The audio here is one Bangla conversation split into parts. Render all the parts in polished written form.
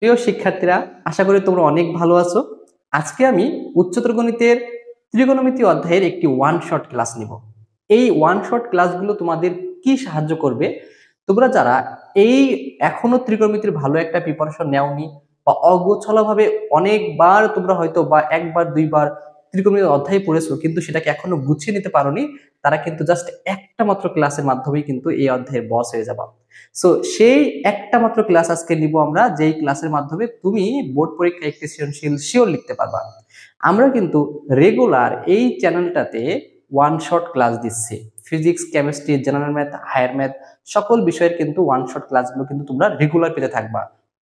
প্রিয় শিক্ষার্থীরা, আশা করি তোমরা অনেক ভালো আছো। আজকে আমি উচ্চতর গণিতের ত্রিকোণমিতি অধ্যায়ের একটি ওয়ান শট ক্লাস নিব। এই ওয়ান শট ক্লাসগুলো তোমাদের কি সাহায্য করবে, তোমরা যারা এই এখনো ত্রিকোণমিতির ভালো একটা প্রিপারেশন নেওনি বা অগোছালোভাবে অনেকবার তোমরা হয়তো বা একবার দুইবার ত্রিকোণমিতির অধ্যায় পড়েছো কিন্তু সেটাকে এখনো গুছিয়ে নিতে পারোনি, তারা কিন্তু জাস্ট একটা মাত্র ক্লাসের মাধ্যমেই কিন্তু এই অধ্যায়ের বস হয়ে যাবা। সো সেই একটা মাত্র ক্লাস আজকে নিব আমরা, যেই ক্লাসের মাধ্যমে তুমি বোর্ড পরীক্ষায় একটি সৃজনশীল শিওর লিখতে পারবা। আমরা কিন্তু রেগুলার এই চ্যানেলটাতে ওয়ান শট ক্লাস দিচ্ছি। Physics, chemistry, general math, higher math সকল বিষয়ের কিন্তু ওয়ান শট ক্লাসগুলো কিন্তু তোমরা রেগুলার পেতে থাকবা।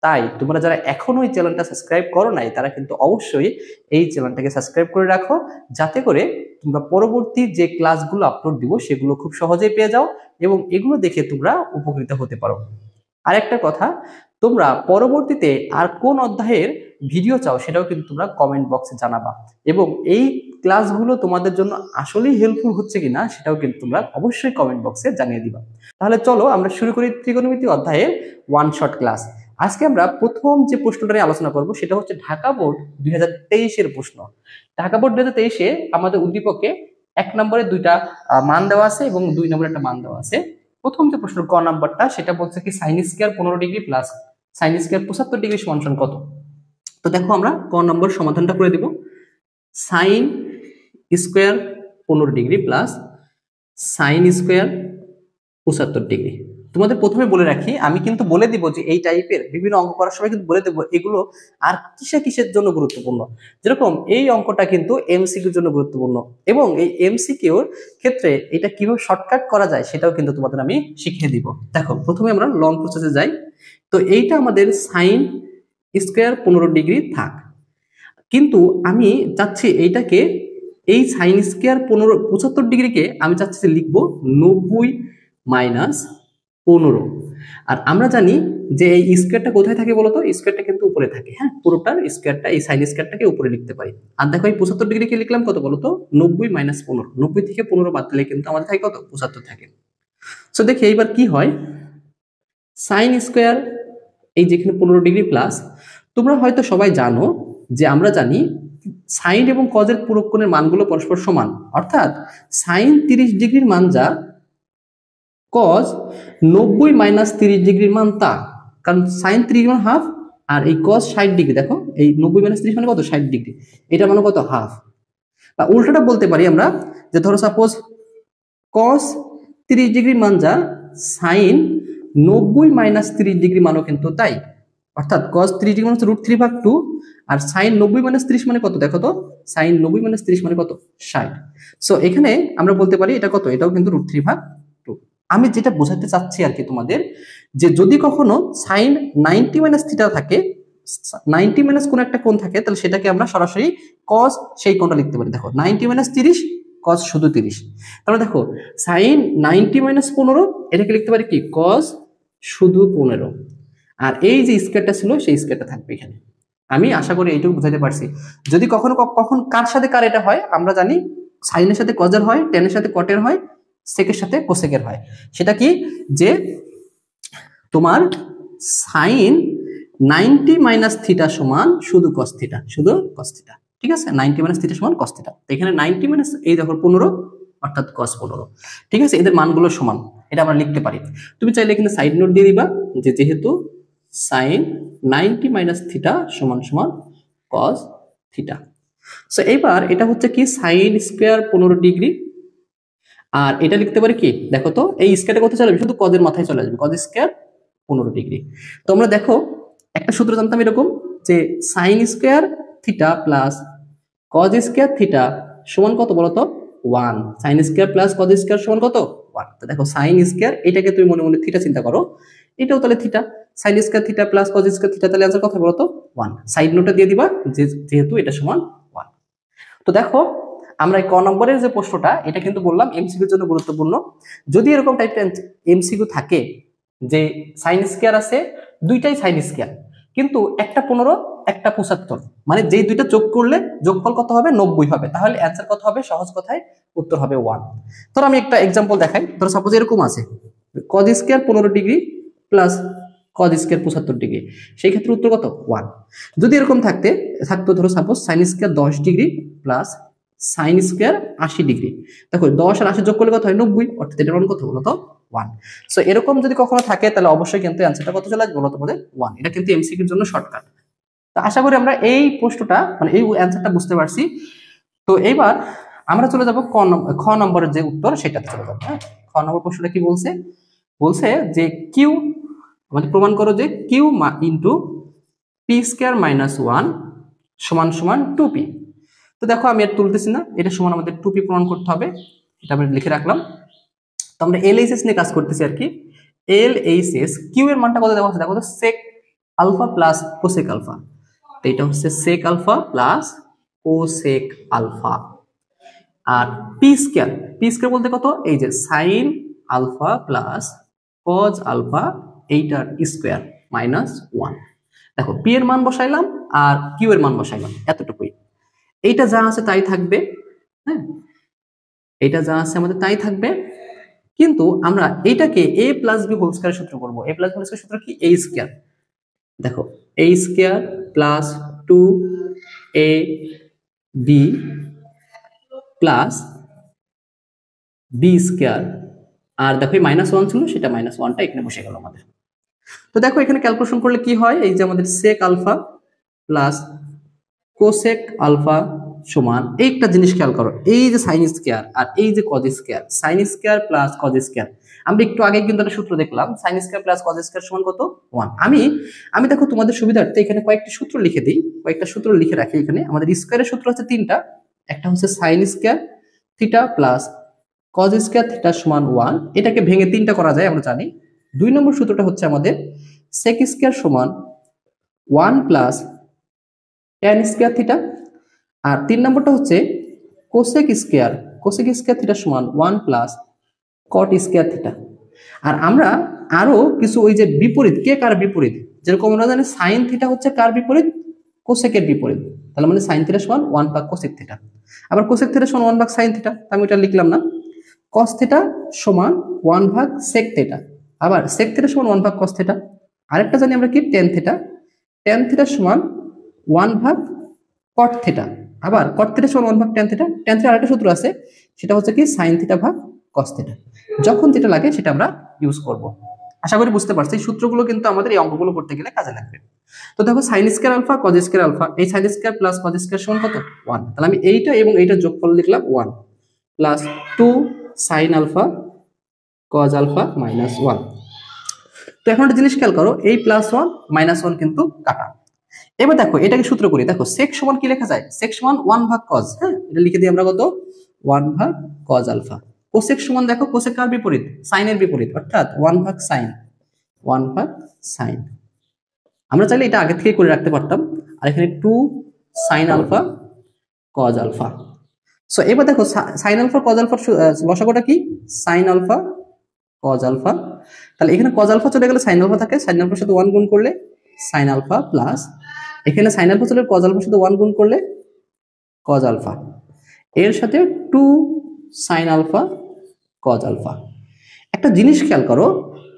তাই তোমরা যারা এখনো এই চ্যানেলটা সাবস্ক্রাইব করো নাই, তারা কিন্তু অবশ্যই এই চ্যানেলটাকে সাবস্ক্রাইব করে রাখো, যাতে করে তোমরা পরবর্তী যে ক্লাসগুলো আপলোড দিব সেগুলো খুব সহজেই পেয়ে যাও এবং এগুলো দেখে তোমরা উপকৃত হতে পারো। আরেকটা কথা, তোমরা পরবর্তীতে আর কোন অধ্যায়ের ভিডিও চাও সেটাও কিন্তু তোমরা কমেন্ট বক্সে জানাবা এবং এই ক্লাসগুলো তোমাদের জন্য আসলেই হেল্পফুল হচ্ছে কিনা সেটাও কিন্তু তোমরা অবশ্যই কমেন্ট বক্সে জানিয়ে দিবা। তাহলে চলো আমরা শুরু করি ত্রিকোণমিতি অধ্যায়ের ওয়ান শট ক্লাস। আজকে আমরা প্রথম যে প্রশ্নটা নিয়ে আলোচনা করব সেটা হচ্ছে ঢাকা বোর্ড 2023-এর প্রশ্ন। ঢাকা বোর্ড 2023-এ আমাদের উদ্দীপকে 1 নম্বরে দুইটা মান দেওয়া আছে এবং 2 নম্বরে একটা মান দেওয়া আছে। প্রথম যে প্রশ্ন ক নাম্বারটা, সেটা বলছে কি sine square 15 degree plus sine square 75 degree সমান কত। তো দেখো আমরা ক নম্বর সমাধানটা করে দিব। Sine square 15 degree plus sine square 75 degree. তোমাদের প্রথমে বলে রাখি, আমি কিন্তু বলে দিব যে এই টাইপের বিভিন্ন অঙ্ক করার সময় কিন্তু বলে দেবো এগুলো আর কিসের জন্য গুরুত্বপূর্ণ। যেরকম এই অঙ্কটা কিন্তু এমসিকিউর জন্য গুরুত্বপূর্ণ এবং এই এমসিকিউর ক্ষেত্রে এটা কিভাবে শর্টকাট করা যায় সেটাও কিন্তু তোমাদের আমি শিখিয়ে দিব। দেখো প্রথমে আমরা লং প্রসেসে যাই। তো এইটা আমাদের সাইন স্কয়ার 15 ডিগ্রি থাক, কিন্তু আমি চাচ্ছি এইটাকে, এই সাইন স্কয়ার 75 ডিগ্রিকে আমি চাচ্ছি লিখবো 90 মাইনাস 15। আর আমরা জানি যে এই স্কয়ারটা কোথায় থাকে বলতো, স্কয়ারটা কিন্তু উপরে থাকে। হ্যাঁ, পুরোটার স্কয়ারটা, এই সাইন স্কয়ারটাকে উপরে লিখতে পারি। আর দেখো এই 75 ডিগ্রিকে লিখলাম কত বলতো, 90 মাইনাস 15। 90 থেকে 15 বাদ দিলে কিন্তু আমাদের থাকে কত, 75 থাকে। সো দেখি এইবার কি হয়। সাইন স্কয়ার এই যেখানে 15 ডিগ্রি প্লাস, তোমরা হয়তো সবাই জানো যে আমরা জানি সাইন এবং কজের পূরক কোণের মানগুলো পরস্পর সমান, অর্থাৎ সাইন 30 ডিগ্রির মান যা, কজ 90 মাইনাস 30 ডিগ্রির মান তা। কারণ সাইন 30 মান হাফ আর এই কজ 60 ডিগ্রি। দেখো এই 90 মাইনাস 30 মানে কত, 60 ডিগ্রি। এটা মানে কত, হাফ। বা উল্টাটা বলতে পারি আমরা, যে ধরো সাপোজ কজ 30 ডিগ্রির মান যা, সাইন 90 মাইনাস 30 ডিগ্রি মানও কিন্তু তাই। অর্থাৎ cos 30 ডিগ্রি মানে √3/2 আর sin 90 মাইনাস 30 মানে কত, দেখো তো sin 90 মাইনাস 30 মানে কত, 60। সো এখানে আমরা বলতে পারি এটা কত, এটাও কিন্তু √3/2। আমি যেটা বোঝাতে চাচ্ছি আর কি তোমাদের, যে যদি কখনো sin 90 মাইনাস থিটা থাকে, 90 মাইনাস কোন একটা কোণ থাকে, তাহলে সেটাকে আমরা সরাসরি cos সেই কোণটা লিখতে পারি। দেখো 90 মাইনাস 30 cos শুধু 30। তাহলে দেখো sin 90 মাইনাস 15 এটাকে লিখতে পারি কি, cos শুধু 15। আর এই যে স্কয়ারটা ছিল সেই স্কয়ারটা থাকবে এখানে। আমি আশা করি এইটুকু বুঝাতে পারছি। যদি কখনো কখন কার সাথে কার এটা হয়, আমরা জানি সাইনের সাথে কজের হয়, টেনের সাথে কটের হয়, সেকের সাথে কোসেকের হয়। সেটা কি, যে তোমার সাইন 90 মাইনাস থিটা সমান শুধু কস থিটা, শুধু কস থিটা। ঠিক আছে, 90 মাইনাস থিটা সমান কস থিটা। এখানে 90 মাইনাস এই দেখো 15 অর্থাৎ কস 15। ঠিক আছে, এদের মানগুলো সমান, এটা আমরা লিখতে পারি। তুমি চাইলে এখানে সাইড নোট দিয়ে দিবা যে যেহেতু সাইন 90 মাইনাস থিটা সমান সমান কস থিটা। সো এবার এটা হচ্ছে কি সাইন স্কয়ার 15 ডিগ্রি, আর এটা লিখতে পারি কি, দেখো তো এই স্কয়ারটা কোথায় চলে আসবে, শুধু কজের মাথায় চলে আসবে, কজ স্কয়ার 15 ডিগ্রি। তো আমরা দেখো একটা সূত্র জানতাম এরকম, যে sine square theta plus cos square theta সমান কত বলতো, 1। Sine square plus cos square সমান কত, 1। তো দেখো সাইন স্কয়ার, এটাকে তুমি মনে মনে থিটা চিন্তা করো, এটাও তাহলে theta, sine square theta plus cos square theta, তাহলে आंसर কত বলতো, 1। সাইড নোটে দিয়ে দিবা যেহেতু এটা সমান 1। তো দেখো আমরা এই ক নম্বরের যে প্রশ্নটা, এটা কিন্তু বললাম এমসিকিউর জন্য গুরুত্বপূর্ণ। যদি এরকম টাইপের এমসিকিউ থাকে যে সাইন স্কয়ার আছে, দুইটাই সাইন স্কয়ার, কিন্তু একটা 15 একটা 75, মানে যেই দুইটা যোগ করলে যোগফল কত হবে, 90 হবে, তাহলে आंसर কত হবে, সহজ কথায় উত্তর হবে 1। ধরো আমি একটা एग्जांपल দেখাই। ধরো সাপোজ এরকম আছে cos square 15 degree plus cos square 75 degree, সেই ক্ষেত্রে উত্তর কত 1। যদি এরকম থাকতো ধরো suppose sin square 10 degree plus sin square 80 degree, দেখো 10 আর 80 যোগ করলে কত হয় 90, অর্থাৎ এটার মান কত হলো তো 1। সো এরকম যদি কখনো থাকে তাহলে অবশ্যই কিন্তু অ্যানসারটা কত চলে আসবে বলো তোমাদের 1। এটা কিন্তু এমসিকিউর জন্য শর্টকাট। তো আশা করি আমরা এই প্রশ্নটা মানে এই অ্যানসারটা বুঝতে পারছি। তো এইবার আমরা চলে যাব খ নম্বরের যে উত্তর সেটাতে চলে যাব। হ্যাঁ, খ নম্বর প্রশ্নটা কি বলছে, বলছে যে কিউ আমাদের প্রমাণ করো যে Q into P square minus 1 সমান সমান 2p। তো দেখো আমি আর তুলতেছি না, এটা সমান আমাদের 2p প্রমাণ করতে হবে, এটা আমরা লিখে রাখলাম। তো আমরা LHS নিয়ে কাজ করতেছি আর কি। LHS কিউ এর মানটা কত দেওয়া আছে দেখো তো, sec alpha plus cosec alpha. তো এটা হচ্ছে sec alpha plus cosec alpha. আর পি স্কয়ার বলতে কত, এই যে sin alpha plus cos alpha এইটার স্কয়ার মাইনাস 1। দেখো পি এর মান বসাইলাম আর কিউ এর মান বসাইলাম, এতটুকুই। এইটা যা আছে তাই থাকবে, হ্যাঁ এইটা যা আছে আমাদের তাই থাকবে, কিন্তু আমরা এইটাকে a প্লাস বি হোল স্কয়ারের সূত্র করব। a প্লাস বি হোল স্কয়ারের সূত্র কি, a স্কয়ার। দেখো a square plus 2ab plus B square, আর দেখো এই -1 ছিল, সেটা -1টা এখানে বসে গেল আমাদের। তো দেখো এখানে ক্যালকুলেশন করলে কি হয়, এই যে আমাদের sec alpha plus cosec alpha সমান একটা জিনিস খেয়াল করো, এই যে sin স্কয়ার আর এই যে cos square, sin square plus cos square. আমরা একটু আগে কিন্তু একটা সূত্র দেখলাম, sin square plus cos square সমান কত 1। আমি দেখো তোমাদের সুবিধার্থে এখানে কয়েকটি সূত্র লিখে দিই, কয়েকটা সূত্র লিখে রাখি এখানে। আমাদের স্কয়ারের সূত্র হচ্ছে তিনটা, একটা হচ্ছে sin square theta plus cos square theta সমান 1, এটাকে ভেঙে তিনটা করা যায় আমরা জানি। 2 নম্বর সূত্রটা হচ্ছে আমাদের sec স্কয়ার সমান 1 প্লাস tan স্কয়ার থিটা, আর 3 নম্বরটা হচ্ছে কোসেক স্কয়ার থিটা সমান 1 প্লাস cot স্কয়ার থিটা। আর আমরা আরো কিছু ওই যে বিপরীত, কে কার বিপরীত, যেরকম আমরা জানি sin থিটা হচ্ছে কার বিপরীত, কোসেকের বিপরীত, তাহলে মানে sin থিটা সমান 1 ভাগ কোসেক থিটা। আবার কোসেক থিটা সমান 1 ভাগ sin থিটা, আমি এটা লিখলাম না। cos থিটা সমান 1 ভাগ sec থিটা, আবার sec থিটা সমান 1 ভাগ cos থিটা। আরেকটা জানি আমরা কি tan থিটা সমান 1 ভাগ cot থিটা, আবার cot থিটা সমান 1 ভাগ tan থিটা। tan থিটা আরেকটা সূত্র আছে, সেটা হচ্ছে কি sin থিটা ভাগ cos থিটা। যখন যেটা লাগে সেটা আমরা ইউজ করব। আশা করি বুঝতে পারছি, এই সূত্রগুলো কিন্তু আমাদের এই অঙ্কগুলো করতে গেলে কাজে লাগবে। তো দেখো sin square alpha cos square alpha, এই sin square plus cos square সমান কত 1, তাহলে আমি এইটা এবং এইটা যোগফল লিখলাম 1 plus 2 sin alpha cos alpha minus 1। তো এখন একটা জিনিস খেয়াল করো, এই +1 -1 কিন্তু কাটা। এবার দেখো এটাকে সূত্র করি, দেখো sec সমান কি লেখা যায়, sec সমান 1 ভাগ cos, হ্যাঁ এটা লিখে দিই আমরা কত 1 ভাগ cos আলফা। cosec সমান দেখো cosec কার বিপরীত, sin এর বিপরীত, অর্থাৎ 1 ভাগ sin। আমরা চাইলে এটা আগে থেকে করে রাখতে পারতাম। আর এখানে 2 sin alpha cos alpha. So এবার দেখো sin আলফা cos আলফার লসাগুটা কি, sin আলফা cos আলফা। তাহলে এখানে cos আলফা চলে গেলে sin আলফা থাকে, sin আলফার সাথে 1 গুণ করলে sin আলফা প্লাস এখানে sin আলফা চলে cos আলফার সাথে 1 গুণ করলে cos আলফা, এর সাথে 2 sin আলফা cos আলফা। একটা জিনিস খেয়াল করো,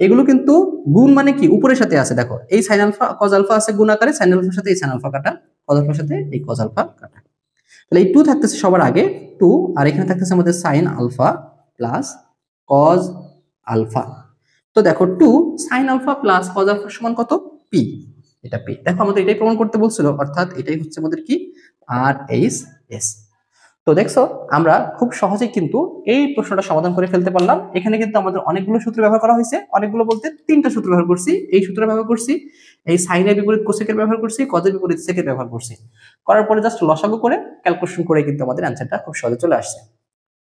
এগুলো কিন্তু গুণ মানে কি উপরের সাথে আছে, দেখো এই sin আলফা cos আলফা আছে গুণ আকারে, sin আলফার সাথে এই sin আলফা কাটা, cos আলফার সাথে এই cos আলফা কাটা। তাহলে এই 2 থাকতেছে সবার আগে 2, আর এখানে থাকতেছে আমাদের sin alpha plus cos alpha. তো দেখো 2 sin alpha plus cos alpha সমান কত p, এটা p। দেখো আমাদের এটাই প্রমাণ করতে বলছিল, অর্থাৎ এটাই হচ্ছে আমাদের কি RHS। তো দেখছো আমরা খুব সহজেই কিন্তু এই প্রশ্নটা সমাধান করে ফেলতে পারলাম। এখানে কিন্তু আমাদের অনেকগুলো সূত্র ব্যবহার করা হয়েছে, অনেকগুলো বলতে 3টা সূত্র ব্যবহার করছি। এই সূত্র ব্যবহার করছি, এই সাইনের বিপরীত কোসেকের ব্যবহার করছি, কজের বিপরীত সেকের ব্যবহার করছি। করার পরে জাস্ট লসাগু করে ক্যালকুলেশন করে কিন্তু আমাদের অ্যানসারটা খুব সহজে চলে আসছে।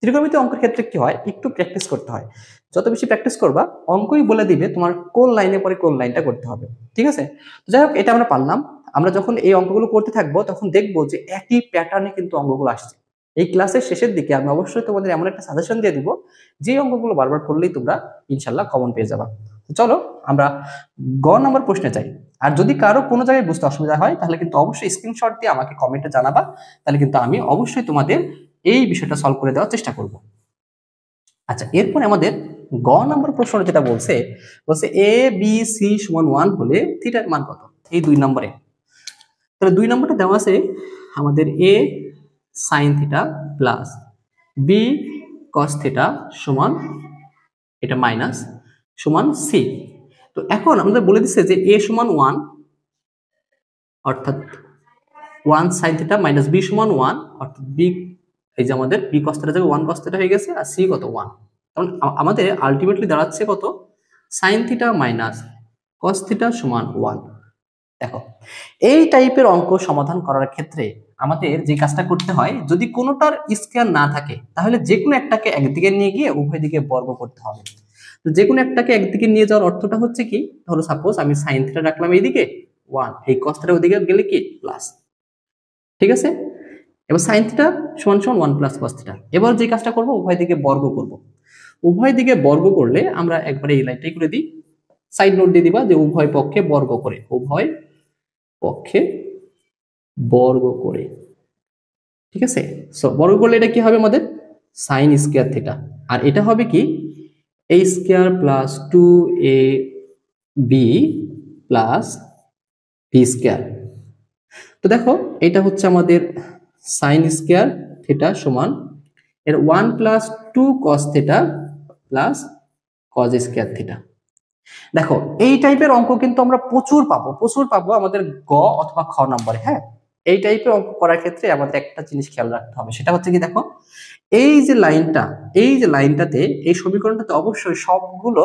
ত্রিকোণমিতি অঙ্কের ক্ষেত্রে কি হয়, একটু প্র্যাকটিস করতে হয়। যত বেশি প্র্যাকটিস করবা অঙ্কই বলে দিবে তোমার কোন লাইনে পরে কোন লাইনটা করতে হবে, ঠিক আছে। তো যাই হোক এটা আমরা পারলাম। আমরা যখন এই অঙ্কগুলো করতে থাকবো তখন দেখবো যে একই প্যাটার্নে কিন্তু অঙ্কগুলো আসছে। এই ক্লাসের শেষের দিকে আমি অবশ্যই তোমাদের এমন একটা সাজেশন দিয়ে দিব যে অঙ্কগুলো বারবার করলেই তোমরা ইনশাল্লাহ কমন পেয়ে যাবা। চলো আমরা গ নম্বর প্রশ্নে যাই। আর যদি কারো কোনো জায়গায় বুঝতে অসুবিধা হয় তাহলে কিন্তু অবশ্যই স্ক্রিনশট দিয়ে আমাকে কমেন্টে জানাবা, তাহলে কিন্তু আমি অবশ্যই তোমাদের এই বিষয়টা সলভ করে দেওয়ার চেষ্টা করব। আচ্ছা, এরপর আমাদের গ নাম্বার প্রশ্ন যেটা বলছে এ বি সি সমান 1 হলে থিটার মান কত, এই 2 নম্বরে। তাহলে 2 নম্বরে দেওয়া আছে আমাদের A sine theta plus B cos theta সমান এটা মাইনাস সমান সি। তো এখন আমাদের বলে দিচ্ছে যে এ সমান 1, অর্থাৎ 1 সাইন থিটা মাইনাস বি সমান 1, অর্থাৎ বি এই যে আমাদের বি কস থিটা যাবে 1 কস থিটা হয়ে গেছে, আর সি কত 1। কারণ আমাদের আলটিমেটলি দাঁড়াচ্ছে কত, sine theta minus cos theta সমান 1। দেখো এই টাইপের অঙ্ক সমাধান করার ক্ষেত্রে আমাদের যে কাজটা করতে হয়, যদি কোনোটার স্কয়ার না থাকে তাহলে যে কোনো একটাকে একদিকে নিয়ে গিয়ে উভয় দিকে বর্গ করতে হবে। তো যে কোনো একটাকে একদিকে নিয়ে যাওয়ার অর্থটা হচ্ছে কি, ধরো সাপোজ আমি সাইন থিটা রাখলাম এইদিকে 1, এই কস থিটা ওদিকে গেলে কি প্লাস, ঠিক আছে। এবার সাইন থিটা সমান সমান 1 প্লাস কস থিটা। এবার যে কাজটা করব উভয় দিকে বর্গ করব। উভয় দিকে বর্গ করলে আমরা একবারে এই লাইনটাই করে দিই, সাইড নোট দিয়ে দিবা যে উভয় পক্ষে বর্গ করে, উভয় পক্ষে বর্গ করে, ঠিক আছে। সো বর্গ করলে এটা কি হবে আমাদের সাইন স্কয়ার থিটা, আর এটা হবে কি a square plus 2ab plus b square. তো দেখো এটা হচ্ছে আমাদের সাইন স্কয়ার থিটা সমান এর 1 plus 2 cos theta plus cos square theta. দেখো এই টাইপের অঙ্ক কিন্তু আমরা প্রচুর পাবো আমাদের গ অথবা খ নম্বরে। হ্যাঁ, এই টাইপের অঙ্ক করার ক্ষেত্রে আমাদের একটা জিনিস খেয়াল রাখতে হবে, সেটা হচ্ছে কি দেখো এই যে লাইনটাতে এই সমীকরণটাতে অবশ্যই সবগুলো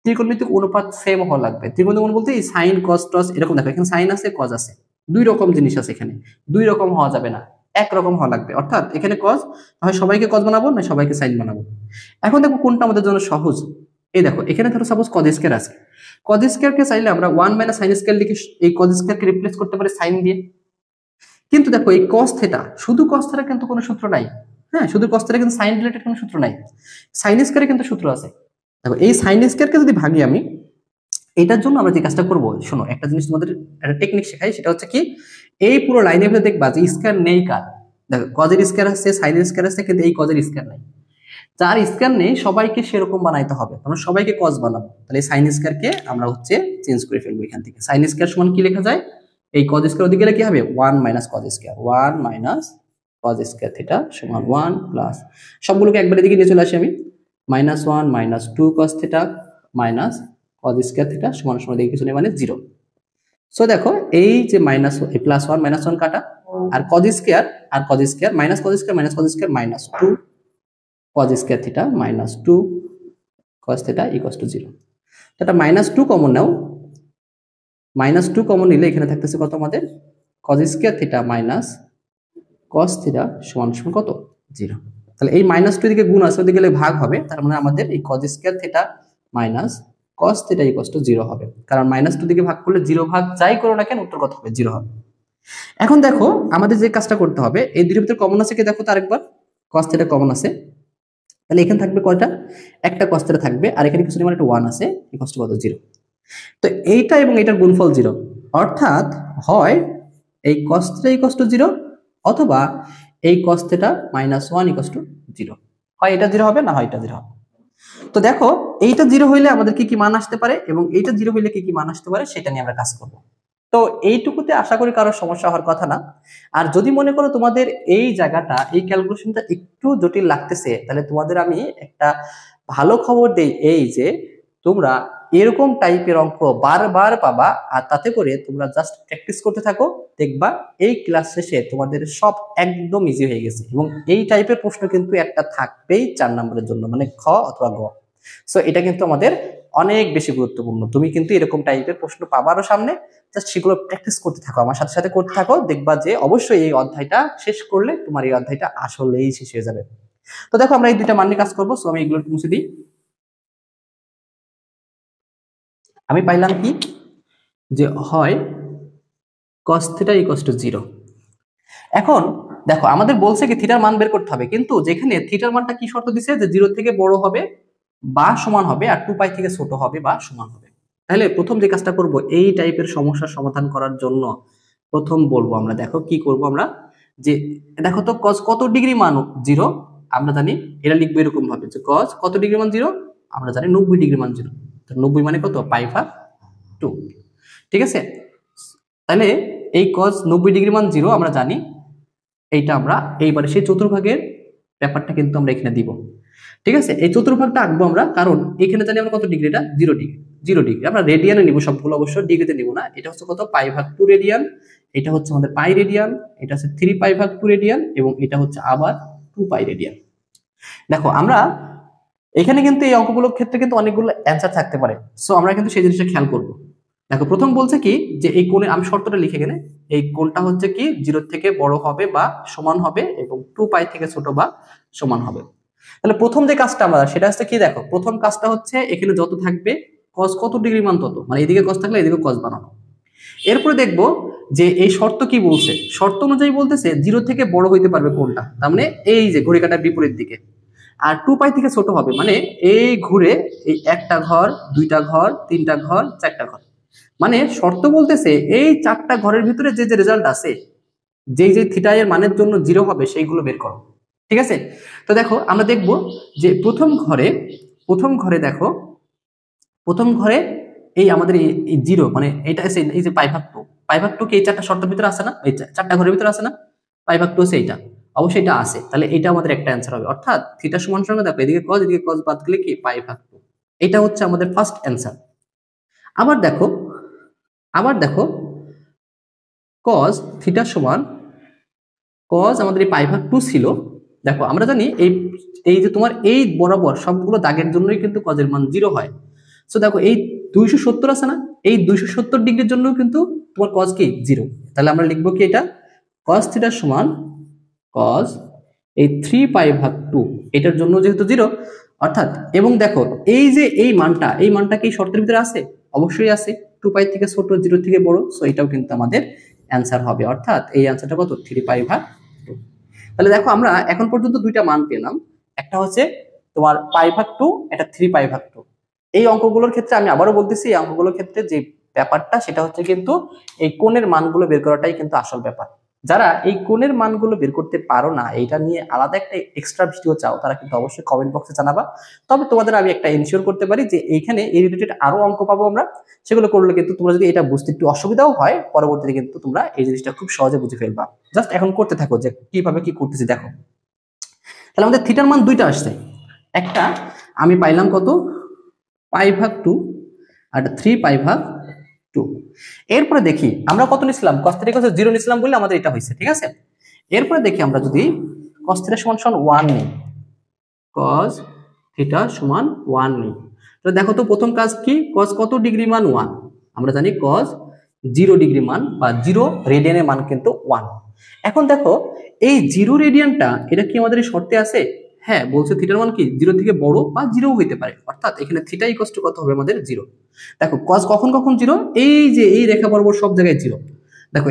ত্রিকোণমিতিক অনুপাত সেম হওয়া লাগবে। ত্রিকোণমিতিক অনুপাত বলতে এই সাইন কস টস এরকম, দেখো এখানে সাইন আছে কস আছে, দুই রকম জিনিস আছে এখানে, দুই রকম হওয়া যাবে না, একরকম হওয়া লাগবে। অর্থাৎ এখানে কস হয় সবাইকে কস বানাবো না সবাইকে সাইন বানাবো। এখন দেখো কোনটা আমাদের জন্য সহজ। এই দেখো এখানে ধরো সাপোজ কজ স্কয়ার আছে, কজ স্কয়ারকে চাইলে আমরা 1 মাইনাস সাইন স্কয়ার লিখে এই কজ স্কয়ারকে রিপ্লেস করতে পারি সাইন দিয়ে। কিন্তু দেখো এই cos থিটা, শুধু cos থিটা কিন্তু কোনো সূত্র নাই। হ্যাঁ, শুধু cos থিটা কিন্তু সাইন রিলেটেড কোনো সূত্র নাই, সাইন স্কয়ারে কিন্তু সূত্র আছে। দেখো এই সাইন স্কয়ারকে যদি ভাগি আমি, এটার জন্য আমরা যে কাজটা করব, শোনো একটা জিনিস তোমাদের একটা টেকনিক শেখাই, সেটা হচ্ছে কি এই পুরো লাইনে ভিতরে দেখবা যে স্কয়ার নেই কার। দেখো কজের স্কয়ার আছে, সাইনের স্কয়ার আছে, কিন্তু এই কজের স্কয়ার নাই। যার স্কয়ার নেই সবাইকে সেরকম বানাইতে হবে, কারণ সবাইকে cos বানাবো। তাহলে এই সাইন স্কয়ারকে আমরা হচ্ছে চেঞ্জ করে ফেলবো এখান থেকে। সাইন স্কয়ার সমান কি লেখা যায়, এই cos স্কয়ার ওদিকে গেলে কি হবে 1 minus cos square, 1 minus cos square theta সমান 1 প্লাস সবগুলোকে একবারে দিকে নিয়ে চলে আসি আমি, -1 minus 2 cos theta minus cos square theta সমান সমান দিকে কিছু নেই মানে 0। সো দেখো এই যে মাইনাস প্লাস 1 মাইনাস 1 কাটা, আর cos square minus cos square minus cos square minus 2 cos square theta minus 2 cos theta equals to 0। তো এটা -2 কমন নাও, -2 কমন নিলে এখানে থাকতেছে কত আমাদের cos square theta minus cos theta সমান সমান কত 0। তাহলে এই -2 দিকে গুণ আছে ওদিকে গেলে ভাগ হবে, তার মানে আমাদের এই cos square theta minus cos theta equals to 0 হবে, কারণ -2 দিকে ভাগ করলে 0 ভাগ যাই করো না কেন উত্তর কত হবে 0 হবে। এখন দেখো আমাদের যে কাজটা করতে হবে, এই দুইটার ভিতরে কমন আছে কি দেখো তো আরেকবার, cos থিটা কমন আছে, তাহলে এখানে থাকবে কয়টা, একটা cos থিটা থাকবে, আর এখানে কিছু মানে একটা 1 আছে ইকুয়ালস টু কত 0। তো এইটা এবং এটার গুণফল 0, অর্থাৎ হয় এই cos থিটা ইকুয়ালস টু 0 অথবা এই cos theta minus 1 equals two 0, হয় এটা 0 হবে না হয় এটা 0 হবে। তো দেখো এইটা 0 হইলে আমাদের কি কি মান আসতে পারে এবং এইটা 0 হইলে কি কি মান আসতে পারে সেটা নিয়ে আমরা কাজ করব। তো এইটুকুতে আশা করি কারোর সমস্যা হওয়ার কথা না। আর যদি মনে করো তোমাদের এই জায়গাটা এই ক্যালকুলেশনটা একটু জটিল লাগতেছে, তাহলে তোমাদের আমি একটা ভালো খবর দেই, এই যে তোমরা এরকম টাইপের অঙ্ক বারবার পাবা, আর তাতে করে তোমরা জাস্ট প্র্যাকটিস করতে থাকো, দেখবা এই ক্লাস শেষে তোমাদের সব একদম ইজি হয়ে গেছে। এবং এই টাইপের প্রশ্ন কিন্তু একটা থাকবেই 4 নম্বরের জন্য, মানে খ অথবা গ। সো এটা কিন্তু আমাদের অনেক বেশি গুরুত্বপূর্ণ। তুমি কিন্তু এরকম টাইপের প্রশ্ন পাবারও সামনে, জাস্ট সেগুলো প্র্যাকটিস করতে থাকো, আমার সাথে সাথে করতে থাকো, দেখবা যে অবশ্যই এই অধ্যায়টা শেষ করলে তোমার এই অধ্যায়টা আসলেই শেষ হয়ে যাবে। তো দেখো আমরা এই দুইটা মান নিয়ে কাজ করবো। সো আমি এগুলো মুছে দিই। আমি পাইলাম কি যে হয় cos থিটা ইকুয়ালস টু 0। এখন দেখো আমাদের বলছে কি থিটার মান বের করতে হবে, কিন্তু যেখানে থিটার মানটা কি শর্ত দিছে যে 0 থেকে বড় হবে বা সমান হবে, আর 2 পাই থেকে ছোট হবে বা সমান হবে। তাহলে প্রথম যে কাজটা করব এই টাইপের সমস্যার সমাধান করার জন্য, প্রথম বলবো আমরা, দেখো কি করব আমরা, যে দেখো তো cos কত ডিগ্রি মান 0, আমরা জানি এটা লিখবো এরকম ভাবে যে cos কত ডিগ্রি মান 0, আমরা জানি 90 ডিগ্রি মান 0, তো 90 মানে কত π/2, ঠিক আছে। তাহলে এই cos 90 ডিগ্রি মান 0 আমরা জানি, এইটা আমরা এইবারে সেই চতুর্ভাগের ব্যাপারটা কিন্তু আমরা এখানে দিব, ঠিক আছে। এই চতুর্ভাগটা আঁকবো আমরা, কারণ এখানে জানি আমরা কত ডিগ্রি, এটা 0 ডিগ্রি, 0 ডিগ্রি আমরা রেডিয়ানে নিব সবগুলো, অবশ্য ডিগ্রিতে নিব না। এটা হচ্ছে কত π/2 রেডিয়ান, এটা হচ্ছে আমাদের পাই রেডিয়ান, এটা হচ্ছে 3π/2 রেডিয়ান, এবং এটা হচ্ছে আবার 2π রেডিয়ান। দেখো আমরা এখানে কিন্তু এই অঙ্কগুলোর ক্ষেত্রে কিন্তু অনেকগুলো অ্যান্সার থাকতে পারে, সো আমরা কিন্তু সেই জিনিসটা খেয়াল করব। দেখো প্রথম বলছে কি যে এই কোণের, আমি শর্তটা লিখে গেলে, এই কোণটা হচ্ছে কি 0 থেকে বড় হবে বা সমান হবে, এবং 2π থেকে ছোট বা সমান হবে। তাহলে প্রথম যে কাজটা আমরা, সেটা হচ্ছে কি, দেখো প্রথম কাজটা হচ্ছে এখানে যত থাকবে cos কত ডিগ্রি মান তত, মানে এদিকে cos থাকলে এদিকে cos বানানো। এরপরে দেখবো যে এই শর্ত কি বলছে, শর্ত অনুযায়ী বলতেছে 0 থেকে বড় হইতে পারবে কোনটা, তার মানে এই যে ঘড়ি কাঁটার বিপরীত দিকে, আর 2π থেকে ছোট হবে, মানে এই ঘুরে এই একটা ঘর, দুইটা ঘর, তিনটা ঘর, চারটা ঘর, মানে শর্ত বলতেছে এই চারটা ঘরের ভিতরে যে যে রেজাল্ট আছে, যেই যে থিটা এর মানের জন্য 0 হবে সেইগুলো বের করো, ঠিক আছে। তো দেখো আমরা দেখব যে প্রথম ঘরে দেখো, প্রথম ঘরে এই আমাদের এই 0 মানে এটা আছে, এই যে π/2 কি এই চারটা শর্তের ভিতরে আছে না, এই চারটা ঘরের ভিতরে আছে না, π/2 আছে, এইটা অবশ্যই এটা আছে, তাহলে এটা আমাদের একটা অ্যান্সার হবে। অর্থাৎ থিটা সমান সমান দেখো এদিকে cos এদিকে cos বাদ গেলে কি π/2, এটা হচ্ছে আমাদের ফার্স্ট অ্যান্সার। আবার দেখো cos থিটা সমান cos আমাদের এই π/2 ছিল। দেখো আমরা জানি এই যে তোমার এই বরাবর সবগুলো দাগের জন্যই কিন্তু cos এর মান 0 হয়। সো দেখো এই 270 আছে না, এই 270 ডিগ্রির জন্য কিন্তু তোমার cos কি 0, তাহলে আমরা লিখবো কি এটা cos থিটা সমান cos এই 3π/2, এটার জন্য যেহেতু 0, অর্থাৎ, এবং দেখো এই যে এই মানটা কি শর্তের ভিতরে আছে, অবশ্যই আছে, 2π থেকে ছোট, 0 থেকে বড়, সো এটাও কিন্তু আমাদের অ্যান্সার হবে। অর্থাৎ এই অ্যান্সারটা কত 3π/2। তাহলে দেখো আমরা এখন পর্যন্ত দুইটা মান পেলাম, একটা হচ্ছে তোমার π/2, এটা 3π/2। এই অঙ্কগুলোর ক্ষেত্রে আমি আবারও বলতেছি, এই অঙ্কগুলোর ক্ষেত্রে যে ব্যাপারটা সেটা হচ্ছে কিন্তু এই কোণের মানগুলো বের করাটাই কিন্তু আসল ব্যাপার। যারা এই কোণের মানগুলো বের করতে পারো না, এটা নিয়ে আলাদা একটা এক্সট্রা ভিডিও চাও, তারা কিন্তু অবশ্যই কমেন্ট বক্সে জানাবা। তবে তোমাদের আমি একটা এনশিওর করতে পারি যে এইখানে এই রিলেটেড আরো অঙ্ক পাবো আমরা, সেগুলো করলে কিন্তু তোমরা যদি এটা বুঝতে একটু অসুবিধাও হয়, পরবর্তীতে কিন্তু তোমরা এই জিনিসটা খুব সহজে বুঝে ফেলবা। জাস্ট এখন করতে থাকো যে কিভাবে কি করতেছি দেখো। তাহলে আমাদের থিটার মান দুইটা আসছে, একটা আমি পাইলাম কত π/2, আর 3π/2। এরপরে দেখি আমরা কত নিছিলাম, cos θ = 0 নিছিলাম বলে আমাদের এটা হয়েছে, ঠিক আছে। এরপরে দেখি আমরা যদি cos θ = 1 নিই, cos θ = 1 নিই, তাহলে দেখো তো প্রথম কাজ কি, cos কত ডিগ্রি মান 1, আমরা জানি cos 0 ডিগ্রি মান বা 0 রেডিয়ানের মান কিন্তু 1। এখন দেখো এই 0 রেডিয়ানটা এটা কি আমাদের এই শর্তে আছে, হ্যাঁ বলছে থিটার মান কি 0 থেকে বড় বা 0 হইতে পারে, অর্থাৎ এখানে থিটা = কত হবে আমাদের 0। দেখো cos কখন 0, এই যে এই রেখা বরাবর সব জায়গায় 0। দেখো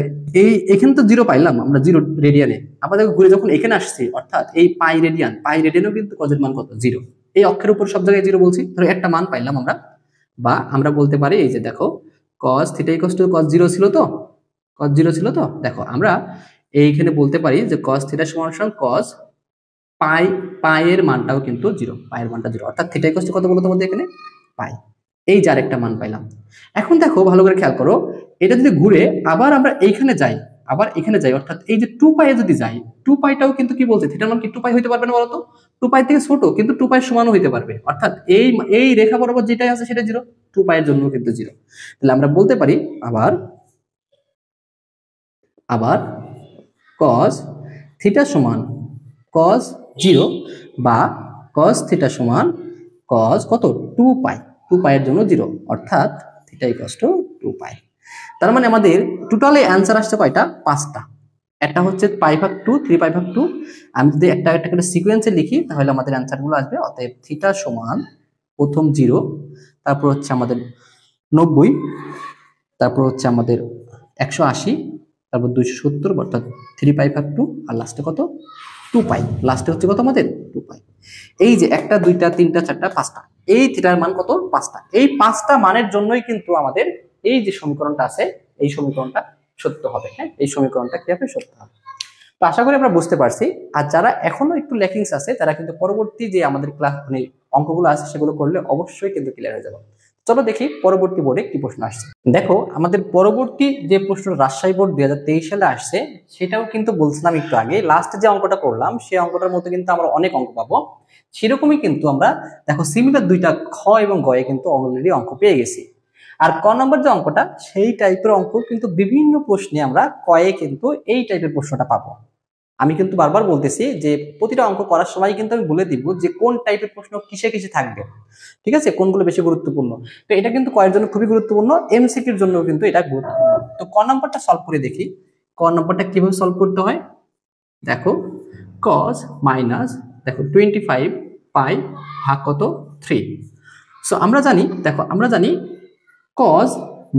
এখানে তো 0 পাইলাম আমরা 0 রেডিয়ানে, আবার দেখো ঘুরে যখন এখানে আসছি, অর্থাৎ এই পাই রেডিয়ানেও কিন্তু cos এর মান কত 0, এই অক্ষের উপর সব জায়গায় 0 বলছি, ধরো একটা মান পাইলাম আমরা, বা আমরা বলতে পারি এই যে দেখো cos θ = cos 0 ছিল তো, দেখো আমরা এইখানে বলতে পারি যে cos θ = cos পাই এর মানটাও কিন্তু 0, পাই এর মানটা 0, অর্থাৎ θ = কত বলো তোমাদের এখানে পাই, এই যার একটা মান পাইলাম। এখন দেখো ভালো করে খেয়াল করো, এটা যদি ঘুরে আবার আমরা এইখানে যাই, অর্থাৎ এই যে 2π এ যদি যাই, 2πটাও কিন্তু কি বলছে থিটার মান কি 2π হইতে পারবে না বলতো, 2π থেকে ছোট কিন্তু 2π সমানও হইতে পারবে, অর্থাৎ এই রেখা বরাবর যেটাই আছে সেটা 0, 2π এর জন্য কিন্তু 0। তাহলে আমরা বলতে পারি আবার cos θ = cos 0 বা cos θ = cos কত 2π, 2π এর জন্য 0, অর্থাৎ θ = 2π। তার মানে আমাদের টোটালি অ্যান্সার আসছে কয়টা, 5টা। একটা হচ্ছে π/2, 3π/2। আমি যদি একটা একটা করে সিকোয়েন্সে লিখি তাহলে আমাদের অ্যান্সারগুলো আসবে। অতএব θ সমান প্রথম 0, তারপর হচ্ছে আমাদের 90, তারপর হচ্ছে আমাদের 180, তারপর 270, অর্থাৎ 3π/2, আর লাস্টে কত 2π, লাস্টে হচ্ছে কত আমাদের 2π। এই যে একটা, দুইটা, তিনটা, চারটা, পাঁচটা, এই থিটার মান কত 5টা। এই 5টা মানের জন্যই কিন্তু আমাদের এই যে সমীকরণটা আছে, এই সমীকরণটা সত্য হবে। হ্যাঁ, এই সমীকরণটা কি হবে, সত্য হবে। তো আশা করি আমরা বুঝতে পারছি। আর যারা এখনো একটু ল্যাকিংস আছে তারা কিন্তু পরবর্তী যে আমাদের ক্লাস মানে অঙ্কগুলো আছে সেগুলো করলে অবশ্যই কিন্তু ক্লিয়ার হয়ে যাবে। চলো দেখি পরবর্তী বোর্ডে কি প্রশ্ন আসছে। দেখো আমাদের পরবর্তী যে প্রশ্ন রাজশাহী বোর্ড 2023 সালে আসছে, সেটাও কিন্তু বলছিলাম একটু আগে, লাস্ট যে অঙ্কটা করলাম সেই অঙ্কটার মতো কিন্তু আমরা অনেক অঙ্ক পাবো। সেরকমই কিন্তু আমরা দেখো সিমিলার দুইটা খ এবং গয়ে কিন্তু অলরেডি অঙ্ক পেয়ে গেছি। আর ক নম্বর যে অঙ্কটা সেই টাইপের অঙ্ক কিন্তু বিভিন্ন প্রশ্নে আমরা কয়ে কিন্তু এই টাইপের প্রশ্নটা পাবো। আমি কিন্তু বারবার বলতেছি যে প্রতিটা অঙ্ক করার সময় কিন্তু আমি বলে দিব যে কোন টাইপের প্রশ্ন কিসে কিসে থাকবে, ঠিক আছে, কোনগুলো বেশি গুরুত্বপূর্ণ। তো এটা কিন্তু কয়ের জন্য খুবই গুরুত্বপূর্ণ, এমসিকিউর জন্য কিন্তু এটা গুরুত্বপূর্ণ। তো ক নম্বরটা সলভ করে দেখি। ক নম্বরটা কিভাবে সলভ করতে হয়, দেখো cos মাইনাস দেখো 25 পাই ভাগ কত 3। সো আমরা জানি, দেখো আমরা জানি cos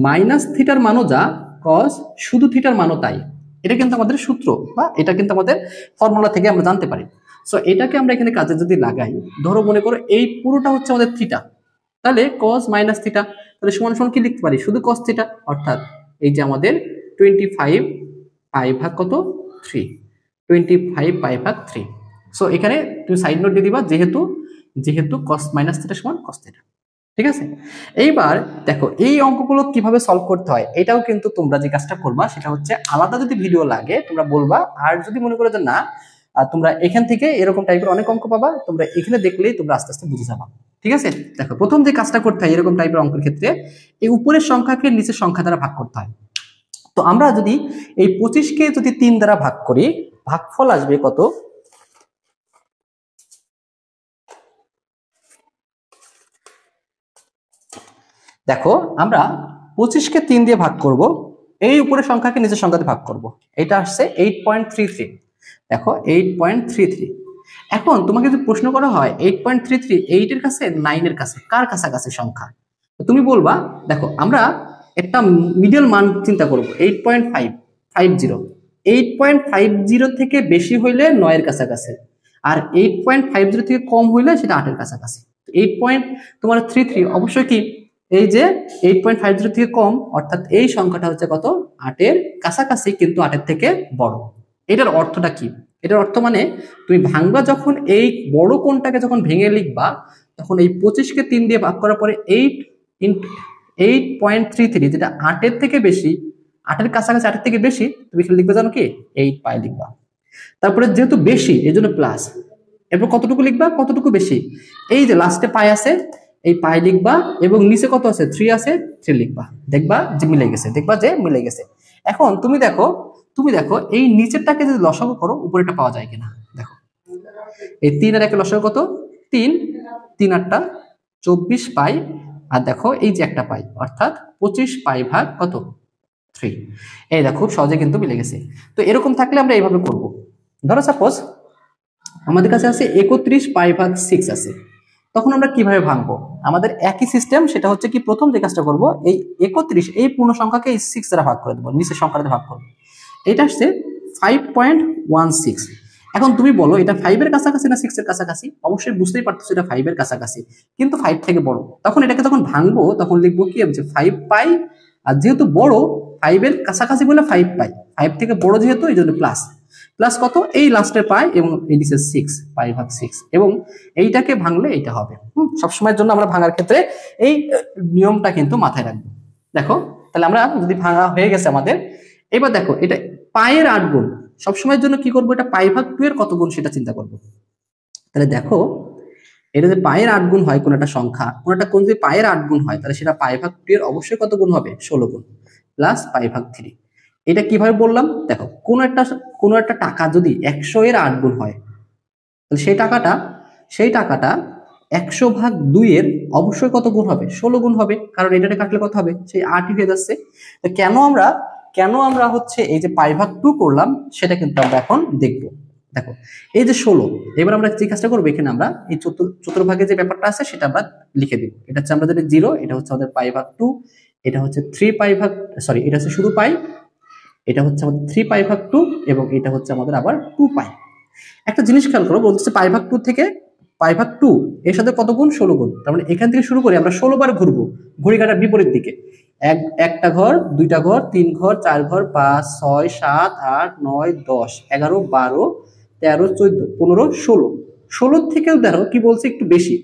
মাইনাস থিটার মানও যা, cos শুধু থিটার মানও তাই। এটা কিন্তু আমাদের সূত্র বা এটা কিন্তু আমাদের ফর্মুলা থেকে আমরা জানতে পারি। সো এটাকে আমরা এখানে কাজে যদি লাগাই, ধরো মনে করো এই পুরোটা হচ্ছে আমাদের থিটা, তাহলে cos মাইনাস থিটা, তাহলে সমান সমান কি লিখতে পারি, শুধু cos থিটা, অর্থাৎ এই যে আমাদের 25 পাই ভাগ কত 3, 25 পাই ভাগ 3। সো এখানে তুমি সাইড নোট দিয়ে দিবা, যেহেতু যেহেতু cos মাইনাস থিটা সমান cos থিটা, ঠিক আছে। এইবার দেখো এই অঙ্কগুলো কিভাবে সলভ করতে হয়, এটাও কিন্তু তোমরা যে কাজটা করবা সেটা হচ্ছে আলাদা যদি ভিডিও লাগে তোমরা বলবা, আর যদি মনে করো যে না তোমরা এখান থেকে এরকম টাইপের অনেক অঙ্ক পাবা, তোমরা এখানে দেখলেই তোমরা আস্তে আস্তে বুঝে যাবা, ঠিক আছে। দেখো প্রথম যে কাজটা করতে হয় এরকম টাইপের অঙ্কের ক্ষেত্রে, এই উপরের সংখ্যাকে নিচের সংখ্যা দ্বারা ভাগ করতে হয়। তো আমরা যদি এই 25কে যদি 3 দ্বারা ভাগ করি, ভাগফল আসবে কত, দেখো আমরা 25কে 3 দিয়ে ভাগ করব, এই উপরের সংখ্যাকে নিচের সংখ্যা দিয়ে ভাগ করব, এটা আসছে 8.33। দেখো 8.33। এখন তোমাকে যদি প্রশ্ন করা হয় 8.33 8 এর কাছে 9 এর কাছে কার কাছাকাছি সংখ্যা, তো তুমি বলবা দেখো আমরা একটা মিডল মান চিন্তা করব 8.50। 8.50 থেকে বেশি হইলে 9 এর কাছাকাছি, আর 8.50 থেকে কম হইলে সেটা 8 এর কাছাকাছি। 8.33 অবশ্যই কি এই যে 8.50 থেকে কম, অর্থাৎ এই সংখ্যাটা হচ্ছে কত 8 এর কাছাকাছি কিন্তু 8 এর থেকে বড়। এটার অর্থটা কি, এটার অর্থ মানে তুমি ভাঙবা যখন এই বড় কোণটাকে যখন ভেঙে লিখবা, তখন এই 25কে 3 দিয়ে ভাগ করার পরে 8.33 যেটা 8 এর থেকে বেশি, 8 এর কাছাকাছি 8 এর থেকে বেশি, তুমি এখানে লিখবে জানো কি 8 পাই লিখবা। তারপরে যেহেতু বেশি এই জন্য প্লাস, এরপর কতটুকু লিখবা, কতটুকু বেশি, এই যে লাস্টে পাই আছে এই পাই লিখবা, এবং নিচে কত আছে 3 আছে 3 লিখবা, দেখবা যে মিলে গেছে, দেখবা যে মিলে গেছে। এখন তুমি দেখো এই নিচেরটাকে যদি লসাগু করো উপরেটা পাওয়া যায় কিনা, দেখো এই 3 আর 1 লসাগু কত 3, 3 8টা 24 পাই, আর দেখো এই যে একটা পাই অর্থাৎ 25 পাই ভাগ কত 3। এই দেখো খুব সহজে কিন্তু মিলে গেছে। তো এরকম থাকলে আমরা এইভাবে করব, ধরো সাপোজ আমাদের কাছে আছে 31 পাই ভাগ 6 আছে, তখন আমরা কিভাবে ভাঙবো, আমাদের একই সিস্টেম, সেটা হচ্ছে কি প্রথম যে কাজটা করব এই 31 এই পূর্ণ সংখ্যাকে এই 6 দ্বারা ভাগ করে দেবো, নিচের সংখ্যাটা ভাগ করবো, এটা আসছে 5.16। এখন তুমি বলো এটা 5 এর কাছাকাছি না 6 এর কাছাকাছি, অবশ্যই বুঝতেই পারতেছো এটা 5 এর কাছাকাছি কিন্তু 5 থেকে বড়, তখন এটাকে যখন ভাঙবো তখন লিখবো কি হচ্ছে 5 পাই, আর যেহেতু বড় 5 এর কাছাকাছি বলে 5 পাই, 5 থেকে বড় যেহেতু এই জন্য প্লাস, প্লাস কত এই লাস্টের পাই এবং এই দিকে 6 পাই ভাগ 6, এবং এইটাকে ভাঙলে এইটা হবে। সবসময়ের জন্য আমরা ভাঙার ক্ষেত্রে এই নিয়মটা কিন্তু মাথায় রাখবো। দেখো তাহলে আমরা যদি ভাঙা হয়ে গেছে আমাদের, এবার দেখো এটা পায়ের 8 গুণ, সবসময়ের জন্য কি করবো, এটা পাই ভাগ 2 এর কত গুণ সেটা চিন্তা করবো। তাহলে দেখো এটা যে পায়ের 8 গুণ হয় কোন একটা সংখ্যা, কোন যদি পায়ের 8 গুণ হয় তাহলে সেটা পাই ভাগ 2 এর অবশ্যই কত গুণ হবে 16 গুণ, প্লাস পাই ভাগ 3। এটা কিভাবে বললাম, দেখো কোন একটা টাকা যদি 100 এর 8 গুণ হয়, তাহলে সেই টাকাটা 100 ভাগ 2 এর অবশ্যই কত গুণ হবে 16 গুণ হবে, কারণ এটাকে কাটলে কত হবে সেই 8ই হয়ে যাচ্ছে। তো কেন আমরা হচ্ছে এই যে পাই ভাগ 2 করলাম সেটা কিন্তু আমরা এখন দেখবো। দেখো এই যে 16, এবার আমরা যে কাজটা করবো এখানে আমরা এই চতুর্ভাগে যে ব্যাপারটা আছে সেটা আমরা লিখে দিব, এটা হচ্ছে আমরা যদি 0, এটা হচ্ছে আমাদের পাই ভাগ 2, এটা হচ্ছে 3 পাই ভাগ সরি এটা হচ্ছে শুধু পাই, এটা হচ্ছে আমাদের 3 পাই ভাগ 2, এবং এটা হচ্ছে আমাদের আবার 2 পাই। একটা জিনিস খেয়াল করো, বলতেছে পাই ভাগ 2 থেকে পাই ভাগ 2 এর সাথে কত গুণ 16 গুণ, তার মানে এখান থেকে শুরু করে আমরা 16 বার ঘুরবো, ঘড়ি কাঁটার বিপরীত দিকে, একটা ঘর, দুইটা ঘর, 3 ঘর, 4 ঘর, 5 6 7 8 9 10 11 12 13 14 15 16 16 থেকেও দেখো কি বলছে, একটু বেশি,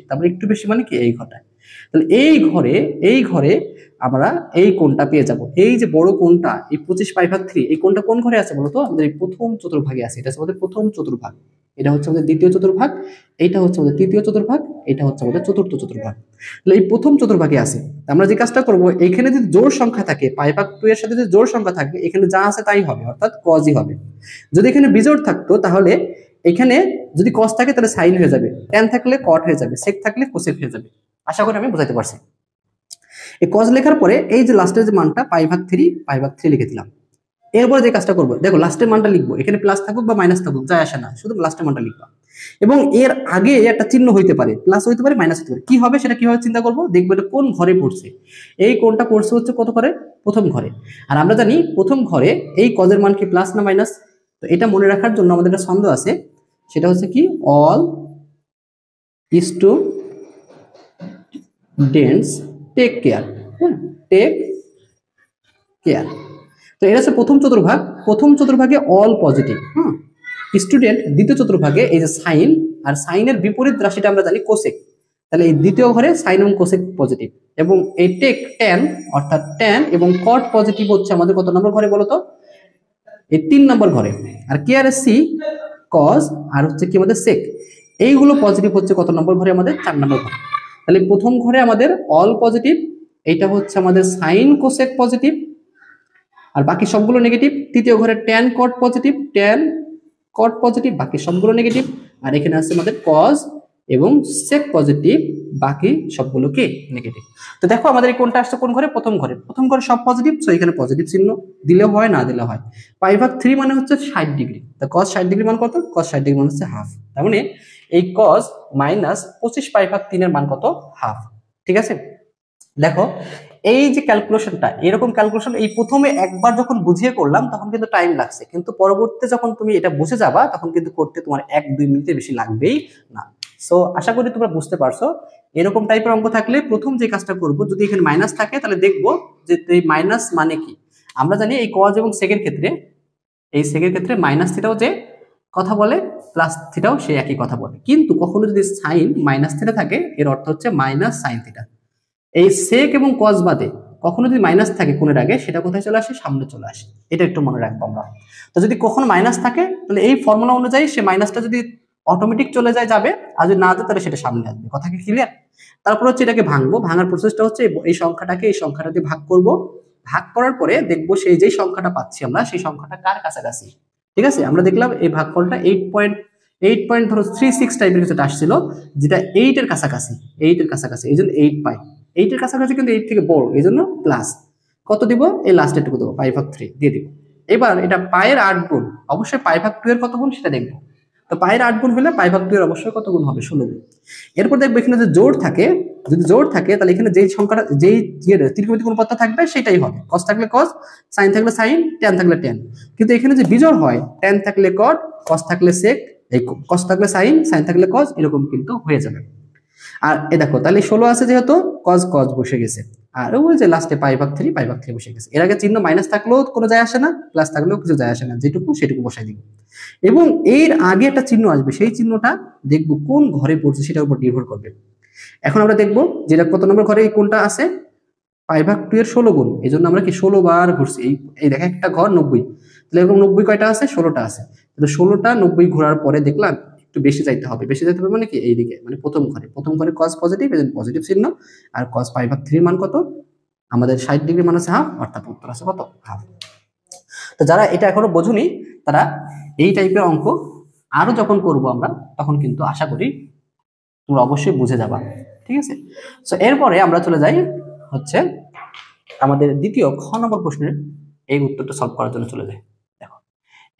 তারপরে একটু বেশি মানে কি এই ঘরটা। তাহলে এই ঘরে আমরা এই কোণটা পেয়ে যাব। এই যে বড় কোণটা, এই 25π/3, এই কোণটা কোন ঘরে আছে বলতো? আমাদের এই প্রথম চতুর্ভাগে আছে। এটা হচ্ছে আমাদের প্রথম চতুর্ভাগ, এটা হচ্ছে আমাদের দ্বিতীয় চতুর্ভাগ, এইটা হচ্ছে আমাদের তৃতীয় চতুর্ভাগ, এটা হচ্ছে আমাদের চতুর্থ চতুর্ভাগ। তাহলে এই প্রথম চতুর্ভাগে আছে। আমরা যে কাজটা করব, এখানে যদি জোড় সংখ্যা থাকে, π/2 এর সাথে যদি জোড় সংখ্যা থাকে, এখানে যা আছে তাই হবে, অর্থাৎ cos-ই হবে। যদি এখানে বিজোড় থাকতো, তাহলে এখানে যদি cos থাকে তাহলে sin হয়ে যাবে, tan থাকলে cot হয়ে যাবে, sec থাকলে cosec হয়ে যাবে। আশা করি আমি বোঝাতে পারছি। এই cos লেখার পরে এই যে লাস্টের যে মানটা π/3 লিখে দিলাম। এরপরে যে কাজটা করবো, দেখো লাস্টের মানটা লিখবো, এখানে প্লাস থাকুক বা মাইনাস থাকুক যায় আসে না, শুধু লাস্টের মানটা লিখবা। এবং এর আগে একটা চিহ্ন হইতে পারে, প্লাস হইতে পারে, মাইনাস হইতে পারে, কি হবে সেটা কিভাবে চিন্তা করবো, দেখবো এটা কোন ঘরে পড়ছে। এই কোনটা পড়ছে হচ্ছে কত ঘরে? প্রথম ঘরে। আর আমরা জানি প্রথম ঘরে এই কজের মান কি প্লাস না মাইনাস? তো এটা মনে রাখার জন্য আমাদের একটা ছন্দ আছে, সেটা হচ্ছে কি, all students take care. Take care. তো এটা হচ্ছে প্রথম চতুর্ভাগ, প্রথম চতুর্ভাগে অল পজিটিভ। স্টুডেন্ট দ্বিতীয় চতুর্ভাগে এই যে সাইন, আর সাইনের বিপরীত রাশিটা আমরা জানি কোসেক। তাহলে এই দ্বিতীয় ঘরে সাইন এবং কোসেক পজিটিভ, এবং এই টেক ট্যান, অর্থাৎ ট্যান এবং কট পজিটিভ হচ্ছে আমাদের কত নম্বর ঘরে বলতো? এই 3 নম্বর ঘরে। আর কেয়ার সি, কজ, আর হচ্ছে কি আমাদের সেক, এইগুলো পজিটিভ হচ্ছে কত নম্বর ঘরে? আমাদের 4 নম্বর ঘরে। তাহলে প্রথম ঘরে আমাদের অল পজিটিভ, এইটা হচ্ছে আমাদের সাইন কোসেক পজিটিভ, আর বাকি সবগুলো নেগেটিভ। তৃতীয় ঘরে ট্যান কট পজিটিভ, বাকি সবগুলো নেগেটিভ। আর এখানে আছে আমাদের কজ এবং সেক পজিটিভ, বাকি সবগুলো কি নেগেটিভ। তো দেখো আমাদের এই কোনটা আসছে কোন ঘরে? প্রথম ঘরে। প্রথম ঘরে সব পজিটিভ, সো এখানে পজিটিভ চিহ্ন দিলে হয়, না দিলে হয়। π/3 মানে হচ্ছে 60 ডিগ্রি। তো cos 60 ডিগ্রি মান কত? cos 60 ডিগ্রি মান হচ্ছে হাফ। তার মানে এই cos মাইনাস 25π/3 এর মান কত? হাফ। ঠিক আছে, দেখো এই যে ক্যালকুলেশনটা, এরকম ক্যালকুলেশন এই প্রথমে একবার যখন বুঝিয়ে করলাম তখন কিন্তু টাইম লাগছে, কিন্তু পরবর্তীতে যখন তুমি এটা বুঝে যাবা তখন কিন্তু করতে তোমার 1-2 মিনিটের বেশি লাগবেই না। সো আশা করি তোমরা বুঝতে পারছো। এরকম টাইপের অঙ্ক থাকলে প্রথম যে কাজটা করব, যদি এখানে মাইনাস থাকে তাহলে দেখবো যে এই মাইনাস মানে কি। আমরা জানি এই কজ এবং সেকের ক্ষেত্রে, এই সেকের ক্ষেত্রে মাইনাস থিটাও যে কথা বলে, প্লাস থিটাও সে একই কথা বলে। কিন্তু কখনো যদি সাইন মাইনাস থিটা থাকে, এর অর্থ হচ্ছে মাইনাস সাইন থিটা। এই সেক এবং কজ বাদে কখনো যদি মাইনাস থাকে কোণের আগে, সেটা কোথায় চলে আসে? সামনে চলে আসে। এটা একটু মনে রাখবো আমরা। তো যদি কখনো মাইনাস থাকে তাহলে এই ফর্মুলা অনুযায়ী সে মাইনাসটা যদি অটোমেটিক চলে যায় যাবে, আর যদি না যায় তাহলে সেটা সামনে আসবে। কথা কি ক্লিয়ার? তারপর হচ্ছে এটাকে ভাঙবো। ভাঙার প্রসেসটা হচ্ছে এই সংখ্যাটাকে এই সংখ্যাটা দিয়ে ভাগ করব। ভাগ করার পরে দেখবো সেই যেই সংখ্যাটা পাচ্ছি আমরা, সেই সংখ্যাটা কার কাছাকাছি। ঠিক আছে, আমরা দেখলাম এই ভাগফলটা 8.36 টাইপের কিছুটা আসছিল, যেটা 8 এর কাছাকাছি, 8 এর কাছাকাছি, এই জন্য 8 পাই। 8 এর কাছাকাছি কিন্তু 8 থেকে বড়, এই জন্য প্লাস। কত দিব? এই লাস্টের টুকু দেবো, π/3 দিয়ে দিব। এবার এটা পায়ের 8 গুণ, অবশ্যই π/2 এর কত গুণ সেটা দেখবো। তো পায়ের 8 গুণ হলে π/2 এর অবশ্যই কত গুণ হবে? 16 গুণ। এরপর দেখবো এখানে যে জোড় থাকে, যদি জোড় থাকে তাহলে এখানে যেই সংখ্যাটা, যেই ত্রিকোণমিতি কোণপথটা থাকবে সেটাই হবে। cos থাকলে cos, sin থাকলে sin, tan থাকলে tan। কিন্তু এখানে যে বিজোড় হয়, tan থাকলে cot, cos থাকলে sec, এই cos থাকলে sin, sin থাকলে cos, এরকম কিন্তু হয়ে যাবে। আর এ দেখো তাহলে 16 আছে যেহেতু cos cos বসে গেছে, আর ওই যে লাস্টে π/3 বসে গেছে। এর আগে চিহ্ন মাইনাস থাকলেও কোনো যায় আসে না, প্লাস থাকলেও কিছু যায় আসে না, যেটুকু সেটুকু বসাই দিব। এবং এর আগে একটা চিহ্ন আসবে, সেই চিহ্নটা দেখবো কোন ঘরে পড়ছে সেটার উপর নির্ভর করবে। এখন আমরা দেখবো যেটা কত নম্বর ঘরে এই কোনটা আছে, π/2 এর 16 গুণ। এই জন্য আমরা কি 16 বার ঘুরছি। এই দেখা একটা ঘর 90, তাহলে এরকম 90 কয়টা আছে? 16টা আছে। তাহলে 16টা 90 ঘোরার পরে দেখলাম একটু বেশি যাইতে হবে। বেশি যাইতে হবে মানে কি, এইদিকে, মানে প্রথম ঘরে cos পজিটিভ, এই জন্য পজিটিভ চিহ্ন। আর cos π/3 মান কত? আমাদের 60 ডিগ্রি মান আছে হাফ, অর্থাৎ উত্তর আছে কত? হাফ। তো যারা এটা এখনো বোঝুনি তারা এই টাইপের অঙ্ক আরো যখন করব আমরা, তখন কিন্তু আশা করি তোমরা অবশ্যই বুঝে যাবা। ঠিক আছে, সো এরপরে আমরা চলে যাই হচ্ছে আমাদের দ্বিতীয় খ নম্বর প্রশ্নের এই উত্তরটা সলভ করার জন্য চলে যাই। দেখো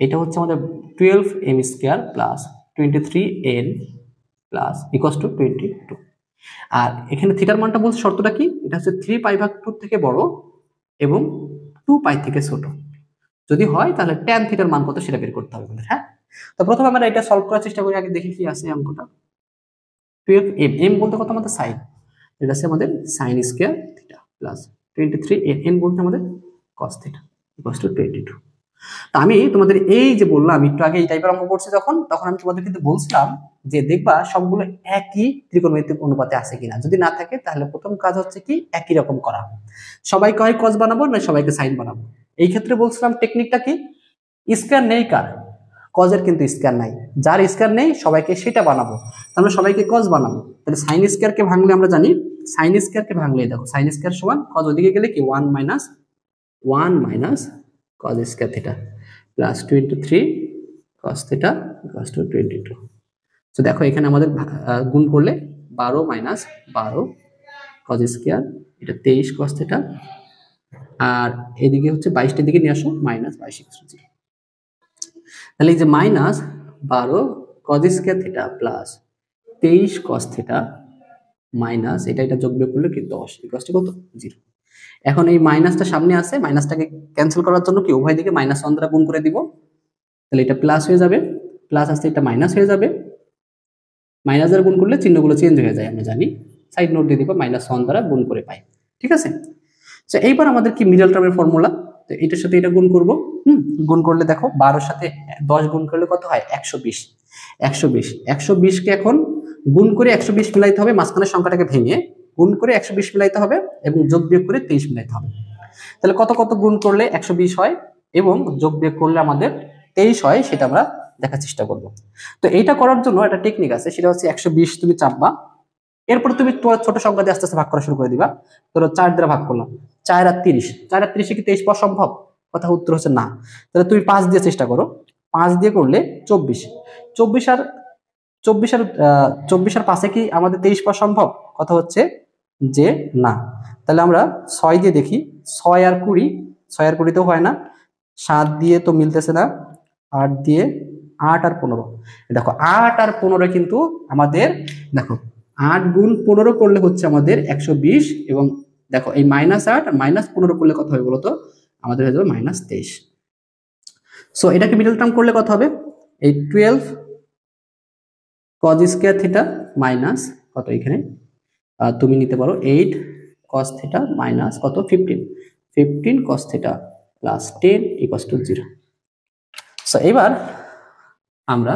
এটা হচ্ছে আমাদের 12m² plus 23n plus equals to 22। আর এখানে থিটার মানটা বলছে, শর্তটা কি? এটা হচ্ছে 3π/2 থেকে বড় এবং 2π থেকে ছোট। যদি হয় তাহলে tan থিটার মান কত সেটা বের করতে হবে আমাদের। হ্যাঁ, তো প্রথমে আমরা এটা সলভ করার চেষ্টা করি। আগে দেখি কি আছে অঙ্কটা। 12m, m বলতে কত? আমাদের সাইন, এটা আছে আমাদের sin² থিটা প্লাস 23n বলতে আমাদের cos থিটা ইকুয়ালস টু 22। তো আমি তোমাদের এই যে বললাম একটু আগে এই টাইপের অঙ্ক করছি তখন আমি তোমাদের কিন্তু বলছিলাম যে দেখবা সবগুলো একই ত্রিকোণমিতিক অনুপাতে আছে কিনা, যদি না থাকে তাহলে প্রথম কাজ হচ্ছে কি একই রকম করা। সবাই কয় কস বানাবো না সবাইকে সাইন বানাবো? এই ক্ষেত্রে বলছিলাম টেকনিকটা কি, স্কয়ার নেই কার, কজের কিন্তু স্কয়ার নাই, যার স্কয়ার নেই সবাইকে সেটা বানাবো, তাহলে সবাইকে কস বানাবো। তাহলে সাইন স্কয়ারকে ভাঙলে আমরা জানি, সাইন স্কয়ারকে ভাঙলে দেখো সাইন স্কয়ার সমান কজ ওদিকে গেলে কি 1 minus cause square theta plus 2 × 3 cos theta equals to 22। তো দেখো এখানে আমাদের গুণ করলে 12 মাইনাস 12 cos স্কয়ার, এটা 23 cos থিটা, আর এদিকে হচ্ছে 22 দিকে নিয়ে আসো মাইনাস 22 0। তাহলে এই যে minus 12 cos square theta plus 23 cos theta minus এটা যোগ বিয়োগ করলে কি 10 ইকুয়ালস টু কত 0। এখন এই মাইনাসটা সামনে আছে, মাইনাসটাকে ক্যান্সেল করার জন্য কি উভয় দিকে -1 দ্বারা গুণ করে দিব, তাহলে এটা প্লাস হয়ে যাবে, প্লাস আসছে এটা মাইনাস হয়ে যাবে, মাইনাস দ্বারা গুণ করলে চিহ্নগুলো চেঞ্জ হয়ে যায় আমরা জানি, সাইড নোট দিয়ে দিব -1 দ্বারা গুণ করে পাই, ঠিক আছে। তো এইবার আমাদের কি মিডল টার্মের ফর্মুলা, তো এটার সাথে এটা গুণ করব, গুণ করলে দেখো 12 এর সাথে 10 গুণ করলে কত হয় 120, 120 কে এখন গুণ করে 120 মিলাইতে হবে, মাঝখানের সংখ্যাটাকে ভেঙে গুণ করে 120 মিলাইতে হবে এবং যোগ বিয়োগ করে 23 মিলাইতে হবে। তাহলে কত কত গুণ করলে 120 হয় এবং যোগ বিয়োগ করলে আমাদের 23 হয়, সেটা আমরা দেখার চেষ্টা করব। তো এইটা করার জন্য একটা টেকনিক আছে, সেটা হচ্ছে 120 তুমি চাপবা, এরপর তুমি ছোট সংখ্যা দিয়ে আস্তে আস্তে ভাগ করা শুরু করে দিবা। ধরো 4 দ্বারা ভাগ করলাম, 4 আর 30, 4 আর 30 কি 23 পাওয়া সম্ভব? কথা উত্তর হচ্ছে না। তাহলে তুমি 5 দিয়ে চেষ্টা করো, 5 দিয়ে করলে 24, 24 আর 5-এ কি আমাদের 23 পাওয়া সম্ভব? কথা হচ্ছে যে না। তাহলে আমরা 6 দিয়ে দেখি, 6 আর 20তেও হয় না, 7 দিয়ে তো মিলতেছে না, 8 দিয়ে, 8 আর 15, দেখো 8 আর 15 কিন্তু আমাদের, দেখো 8 গুণ 15 করলে হচ্ছে আমাদের 120, এবং দেখো এই -8 আর -15 করলে কত হবে বলতো, আমাদের হয়ে যাবে -23। সো এটাকে মিডল টার্ম করলে কত হবে, এই 12 cos স্কয়ার থিটা মাইনাস কত, এখানে তুমি নিতে পারো 8 cos থিটা মাইনাস কত 15 cos theta plus 10 equals to 0। So এবার আমরা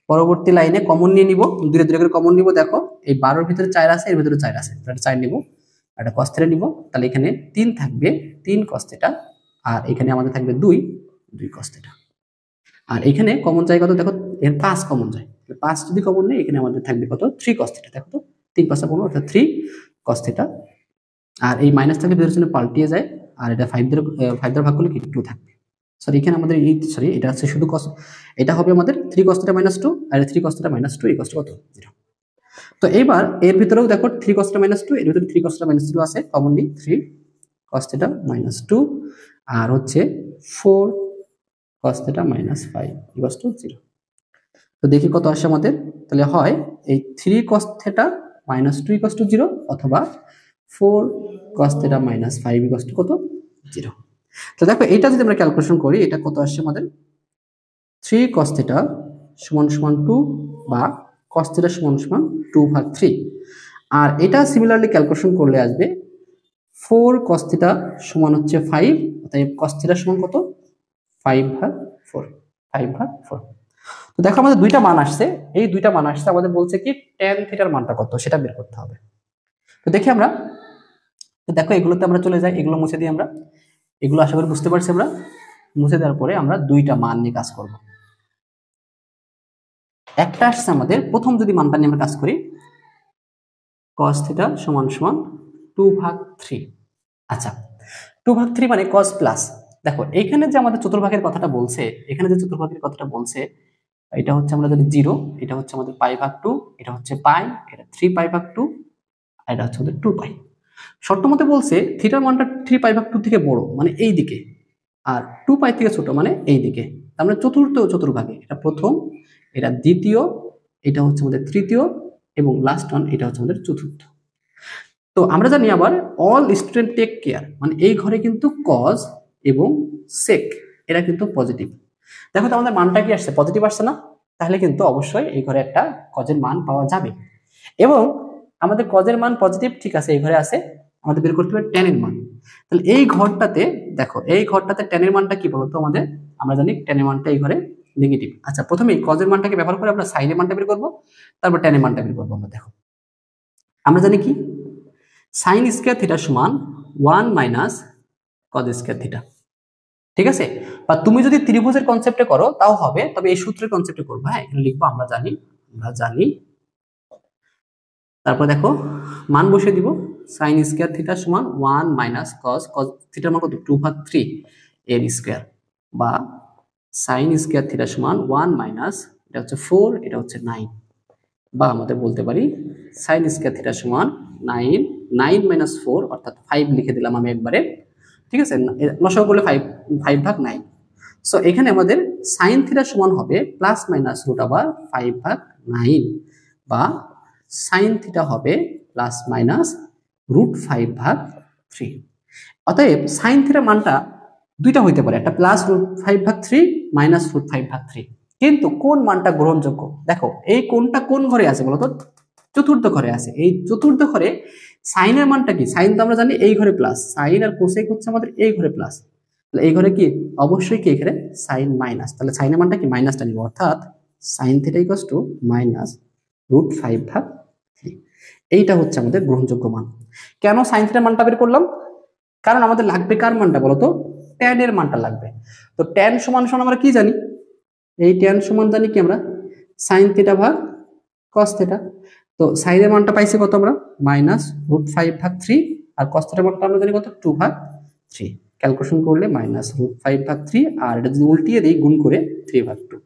পরবর্তী লাইনে কমন নিয়ে নিব, ধীরে ধীরে করে কমন নিব। দেখো এই 12 এর ভিতরে 4 আছে, এর ভিতরে 4 আছে, তাহলে 4 নিব, একটা cos থিটা নিব, তাহলে এখানে 3 থাকবে, 3 cos থিটা, আর এখানে আমাদের থাকবে 2 cos থিটা, আর এখানে কমন যায় কত, দেখো এর 5 কমন যায়, 5 যদি কমন নেই এখানে আমাদের থাকবে কত 3 cos থিটা, দেখো তো 3 5 15 অর্থাৎ 3 cos থিটা, আর এই মাইনাস থেকে ভিতরের জন্য পাল্টিয়ে যায়, আর এটা 5 দ্বারা ভাগ করলে কি 2 থাকবে। সরি এখানে আমাদের এটা আছে শুধু cos, এটা হবে আমাদের 3 cos থিটা -2, আর 3 cos থিটা -2 ইকুয়ালস টু কত 0। তো এইবার এর ভিতরেও দেখো 3 cos থিটা -2, এর ভিতরে 3 cos থিটা -2 আছে, কমনলি 3 cos থিটা -2, আর হচ্ছে 4 cos থিটা -5 ইকুয়ালস টু 0। তো দেখি কত আসে আমাদের, তাহলে হয় এই 3 cos থিটা -2 ইকুয়ালস টু 0, অথবা 4 cos থিটা -5 ইকুয়ালস টু কত 0। তো দেখো এটা যদি আমরা ক্যালকুলেশন করি, এটা কত আসছে আমাদের 3 cos থিটা সমান 2, বা cos থিটা সমান 2/3, আর এটা সিমিলারলি ক্যালকুলেশন করলে আসবে 4 cos থিটা সমান হচ্ছে 5, তাই cos থিটা সমান কত 5/4। তো দেখো আমাদের দুইটা মান আসছে, এই দুইটা মান আসছে, আমাদের বলছে কি tan থিটার মানটা কত সেটা বের করতে হবে। তো দেখি আমরা, তো দেখো এগুলোতে আমরা চলে যাই, এগুলো মুছে দিই আমরা, এগুলো আশা করি বুঝতে পারছি। আমরা মুছে দেওয়ার পরে আমরা দুইটা মান নিয়ে কাজ করব। একটা আসছে আমাদের, প্রথম যদি মানটা নিয়ে আমরা কাজ করি, cos থিটা সমান 2/3। আচ্ছা 2/3 মানে cos প্লাস, দেখো এইখানে যে আমাদের চতুর্ভাগের কথাটা বলছে, এখানে যে চতুর্ভাগের কথাটা বলছে, এটা হচ্ছে আমরা যদি 0, এটা হচ্ছে আমাদের π/2, এটা হচ্ছে π, এটা 3π/2, আর এটা হচ্ছে আমাদের 2π। শর্ত মতে বলছে থিটার মানটা 3π/2 থেকে বড় মানে এই দিকে, আর 2π থেকে ছোট মানে এই দিকে, তার মানে চতুর্থ চতুর্ভাগে, এটা প্রথম, এটা দ্বিতীয়, এটা হচ্ছে আমাদের তৃতীয়, এবং লাস্ট ওয়ান এটা হচ্ছে আমাদের চতুর্থ। তো আমরা জানি আবার অল স্টুডেন্ট টেক কেয়ার, মানে এই ঘরে কিন্তু কজ এবং সেক এরা কিন্তু পজিটিভ। দেখো তো আমাদের মানটা কি আসছে, পজিটিভ আসছে না, তাহলে কিন্তু অবশ্যই এই ঘরে একটা কজের মান পাওয়া যাবে, এবং আমাদের কজের মান পজিটিভ ঠিক আছে এই ঘরে আছে, আমাদের বের করতে হবে tan এর মান। তাহলে এই ঘরটাতে দেখো, এই ঘরটাতে tan এর মানটা কি বলতো আমাদের, আমরা জানি tan এর মানটা এই ঘরে নেগেটিভ। আচ্ছা, প্রথমে cos এর মানটাকে ব্যবহার করে আমরা sin এর মানটা বের করব, তারপর tan এর মানটা বের করব। আমরা দেখো, আমরা জানি কি sin স্কয়ার থিটা সমান 1 মাইনাস cos স্কয়ার থিটা, ঠিক আছে? বা তুমি যদি ত্রিভুজের কনসেপ্টে করো তাও হবে, তবে এই সূত্রের কনসেপ্টে করবো। হ্যাঁ, এখানে লিখবো আমরা জানি। তারপর দেখো মান বসিয়ে দিব, sin স্কয়ার থিটা সমান 1 মাইনাস cos থিটার মান কত 2/3 এর স্কয়ার, বা sin স্কয়ার থিটা সমান 1 মাইনাস, এটা হচ্ছে 4, এটা হচ্ছে 9, বা আমাদের বলতে পারি sin স্কয়ার থিটা সমান 9 মাইনাস 4 অর্থাৎ 5 লিখে দিলাম আমি একবারে, ঠিক আছে? লসাগু করলে 5/9। সো এখানে আমাদের sin থিটা সমান হবে প্লাস মাইনাস √5/9, বা sin থিটা হবে প্লাস মাইনাস √5/3। অতএব sin থিটার মানটা দুইটা হইতে পারে, একটা প্লাস √5/3 মাইনাস √5/3। কিন্তু কোন মানটা গ্রহণযোগ্য? দেখো এই কোনটা কোন ঘরে আছে বলতো? চতুর্থ ঘরে আছে। এই চতুর্থ ঘরে সাইন এর মানটা কি? সাইন তো আমরা জানি এই ঘরে প্লাস, সাইন আর কোসেক হচ্ছে আমাদের এই ঘরে প্লাস, তাহলে এই ঘরে কি অবশ্যই কি এখানে সাইন মাইনাস, তাহলে সাইনের মানটা কি মাইনাসটা নিব, অর্থাৎ sine theta equals to minus √5/3। এইটা হচ্ছে আমাদের গ্রহণযোগ্য মান। কেন সাইন থিটার মানটা বের করলাম? কারণ আমাদের লাগবে কার মানটা বলতো? ট্যান এর মানটা লাগবে। তো ট্যান সমান সমান আমরা কি জানি? এই ট্যান সমান জানি কি আমরা সাইন থিটা ভাগ কস থিটা। তো সাইনের মানটা পাইছি কত আমরা? মাইনাস √5/3, আর কস থিটার মানটা আমরা জানি কত? 2/3। ক্যালকুলেশন করলে মাইনাস √5/3, আর এটা যদি উল্টিয়ে দিই গুণ করে 3/2,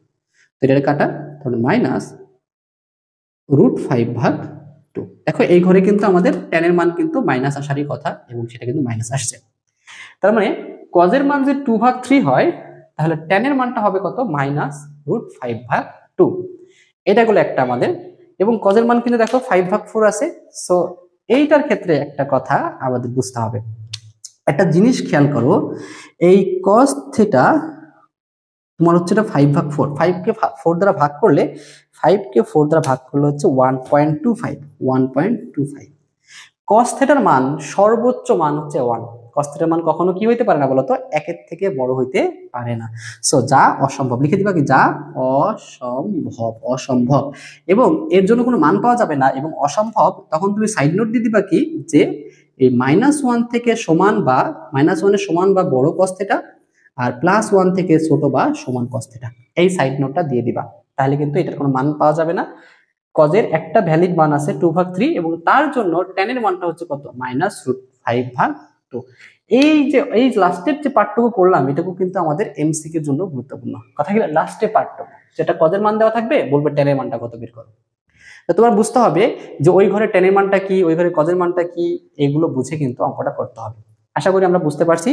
তো এটা কাটা, তাহলে মাইনাস √5/2। দেখো এই ঘরে কিন্তু আমাদের ট্যান এর মান কিন্তু মাইনাস আসারই কথা, এবং সেটা কিন্তু মাইনাস আসছে। তার মানে কজ এর মান যদি 2/3 হয়, তাহলে ট্যান এর মানটা হবে কত? মাইনাস √5/2। এটা হলো একটা আমাদের, এবং কজের মান কিন্তু দেখো 5/4 আছে। সো এইটার ক্ষেত্রে একটা কথা আমাদের বুঝতে হবে, একটা জিনিস খেয়াল করো, এই cos থিটা তোমার হচ্ছে এটা 5/4, 5 কে 4 দ্বারা ভাগ করলে, 5 কে 4 দ্বারা ভাগ করলে হচ্ছে 1.25। cos থিটার মান সর্বোচ্চ মান হচ্ছে 1। cos থিটার মান কখনো কি হইতে পারে না বলতো? 1 এর থেকে বড় হইতে পারে না। সো যা অসম্ভব, লিখে দিবা কি? যা অসম্ভব, এবং এর জন্য কোনো মান পাওয়া যাবে না এবং অসম্ভব, তখন তুমি সাইড নোট দিয়ে দিবা কি, যে এই -1 থেকে সমান বা -1 এর সমান বা বড় cos থিটা, আর +1 থেকে ছোট বা সমান cos থিটা, এই সাইড নোটটা দিয়ে দিবা। তাহলে কিন্তু এটার কোনো মান পাওয়া যাবে না। কজের একটা ভ্যালিড মান আছে 2/3, এবং তার জন্য tan এর মানটা হচ্ছে কত? মাইনাস √5/2। এই লাস্টের যে পার্টটুকু করলাম, এটাও কিন্তু আমাদের এমসিকিউ এর জন্য গুরুত্বপূর্ণ। কথা কি, লাস্টে পার্টটুকু যেটা কজের মান দেওয়া থাকবে, বলবে tan এর মানটা কত বের করো। তো তোমার বুঝতে হবে যে ওই ঘরে tan এর মানটা কি, ওই ঘরে কজের মানটা কি, এগুলো বুঝে কিন্তু অঙ্কটা করতে হবে। আশা করি আমরা বুঝতে পারছি।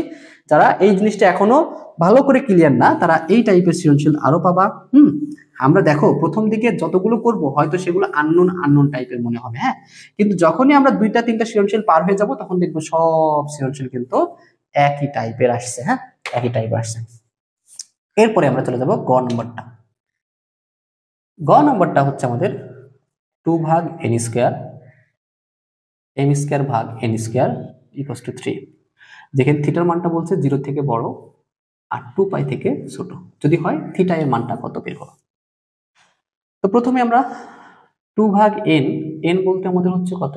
যারা এই জিনিসটা এখনো ভালো করে ক্লিয়ার না, তারা এই টাইপের সৃজনশীল আরো পাবা। আমরা দেখো প্রথম দিকে যতগুলো করব হয়তো সেগুলো আননোন টাইপের মনে হবে, হ্যাঁ, কিন্তু যখনই আমরা 2টা-3টা সৃজনশীল পার হয়ে যাব, তখন দেখবো সব সৃজনশীল কিন্তু একই টাইপের আসছে। হ্যাঁ, একই টাইপের আসছে। এরপরে আমরা চলে যাব গ নম্বরটা। গ নম্বরটা হচ্ছে আমাদের 2/n², m² ভাগ n² ইকুয়ালস টু 3, যেখানে থিটার মানটা বলছে 0 থেকে বড় আর 2π থেকে ছোট, যদি হয় থিটা এর মানটা কত বের করো। তো প্রথমে আমরা 2/n, n বলতে আমাদের হচ্ছে কত?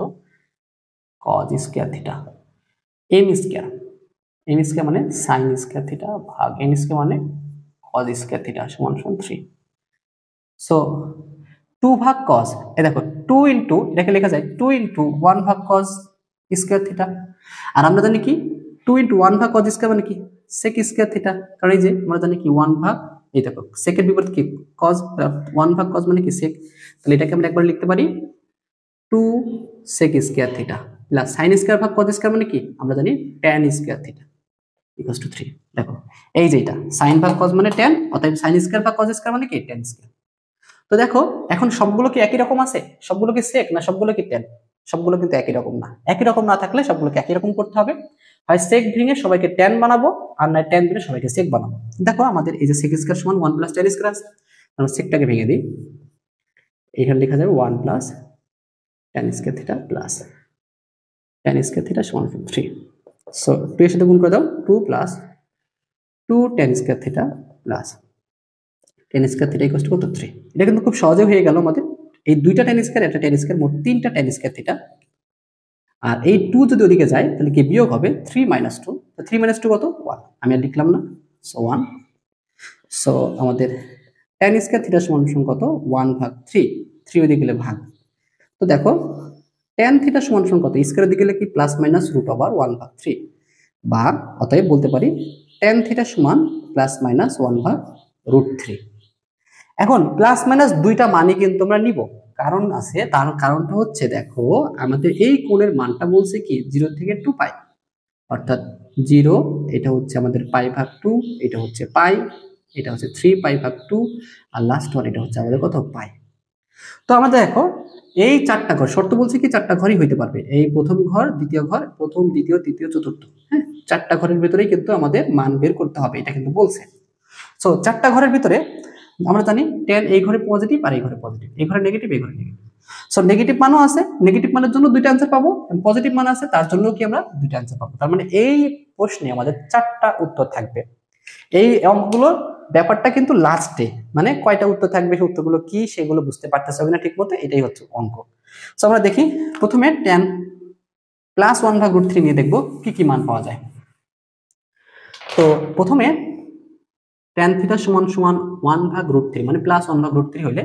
cos স্কয়ার থিটা, m² মানে sin স্কয়ার থিটা ভাগ n² মানে cos স্কয়ার থিটা সমান 3। সো 2/cos, এই দেখো 2 ইনটু, এটাকে লেখা যায় 2 ইনটু 1/cos স্কয়ার থিটা, আর আমরা জানি কি 2 ইনটু 1/cos স্কয়ার মানে কি sec স্কয়ার থিটা, কারণ এই যে আমরা জানি কি 1 ভাগ, এই দেখো সেকের বিপরীত কি cos, 1/cos মানে কি sec, তাহলে এটাকে আমরা একবার লিখতে পারি 2 sec square theta plus sin square ভাগ cos স্কয়ার মানে কি আমরা জানি tan square theta equals to 3। দেখো এই যে এটা sin ভাগ cos মানে tan, অতএব sin স্কয়ার ভাগ cos স্কয়ার মানে কি tan স্কয়ার। তো দেখো এখন সবগুলো কি একই রকম আছে? সবগুলো কি sec না সবগুলো কি tan? সবগুলো কিন্তু একই রকম না। একই রকম না থাকলে সবগুলোকে একই রকম করতে হবে, হয় sec ভেঙে সবাইকে tan বানাবো, আর না tan ভেঙে সবাইকে sec বানাবো। দেখো আমাদের এই যে sec স্কয়ার সমান 1 প্লাস tan স্কয়ার আছে, আমরা secটাকে ভেঙে দিই, এখানে লেখা যাবে 1 plus tan square theta plus tan square theta সমান 3। সো 2 এর সাথে গুণ করে দাও, 2 plus 2 tan square theta plus tan square theta equal to কত 3। এটা কিন্তু খুব সহজে হয়ে গেল আমাদের। এই দুইটা tan স্কয়ার, একটা tan স্কয়ার, মোট তিনটা tan স্কয়ার থিটা। আর এই 2 যদি ওদিকে যায় তাহলে কি বিয়োগ হবে 3 - 2। তো 3 - 2 কত 1, আমি আর লিখলাম না, সো 1। সো আমাদের tan স্কয়ার থিটা সমান কত 1/3, 3 ওদিকে গেলে ভাগ। তো দেখো tan থিটা সমান কত, স্কয়ারের দিকে গেলে কি প্লাস মাইনাস √1/3, বা অতএব বলতে পারি tan থিটা সমান প্লাস মাইনাস 1/√3। এখন প্লাস মাইনাস দুইটা মানই কিন্তু আমরা নিব, কারণ আছে। তার কারণটা হচ্ছে দেখো আমাদের এই কোণের মানটা বলছে কি 0 থেকে 2 পাই, অর্থাৎ 0 এটা হচ্ছে আমাদের π/2, এটা হচ্ছে পাই, এটা হচ্ছে 3 π/2, আর লাস্ট ওয়ান এটা হচ্ছে আমাদের কত পাই। তো আমাদের দেখো এই চারটা ঘর, শর্ত বলছে কি চারটা ঘরই হইতে পারবে, এই প্রথম ঘর, দ্বিতীয় ঘর, প্রথম, দ্বিতীয়, তৃতীয়, চতুর্থ, হ্যাঁ চারটা ঘরের ভিতরেই কিন্তু আমাদের মান বের করতে হবে, এটা কিন্তু বলছে। সো চারটা ঘরের ভিতরে আমরা জানি tan এই ঘরে পজিটিভ আর এই ঘরে পজিটিভ, এই ঘরে নেগেটিভ, এই ঘরে নেগেটিভ। সো নেগেটিভ মানও আছে, নেগেটিভ মানের জন্য দুইটা অ্যান্সার পাবো, পজিটিভ মান আছে তার জন্য কি আমরা দুইটা অ্যান্সার পাবো। তার মানে এই প্রশ্নে আমাদের চারটা উত্তর থাকবে। এই অঙ্কগুলোর ব্যাপারটা কিন্তু লাস্টে, মানে কয়টা উত্তর থাকবে, সেই উত্তরগুলো কি সেগুলো বুঝতে পারতেছে না ঠিক মতো, এটাই হচ্ছে অঙ্ক। সো আমরা দেখি প্রথমে tan প্লাস 1/√3 নিয়ে দেখবো কি কি মান পাওয়া যায়। তো প্রথমে tan থিটা সমান 1/√3, মানে প্লাস 1/√3 হইলে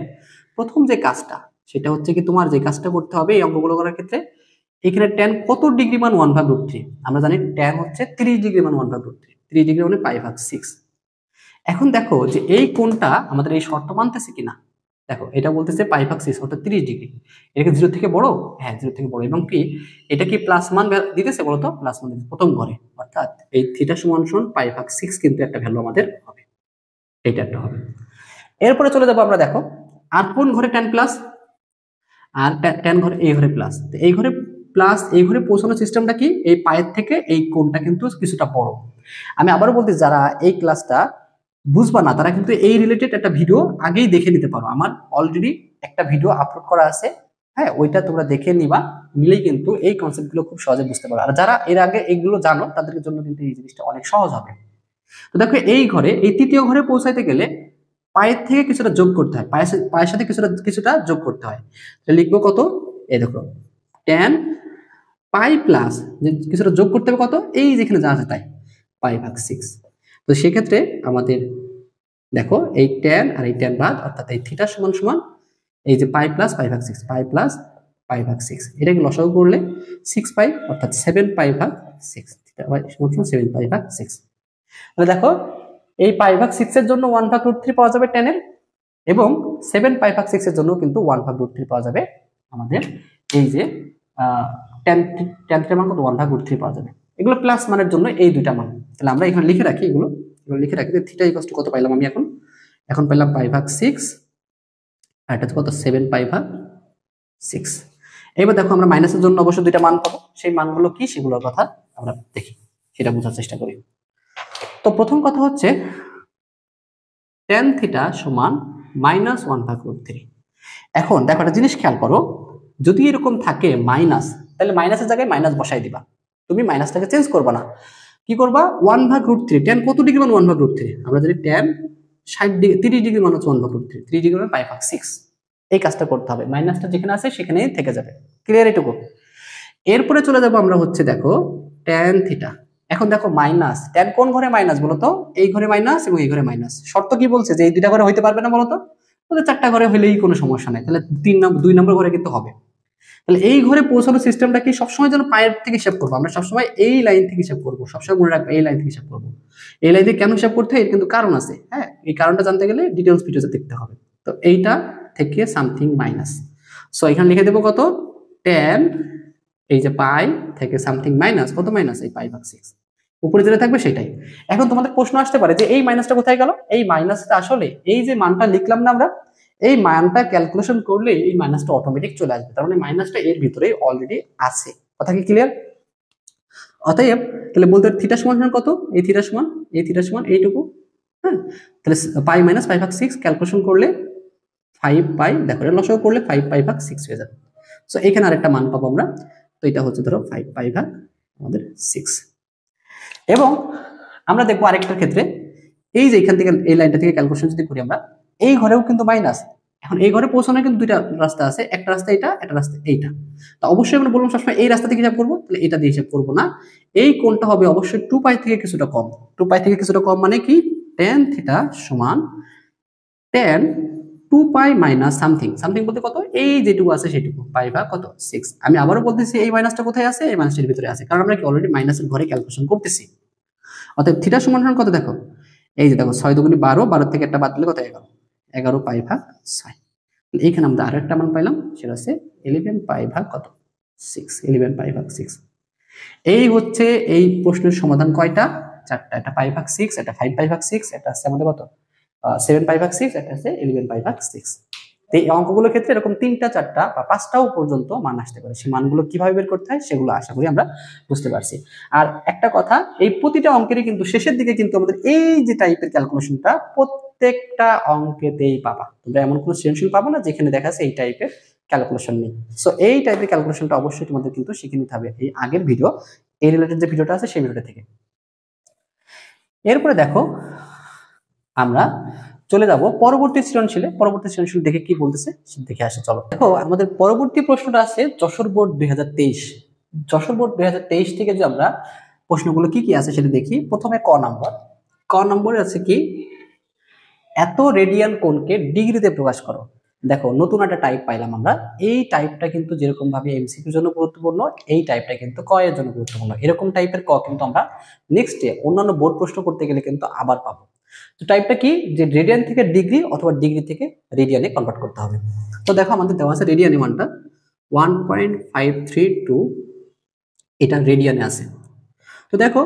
প্রথম যে কাজটা সেটা হচ্ছে কি তোমার যে কাজটা করতে হবে এই অঙ্কগুলো করার ক্ষেত্রে, এখানে tan কত ডিগ্রি মান 1/√3, আমরা জানি tan হচ্ছে 30 ডিগ্রি মান 1/√3, 30 ডিগ্রি মানে π/6। এখন দেখো যে এই কোণটা আমাদের এই শর্ত মানতেছে কিনা, দেখো এটা বলতেছে π/6 অর্থাৎ 30 ডিগ্রি, এটা কি 0 থেকে বড়, হ্যাঁ 0 থেকে বড়, এবং কি এটা কি প্লাস মান দিতেছে বলতো, প্লাস মান দিতেছে প্রথম ঘরে, অর্থাৎ এই থিটা সমান π/6 কিন্তু একটা ভ্যালু আমাদের হবে, এইটা একটা হবে। এরপরে চলে যাবো আমরা, দেখো আর কোন ঘরে tan প্লাস, আর tan ঘরে এই ঘরে প্লাস, এই ঘরে প্লাস এই ঘরে পৌঁছানোর সিস্টেমটা কি, এই পায়ের থেকে এই কোণটা কিন্তু কিছুটা বড়। আমি আবারও বলতে, যারা এই ক্লাসটা বুঝবা না তারা কিন্তু এই রিলেটেড একটা ভিডিও আগেই দেখে নিতে পারো, আমার অলরেডি একটা ভিডিও আপলোড করা আছে, হ্যাঁ ওইটা তোমরা দেখে নিবা, নিলেই কিন্তু এই কনসেপ্টগুলো খুব সহজে বুঝতে পারো। আর যারা এর আগে এইগুলো জানো তাদের জন্য কিন্তু এই জিনিসটা অনেক সহজ হবে। তো দেখো এই ঘরে, এই তৃতীয় ঘরে পৌঁছাইতে গেলে পায়ের থেকে কিছুটা যোগ করতে হয়, পায়ের সাথে কিছুটা যোগ করতে হয়। লিখবো কত, এই দেখো tan পাই প্লাস কিছুটা যোগ করতে হবে কত, এই যেখানে যা আছে তাই π/6। তো সেক্ষেত্রে আমাদের দেখো এই tan আর এই tan বাদ, অর্থাৎ এই থিটা সমান এই যে পাই প্লাস π/6, পাই প্লাস π/6, এটাকে লসাগু করলে 6 পাই, অর্থাৎ 7 π/6, থিটা সমান 7 π/6। তাহলে দেখো এই π/6 এর জন্য 1/√3 পাওয়া যাবে tan এর, এবং 7 π/6 এর জন্য কিন্তু 1/√3 পাওয়া যাবে আমাদের এই যে tan থিটার মান কত 1/√3 পাওয়া যাবে। এগুলো প্লাস মানের জন্য এই দুইটা মান, তাহলে আমরা এখানে লিখে রাখি, এগুলো লিখে রাখি যে থিটা ইকুয়াল টু কত পাইলাম আমি এখন পেলাম π/6, আর এটা কত 7 π/6। এবার দেখো আমরা মাইনাসের জন্য অবশ্যই দুইটা মান পাবো, সেই মানগুলো কি সেগুলোর কথা আমরা দেখি, সেটা বোঝার চেষ্টা করি। তো প্রথম কথা হচ্ছে tan থিটা সমান -1/√3। এখন দেখো একটা জিনিস খেয়াল করো, যদি এরকম থাকে মাইনাস, তাহলে মাইনাসের জায়গায় মাইনাস বসাই দিবা, তুমি মাইনাসটাকে চেঞ্জ করবা না, কি করবা 1/√3, tan কত ডিগ্রি মান 1/√3, আমরা জানি tan 30 ডিগ্রি মান হচ্ছে 1/√3, 30 ডিগ্রি মানে π/6, এই কাজটা করতে হবে, মাইনাসটা যেখানে আছে সেখানেই থেকে যাবে, ক্লিয়ার এটুকু। এরপরে চলে যাবো আমরা হচ্ছে দেখো tan থিটা। এখন দেখো মাইনাস, tan কোন ঘরে মাইনাস বলতো, এই ঘরে মাইনাস এবং এই ঘরে মাইনাস, শর্ত কি বলছে যে এই দুইটা ঘরে হইতে পারবে না বলতো, বলতে চারটা ঘরে হইলেই কোনো সমস্যা নাই, তাহলে 2 নম্বর ঘরে কিন্তু হবে। তাহলে এই ঘরে পৌঁছানোর সিস্টেমটা কি, সবসময় যেন পায়ের থেকে হিসাব করবো, আমরা সবসময় এই লাইন থেকে হিসাব করবো, সবসময় মনে রাখবো এই লাইন থেকে হিসাব করবো। এই লাইন থেকে কেন হিসাব করতে হয় এর কিন্তু কারণ আছে, হ্যাঁ এই কারণটা জানতে গেলে ডিটেলস ভিডিওতে দেখতে হবে। তো এইটা থেকে সামথিং মাইনাস, সো এখানে লিখে দেবো কত tan এই যে পাই থেকে সামথিং মাইনাস, কত মাইনাস এই π/6, উপরে যেটা থাকবে সেটাই। এখন তোমাদের প্রশ্ন আসতে পারে যে এই মাইনাসটা কোথায় গেল, এই মাইনাসটা আসলে এই যে মানটা লিখলাম না আমরা, এই মানটা ক্যালকুলেশন করলে এই মাইনাসটা অটোমেটিক চলে আসবে, তার মানে মাইনাসটা এর ভিতরে অলরেডি আছে, কথা কি ক্লিয়ার? অতএব তাহলে বলতে থিটা সমান কত, এই থিটা সমান এইটুকু, হ্যাঁ তাহলে পাই মাইনাস π/6 ক্যালকুলেশন করলে 5 পাই, দেখো লসাগু করলে 5 π/6 হয়ে যাবে। সো এখানে আরেকটা মান পাবো আমরা তো এটা হচ্ছে ধরো 5 পাই ভাগ আমাদের 6। এবং আমরা দেখবো আরেকটার ক্ষেত্রে, এই যে এখান থেকে এই লাইনটা থেকে ক্যালকুলেশন যদি করি আমরা, এই ঘরেও কিন্তু মাইনাস। এখন এই ঘরে পৌঁছানোর কিন্তু দুইটা রাস্তা আছে, একটা রাস্তা এটা, একটা রাস্তা এইটা। তো অবশ্যই আমরা বললাম সবসময় এই রাস্তা থেকে হিসাব করবো, তাহলে এটা দিয়ে হিসাব করবো না। এই কোণটা হবে অবশ্যই 2 পাই থেকে কিছুটা কম। 2 পাই থেকে কিছুটা কম মানে কি, tan থিটা সমান tan 2 পাই মাইনাস সামথিং। সামথিং বলতে কত, এই যেটুকু আছে সেটুকু, পাই ভাগ কত 6। আমি আবারও বলতেছি এই মাইনাসটা কোথায় আছে, এই মাইনাসের ভিতরে আছে, কারণ আমরা কি অলরেডি মাইনাসের ঘরে ক্যালকুলেশন করতেছি। অতএব থিটা সমান কত দেখো, এই যে দেখো 6 দুগুণে 12, 12 থেকে একটা বাদ দিলে কত 11, 11 পাই ভাগ 6। এইখানে আমরা আরেকটা মান পাইলাম, সেটা হচ্ছে 11 পাই ভাগ কত 6, 11 পাই ভাগ 6। এই হচ্ছে এই প্রশ্নের সমাধান কয়টা, চারটা। এটা পাই ভাগ 6, এটা 5 পাই ভাগ 6, এটা হচ্ছে আমাদের কত 7 পাই ভাগ 6, এটা হচ্ছে 11 পাই ভাগ 6। এই অঙ্কগুলোর ক্ষেত্রে এরকম 3টা 4টা বা 5টাও পর্যন্ত মান আসতে পারে। সেই মানগুলো কিভাবে বের করতে হয় সেগুলো আশা করি আমরা বুঝতে পারছি। আর একটা কথা, এই প্রতিটা অঙ্কেরই কিন্তু শেষের দিকে কিন্তু আমাদের এই যে টাইপের ক্যালকুলেশনটা প্রত্যেকটা অঙ্কেতেই পাবা। তোমরা এমন কোনো সৃজনশীল পাবো না যেখানে দেখা যাচ্ছে এই টাইপের ক্যালকুলেশন নেই। সো এই টাইপের ক্যালকুলেশনটা অবশ্যই তোমাদের কিন্তু শিখে নিতে হবে এই আগের ভিডিও, এই রিলেটেড যে ভিডিওটা আছে সেই ভিডিওটা থেকে। এরপরে দেখো আমরা চলে যাব পরবর্তী সৃজনশীলে। পরবর্তী সৃজনশীল দেখে কি বলতেছে দেখে আসে, চলো। দেখো আমাদের পরবর্তী প্রশ্নটা আছে যশোর বোর্ড 2023। যশোর বোর্ড 2023 থেকে যে আমরা প্রশ্নগুলো কি কি আছে সেটা দেখি। প্রথমে ক নম্বরে আছে কি, এত রেডিয়ান কোণকে ডিগ্রিতে প্রকাশ করো। দেখো নতুন একটা টাইপ পাইলাম আমরা। এই টাইপটা কিন্তু যেরকম ভাবে এমসিকিউর জন্য গুরুত্বপূর্ণ, এই টাইপটা কিন্তু ক এর জন্য গুরুত্বপূর্ণ। এরকম টাইপের ক কিন্তু আমরা নেক্সট ডে অন্যান্য বোর্ড প্রশ্ন করতে গেলে কিন্তু আবার পাবো। তো টাইপটা কি, যে রেডিয়ান থেকে ডিগ্রি অথবা ডিগ্রি থেকে রেডিয়ানে কনভার্ট করতে হবে। তো দেখো আমাদের দেওয়া আছে রেডিয়ানে মানটা 1.532, এটা রেডিয়ানে আছে। তো দেখো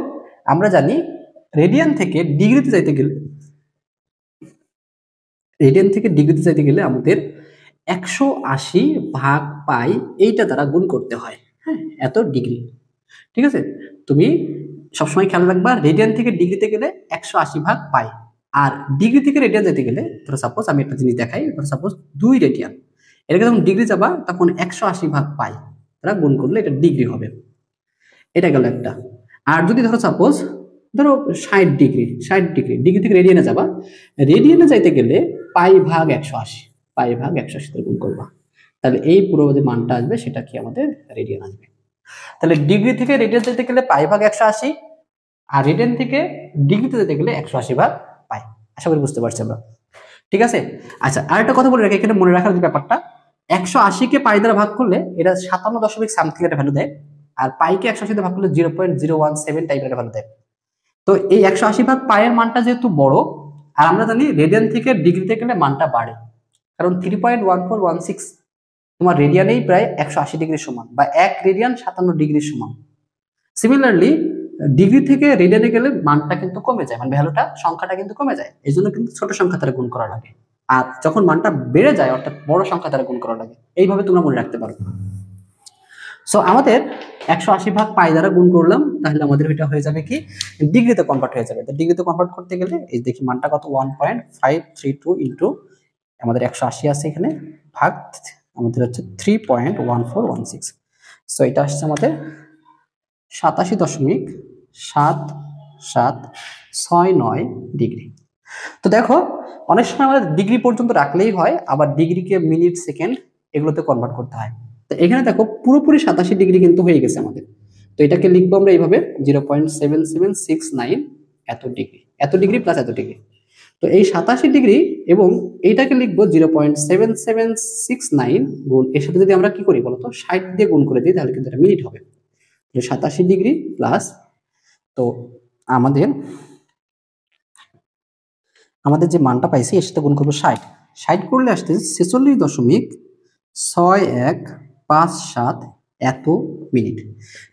আমরা জানি রেডিয়ান থেকে ডিগ্রিতে যাইতে গেলে আমাদের 180 ভাগ পাই এইটা দ্বারা গুণ করতে হয়। হ্যাঁ, এত ডিগ্রি, ঠিক আছে। তুমি সবসময় খেয়াল রাখবা, রেডিয়ান থেকে ডিগ্রিতে গেলে 180 ভাগ পাই, আর ডিগ্রি থেকে রেডিয়ান যেতে গেলে ধরো সাপোজ আমি একটা জিনিস দেখাই, ধরো সাপোজ 2 রেডিয়ান, এটাকে যখন ডিগ্রি যাবা তখন 180 ভাগ পাই তারা গুণ করলে এটা ডিগ্রি হবে। এটা গেল একটা। আর যদি ধরো সাপোজ ধরো 60 ডিগ্রি, ডিগ্রি থেকে রেডিয়ানে যাবা, রেডিয়ানে যাইতে গেলে পাই ভাগ 180, পাই ভাগ 180 তে গুণ করবা, তাহলে এই পুরো যে মানটা আসবে সেটা কি আমাদের রেডিয়ান আসবে। তাহলে ডিগ্রি থেকে রেডিয়ান যেতে গেলে পাই ভাগ 180, আর রেডিয়ান থেকে ডিগ্রিতে যেতে গেলে 180 ভাগ পাই। আশা করি বুঝতে পারছি আমরা, ঠিক আছে। আচ্ছা আরেকটা কথা বলে রাখি, এখানে মনে রাখার যে ব্যাপারটা, 180 কে পাই দ্বারা ভাগ করলে এটা 57 সামথিং একটা ভ্যালু দেয়, আর পাইকে 180 দিয়ে ভাগ করলে 0.017 টাইপের একটা ভ্যালু দেয়। তো এই 180 ভাগ পাইয়ের মানটা যেহেতু বড়, আর আমরা জানি রেডিয়ান থেকে ডিগ্রিতে গেলে মানটা বাড়ে, কারণ 3.1416 তোমার রেডিয়ানেই প্রায় 180 ডিগ্রি সমান, বা 1 রেডিয়ান 57 ডিগ্রি সমান। সিমিলারলি ডিগ্রি থেকে রেডিয়ানে গেলে মানটা কিন্তু কমে যায়, মানে ভ্যালুটা সংখ্যাটা কিন্তু কমে যায়, এই জন্য কিন্তু ছোট সংখ্যা দ্বারা গুণ করা লাগে। আর যখন মানটা বেড়ে যায় অর্থাৎ বড় সংখ্যা দ্বারা গুণ করা লাগে। এইভাবে তোমরা মনে রাখতে পারো। সো আমাদের 180 ভাগ পাই দ্বারা গুণ করলাম, তাহলে আমাদের এটা হয়ে যাবে কি, ডিগ্রিতে কনভার্ট হয়ে যাবে। তো ডিগ্রিতে কনভার্ট করতে গেলে এই দেখি মানটা কত, 1.532 ইন্টু আমাদের 180 আছে এখানে, ভাগ আমাদের হচ্ছে 3.1416। সো এটা আসছে আমাদের 87.7769 ডিগ্রি। তো দেখো অনেক সময় আমাদের ডিগ্রি পর্যন্ত রাখলেই হয়, আবার ডিগ্রিকে মিনিট সেকেন্ড এগুলোতে কনভার্ট করতে হয়। তো এখানে দেখো পুরোপুরি 87 ডিগ্রি কিন্তু হয়ে গেছে আমাদের। তো এটাকে লিখবো আমরা এইভাবে 0.7769 এত ডিগ্রি প্লাস এত ডিগ্রি। তো এই 87 ডিগ্রি এবং এইটাকে লিখবো 0.7769 গুণ, এর সাথে যদি আমরা কি করি বলতো 60 দিয়ে গুণ করে দিই, তাহলে কিন্তু এটা মিনিট হবে। 87 ডিগ্রি প্লাস, তো আমাদের যে মানটা পাইছি এর সাথে গুণ করবো 60, 60 করলে আসতে 46.6157 এত মিনিট।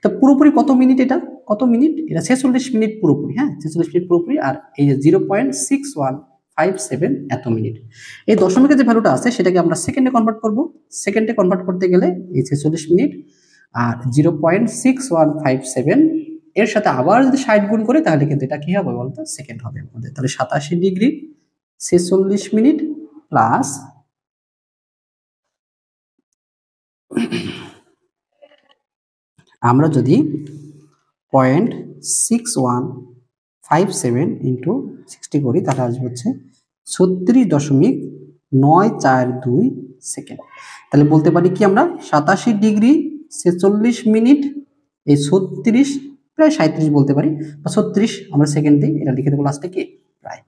তো পুরোপুরি কত মিনিট, এটা কত মিনিট, এটা 46 মিনিট পুরোপুরি। হ্যাঁ 46 মিনিট পুরোপুরি, আর এই যে 0.6157 এত মিনিট। এই দশমিকের যে ভ্যালুটা আছে সেটাকে আমরা সেকেন্ডে কনভার্ট করব। সেকেন্ডে কনভার্ট করতে গেলে এই 46 মিনিট আর 0.6157 এর সাথে আবার যদি 60 গুণ করি, তাহলে কিন্তু এটা কি হবে বলতো, সেকেন্ড হবে আমাদের। তাহলে 87 ডিগ্রি 46 মিনিট প্লাস আমরা যদি 0.6157 ইন্টু 60 করি তাহলে আসবে হচ্ছে 36.942 সেকেন্ড। তাহলে বলতে পারি কি আমরা 87 ডিগ্রি 46 মিনিট এই 36 প্রায় 37 বলতে পারি বা 36 আমরা সেকেন্ড দিই, এটা লিখে দেবো লাস্টে কি প্রায়।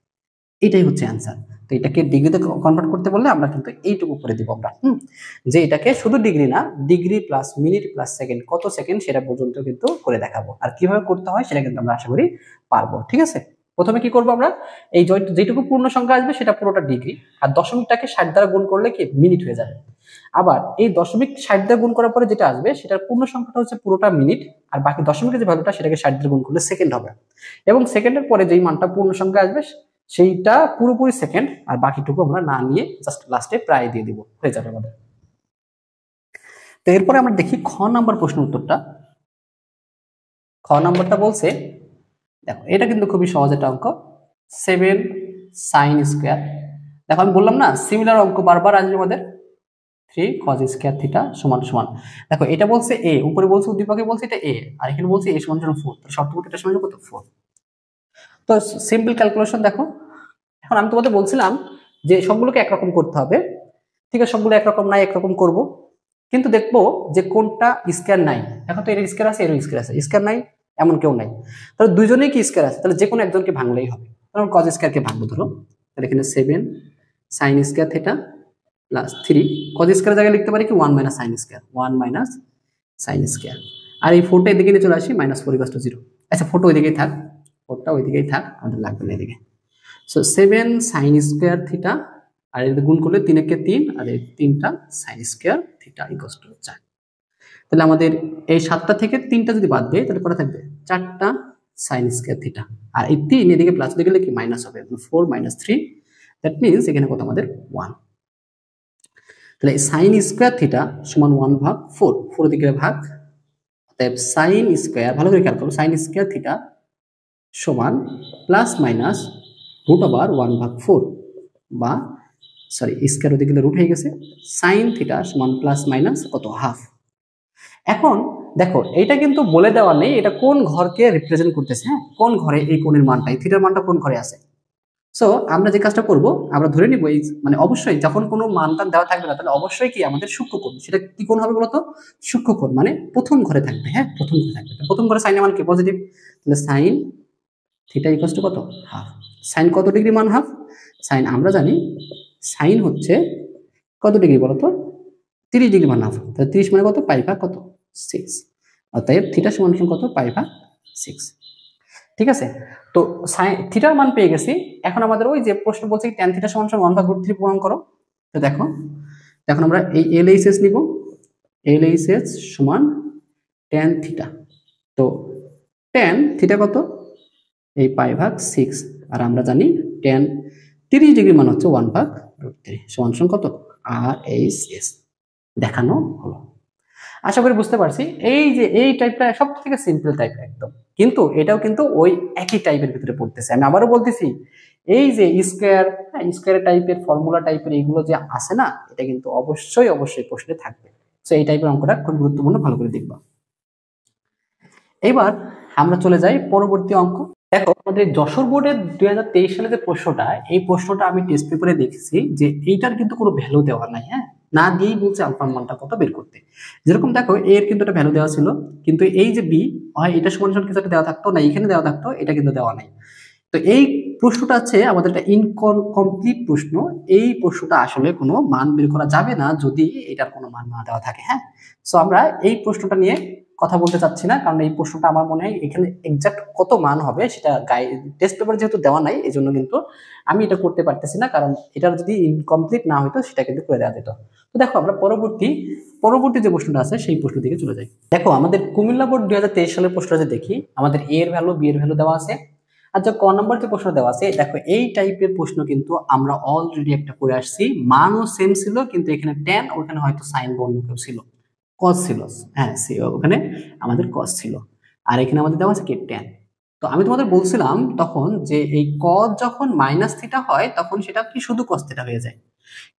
এটাই হচ্ছে অ্যান্সার। তো এটাকে ডিগ্রিতে কনভার্ট করতে বললে আমরা কিন্তু এইটুকু করে দিব আমরা, যে এটাকে শুধু ডিগ্রি না, degree plus minute plus second, কত সেকেন্ড সেটা পর্যন্ত কিন্তু করে দেখাবো। আর কিভাবে করতে হয় সেটা কিন্তু আমরা আশা করি পারবো। ঠিক আছে, প্রথমে কি করবো আমরা, এই যেটুকু পূর্ণ সংখ্যা আসবে সেটা পুরোটা ডিগ্রি, আর দশমিকটাকে 60 দ্বারা গুণ করলে কি মিনিট হয়ে যাবে। আবার এই দশমিক 60 দ্বারা গুণ করার পরে যেটা আসবে সেটার পূর্ণ সংখ্যাটা হচ্ছে পুরোটা মিনিট, আর বাকি দশমিকের যে ভ্যালুটা সেটাকে 60 দ্বারা গুণ করলে সেকেন্ড হবে, এবং সেকেন্ডের পরে যেই মানটা পূর্ণ সংখ্যা আসবে সেইটা পুরোপুরি সেকেন্ড, আর বাকিটুকু আমরা না নিয়ে জাস্ট লাস্টে প্রায় দিয়ে দিব, হয়ে যাবে আমাদের। তো এরপরে আমরা দেখি খ নাম্বার প্রশ্ন উত্তরটা। খ নাম্বারটা বলছে, দেখো এটা কিন্তু খুবই সহজ একটা অঙ্ক, 7 sin স্কয়ার। দেখো আমি বললাম না সিমিলার অঙ্ক বারবার আসবে আমাদের, 3 cos স্কয়ার থিটা সমান সমান, দেখো এটা বলছে a, উপরে বলছে উদ্দীপকে বলছে এটা a, আর এখানে বলছে a সমান 4, তাহলে শর্ত মতে এটা সমান কত 4। তো সিম্পল ক্যালকুলেশন দেখো, এখন আমি তোমাদের বলছিলাম যে সবগুলোকে একরকম করতে হবে, ঠিক আছে, সবগুলো একরকম নাই একরকম করব, কিন্তু দেখবো যে কোনটা স্কয়ার নাই। এখন তো এর স্কয়ার আছে, এর স্কয়ার আছে, স্কয়ার নাই এমন কেউ নাই, তাহলে দুইজনেই কি স্কয়ার আছে, তাহলে যে কোনো একজনকে ভাঙলেই হবে। তাহলে cos স্কয়ারকে ভাঙবো, ধরো তাহলে এখানে 7 sin square theta plus 3 cos square জায়গায় লিখতে পারি কি 1 minus sin square, 1 minus sin square, আর এই 4টা এদিকে নিয়ে চলে আসি -4 = 0। আচ্ছা 4টা ওইদিকেই থাক, 4টা ওইদিকেই থাক, আমাদের লাগবে না এদিকে। সো 7 sin স্কয়ার থিটা, আর এর গুণ করলে 3 একে 3, আর এই 3টা sin স্কয়ার থিটা = 4। তাহলে আমাদের এই 7টা থেকে 3টা যদি বাদ দেয় তাহলে পরে থাকবে 4টা sin স্কয়ার থিটা, আর এই 3 এদিকে প্লাস হয়ে গেলে কি মাইনাস হবে, 4 - 3, দ্যাট মিন্স এখানে কত আমাদের 1। তাহলে sin স্কয়ার থিটা সমান 1/4, 4 দিকে ভাগ, অতএব sin স্কয়ার, ভালো করে খেয়াল করো, sin স্কয়ার থিটা সমান প্লাস মাইনাস √1/4, বা সরি স্কয়ার ওদিকে রুট হয়ে গেছে, sin থিটা সমান প্লাস মাইনাস কত হাফ। এখন দেখো এইটা কিন্তু বলে দেওয়া নেই এটা কোন ঘরকে রিপ্রেজেন্ট করতেছে, হ্যাঁ কোন ঘরে এই কোণের মানটা, এই থিটার মানটা কোন ঘরে আছে। সো আমরা যে কাজটা করব, আমরা ধরে নিব এই মানে অবশ্যই যখন কোনো মানটা দেওয়া থাকবে না তাহলে অবশ্যই কি আমাদের সূক্ষ্মকোণ, সেটা কি কোণ হবে বলতো, সূক্ষ্মকোণ, মানে প্রথম ঘরে থাকবে, হ্যাঁ প্রথম ঘরে থাকবে, প্রথম ঘরে সাইনের মান কি পজিটিভ, তাহলে sin থিটা = কত হাফ। sin কত ডিগ্রি মান হাফ, sin আমরা জানি sin হচ্ছে কত ডিগ্রি বলতো, 30 ডিগ্রি মান হাফ, তাহলে 30 মানে কত, π/6, অতএব থিটা সমান কত, π/6। ঠিক আছে, তো থিটার মান পেয়ে গেছি, এখন আমাদের ওই যে প্রশ্ন বলছে tan থিটা সমান 1/√3 প্রমাণ করো। তো দেখো এখন আমরা এই LHS নিব, LHS সমান tan থিটা, তো tan থিটা কত এই π/6, আর আমরা জানি tan 30 ডিগ্রি মান হচ্ছে 1/√3 সমান কত RHS। দেখানো হলো, আশা করি বুঝতে পারছি। এই যে এই টাইপটা সব থেকে সিম্পল টাইপ একদম, কিন্তু এটাও কিন্তু ওই একই টাইপের ভিতরে পড়তেছে। আমি আবারও বলতেছি, এই যে স্কয়ার, স্কয়ার টাইপের ফর্মুলা টাইপের এইগুলো যে আছে না, এটা কিন্তু অবশ্যই অবশ্যই প্রশ্নে থাকবে। তো এই টাইপের অঙ্কটা খুব গুরুত্বপূর্ণ, ভালো করে দেখবা। এবার আমরা চলে যাই পরবর্তী অঙ্ক। দেখো আমাদের যশোর বোর্ডের 2023 সালে যে প্রশ্নটা, এই প্রশ্নটা আমি টেস্ট পেপারে দেখেছি যে এইটার কিন্তু কোনো ভ্যালু দেওয়া নাই, হ্যাঁ না দিয়েই বলছে আলফার মানটা কত বের করতে। যেরকম দেখো এর কিন্তু একটা ভ্যালু দেওয়া ছিল, কিন্তু এই যে বি হয় এটা সমান কিছু একটা দেওয়া থাকতো না, এখানে দেওয়া থাকতো, এটা কিন্তু দেওয়া নাই। তো এই প্রশ্নটা আছে আমাদের একটা ইনকমপ্লিট প্রশ্ন, এই প্রশ্নটা আসলে কোনো মান বের করা যাবে না যদি এটার কোনো মান না দেওয়া থাকে, হ্যাঁ। সো আমরা এই প্রশ্নটা নিয়ে কথা বলতে চাচ্ছি না, কারণ এই প্রশ্নটা আমার মনে হয় এখানে এক্সাক্ট কত মান হবে সেটা টেস্ট পেপার যেহেতু দেওয়া নাই, এই জন্য কিন্তু আমি এটা করতে পারতেছি না, কারণ এটার যদি ইনকমপ্লিট না হইতো সেটা কিন্তু করে দেওয়া যেত। তো দেখো আমরা পরবর্তী যে প্রশ্নটা আছে সেই প্রশ্ন দিকে চলে যাই। দেখো আমাদের কুমিল্লা বোর্ড 2023 সালের প্রশ্নটা দেখি, আমাদের এ এর ভ্যালু বি এর ভ্যালু দেওয়া আছে। আচ্ছা ক নম্বর যে প্রশ্ন দেওয়া আছে, দেখো এই টাইপের প্রশ্ন কিন্তু আমরা অলরেডি একটা করে আসছি, মানও সেম ছিল, কিন্তু এখানে tan, ওখানে হয়তো সাইন বা অন্য কেউ ছিল, cos ছিল, হ্যাঁ ওখানে আমাদের cos ছিল, আর এখানে আমাদের দেওয়া আছে কি tan। তো আমি তোমাদের বলছিলাম তখন যে এই cos যখন -θ হয় তখন সেটা কি শুধু cos θ হয়ে যায়,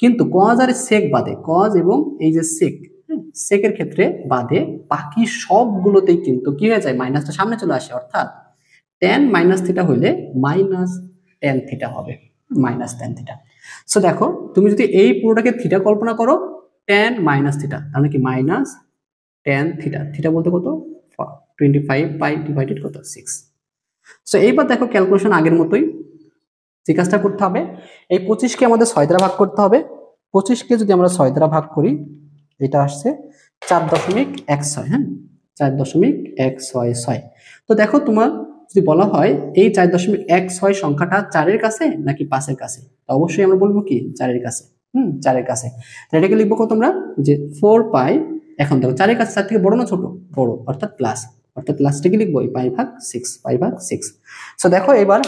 কিন্তু cos আর sec বাদে, cos এবং এই যে sec সেকের ক্ষেত্রে বাদে বাকি সবগুলোতেই কিন্তু কি হয়ে যায়, মাইনাসটা সামনে চলে আসে, অর্থাৎ tan মাইনাস থিটা হইলে মাইনাস tan থিটা হবে, মাইনাস tan থিটা। সো দেখো তুমি যদি এই পুরোটাকে থিটা কল্পনা করো, tan মাইনাস থিটা তাহলে কি মাইনাস tan থিটা, থিটা বলতে কত 25 পাই ডিভাইডেড কত 6। সো এইবার দেখো ক্যালকুলেশন আগের মতোই, যে কাজটা করতে হবে এই 25কে আমাদের 6 দ্বারা ভাগ করতে হবে। 25কে যদি আমরা 6 দ্বারা ভাগ করি এটা আসছে 4.16, হ্যাঁ 4.166। তো দেখো তোমার যদি বলা হয় এই 4.16 সংখ্যাটা 4-এর কাছে নাকি 5-এর কাছে, তো অবশ্যই আমরা বলবো কি 4-এর কাছে। 4-এর কাছে। তাহলে এটাকে লিখবো কত আমরা, যে 4 পাই, এখন দেখো 4-এর কাছে 4 থেকে বড় না ছোট, বড়, অর্থাৎ প্লাস, অর্থাৎ প্লাসটাকে লিখবো এই পাই/6। সো দেখো এবার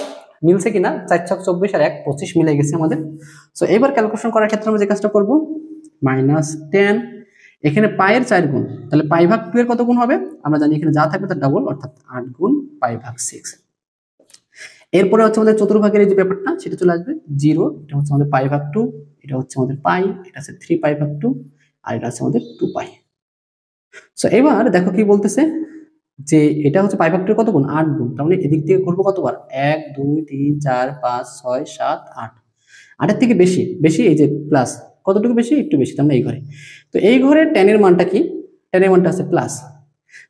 মিলছে কিনা, 4×4 = 24 আর 1 25 মিলে গেছে আমাদের। সো এবার ক্যালকুলেশন করার ক্ষেত্রে আমরা যে কাজটা করব, -10 এখানে পায়ের 4 গুণ, তাহলে পাই/2 এর কত গুণ হবে আমরা জানি, এখানে যা থাকবে তার ডাবল, অর্থাৎ 8 গুণ পাই/6। এরপরে হচ্ছে আমাদের চতুর্ভাগের এই যে ব্যাপারটা সেটা চলে আসবে 0, এটা হচ্ছে আমাদের পাই/2, এটা হচ্ছে আমাদের পাই, এটা হচ্ছে 3 পাই/2 আর এটা হচ্ছে আমাদের 2 পাই। সো এবার দেখো কি বলতেছে, যে এটা হচ্ছে পাই/2 এর কত গুণ 8 গুণ, তার মানে এদিক থেকে ঘুরবো কতবার 1 2 3 4 5 6 7 8, 8-এর থেকে বেশি বেশি, এই যে প্লাস কতটুকু বেশি, একটু বেশি, তার মানে এই ঘরে। তো এই ঘরে tan এর মানটা কি, tan এর মানটা আছে প্লাস,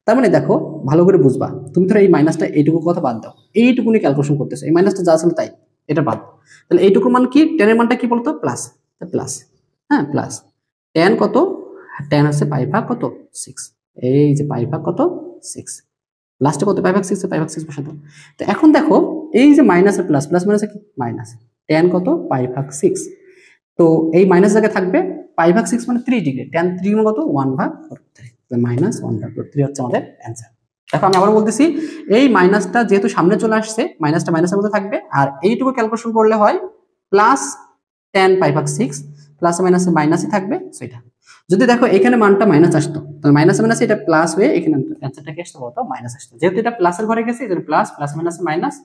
তার মানে দেখো ভালো করে বুঝবা, তুমি ধরো এই মাইনাসটা এইটুকু কথা বাদ দাও, এইটুকুনি ক্যালকুলেশন করতেছো, এই মাইনাসটা যা ছিল তাই, এটা বাদ, তাহলে এইটুকুর মান কি, tan এর মানটা কি বলতো প্লাস, প্লাস, হ্যাঁ প্লাস, tan কত, tan হচ্ছে পাই/6, এই যে পাই/6 লাস্টে কত পাই/6 বসাতো। তো এখন দেখো এই যে মাইনাসের প্লাস, প্লাস মাইনাসে কি মাইনাস, tan কত পাই/6, তো এই মাইনাস জায়গায় থাকবে পাই/6 মানে 3 ডিগ্রি, tan 3 মানে কত 1/3, -1/3 হচ্ছে আমাদের অ্যান্সার। দেখো আমি আবার বলতেছি, এই মাইনাসটা যেহেতু সামনে চলে আসছে, মাইনাসটা মাইনাসের মধ্যে থাকবে, আর এইটুকু ক্যালকুলেশন করলে হয় প্লাস tan পাই/6, প্লাস মাইনাসে মাইনাসই থাকবে সেটা। যদি দেখো এখানে মানটা মাইনাস আসতো, তাহলে মাইনাস মাইনাসে এটা প্লাস হয়ে এখানে অ্যান্সারটা কি আসতো বলতো মাইনাস আসতো, যেহেতু এটা প্লাসের ঘরে গেছে এজন্য প্লাস, প্লাস মাইনাসে মাইনাস,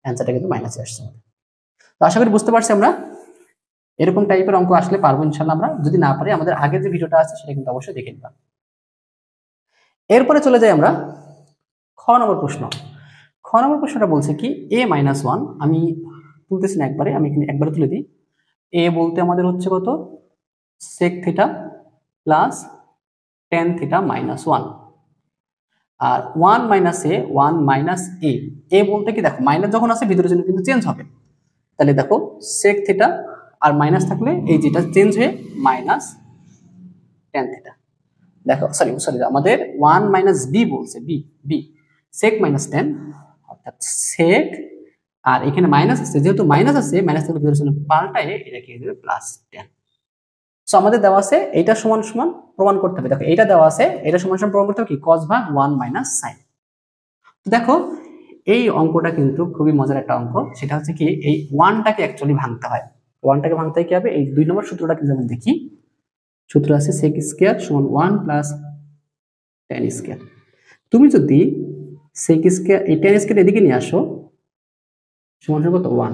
অ্যান্সারটা কিন্তু মাইনাসে আসছে। তো আশা করি বুঝতে পারছি আমরা, এরকম টাইপের অঙ্ক আসলে পারবো ইনশাআল্লাহ আমরা, যদি না পারি আমাদের আগের যে ভিডিওটা আছে সেটা কিন্তু অবশ্যই দেখে নিবা। এরপরে চলে যাই আমরা খ নম্বর প্রশ্ন। খ নম্বর প্রশ্নটা বলছে কি a-1, আমি তুলতেছি না একবারে, আমি এখানে একবারে তুলে দিই। a বলতে আমাদের হচ্ছে কত sec theta plus tan theta -1, আর 1 - a, a বলতে কি দেখো মাইনাস যখন আসে ভিতরের জন্য কিন্তু চেঞ্জ হবে, তাহলে দেখো sec থিটা আর মাইনাস থাকলে এই যেটা চেঞ্জ হয়ে মাইনাস tan থিটা। দেখো সরি আমাদের 1 - b বলছে, b sec - tan, অর্থাৎ sec, আর এখানে মাইনাস আছে, যেহেতু মাইনাস আছে মাইনাস থেকে ভিতরের জন্য পাল্টায় এটা কি হয়ে যাবে প্লাস tan। সো আমাদের দেওয়া আছে এটা সমান সমান প্রমাণ করতে হবে, দেখো এটা দেওয়া আছে এটা সমান সমান প্রমাণ করতে হবে কি cos ভাগ 1 - sin। তো দেখো এই অঙ্কটা কিন্তু খুবই মজার একটা অঙ্ক, সেটা হচ্ছে কি এই 1টাকে অ্যাকচুয়ালি ভাঙতে হয়, 1টাকে ভাঙতে কি হবে, এই 2 নম্বর সূত্রটাকে যেমন দেখি, সূত্র আছে sec স্কয়ার সমান 1 প্লাস tan স্কয়ার। তুমি যদি sec স্কয়ার এই tan স্কয়ার এদিকে নিয়ে আসো সমান কত 1,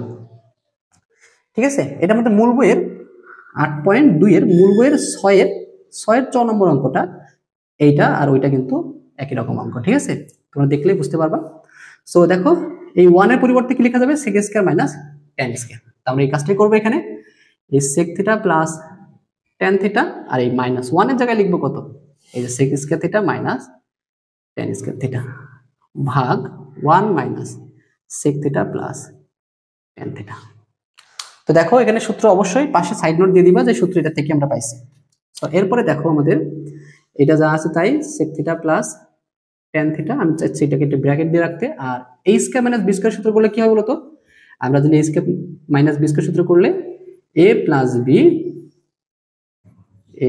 ঠিক আছে, এটা আমাদের মূল বইয়ের 8.2 এর মূল বইয়ের 6 এর 6 নম্বর অঙ্কটা, এইটা আর ওইটা কিন্তু একই রকম অঙ্ক, ঠিক আছে, তোমরা দেখলেই বুঝতে পারবা। সো দেখো এই 1 এর পরিবর্তে কি লেখা যাবে sec square minus tan square, আমরা এই কাজটাই করব এখানে, এই sec theta plus tan theta, আর এই -1 এর জায়গায় লিখবো কত, এই যে sec square theta minus tan square theta ভাগ 1 minus sec theta plus tan theta. তো দেখো এখানে সূত্র অবশ্যই পাশে সাইড নোট দিয়ে দিবা যে সূত্র এটা থেকে আমরা পাইছি। তো এরপরে দেখো আমাদের এটা যা আছে তাই sec theta plus tan theta, আমি চাচ্ছি এটাকে একটা ব্র্যাকেট দিয়ে রাখতে, আর a square minus b square সূত্র করলে কি হবে বলতো, আমরা যদি a square minus b square সূত্র করলে a plus b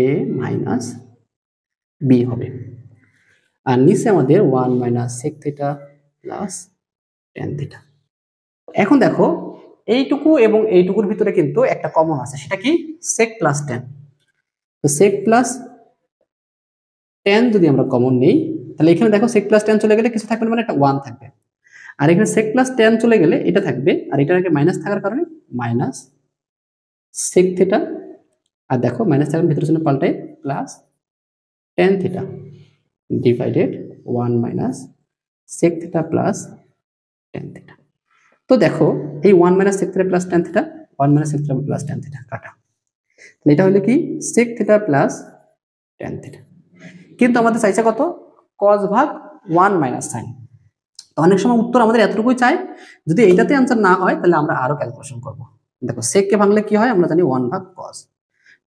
a minus b হবে, আর নিচে আমাদের 1 minus sec theta plus tan theta. এখন দেখো এইটুকু এবং এইটুকুর ভিতরে কিন্তু একটা কমন আছে, সেটা কি sec প্লাস tan। তো sec প্লাস tan যদি আমরা কমন নেই তাহলে এখানে দেখো sec প্লাস tan চলে গেলে কিছু থাকবে মানে একটা 1 থাকবে, আর এখানে sec প্লাস tan চলে গেলে এটা থাকবে, আর এটার আগে মাইনাস থাকার কারণে মাইনাস sec থিটা, আর দেখো মাইনাস থাকার ভিতরের জন্য পাল্টায় plus tan theta divided 1 minus sec theta plus tan theta. তো দেখো এই 1 minus sec theta plus tan theta 1 minus sec theta plus tan theta কাটা, তাহলে এটা হলো কি sec theta plus tan theta. কিন্তু আমাদের চাইছে কত cos ভাগ 1 মাইনাস sin। তো অনেক সময় উত্তর আমাদের এতটুকুই চাই, যদি এইটাতে आंसर না হয় তাহলে আমরা আরো ক্যালকুলেশন করব। দেখো sec কে ভাঙলে কি হয় আমরা জানি 1 ভাগ cos,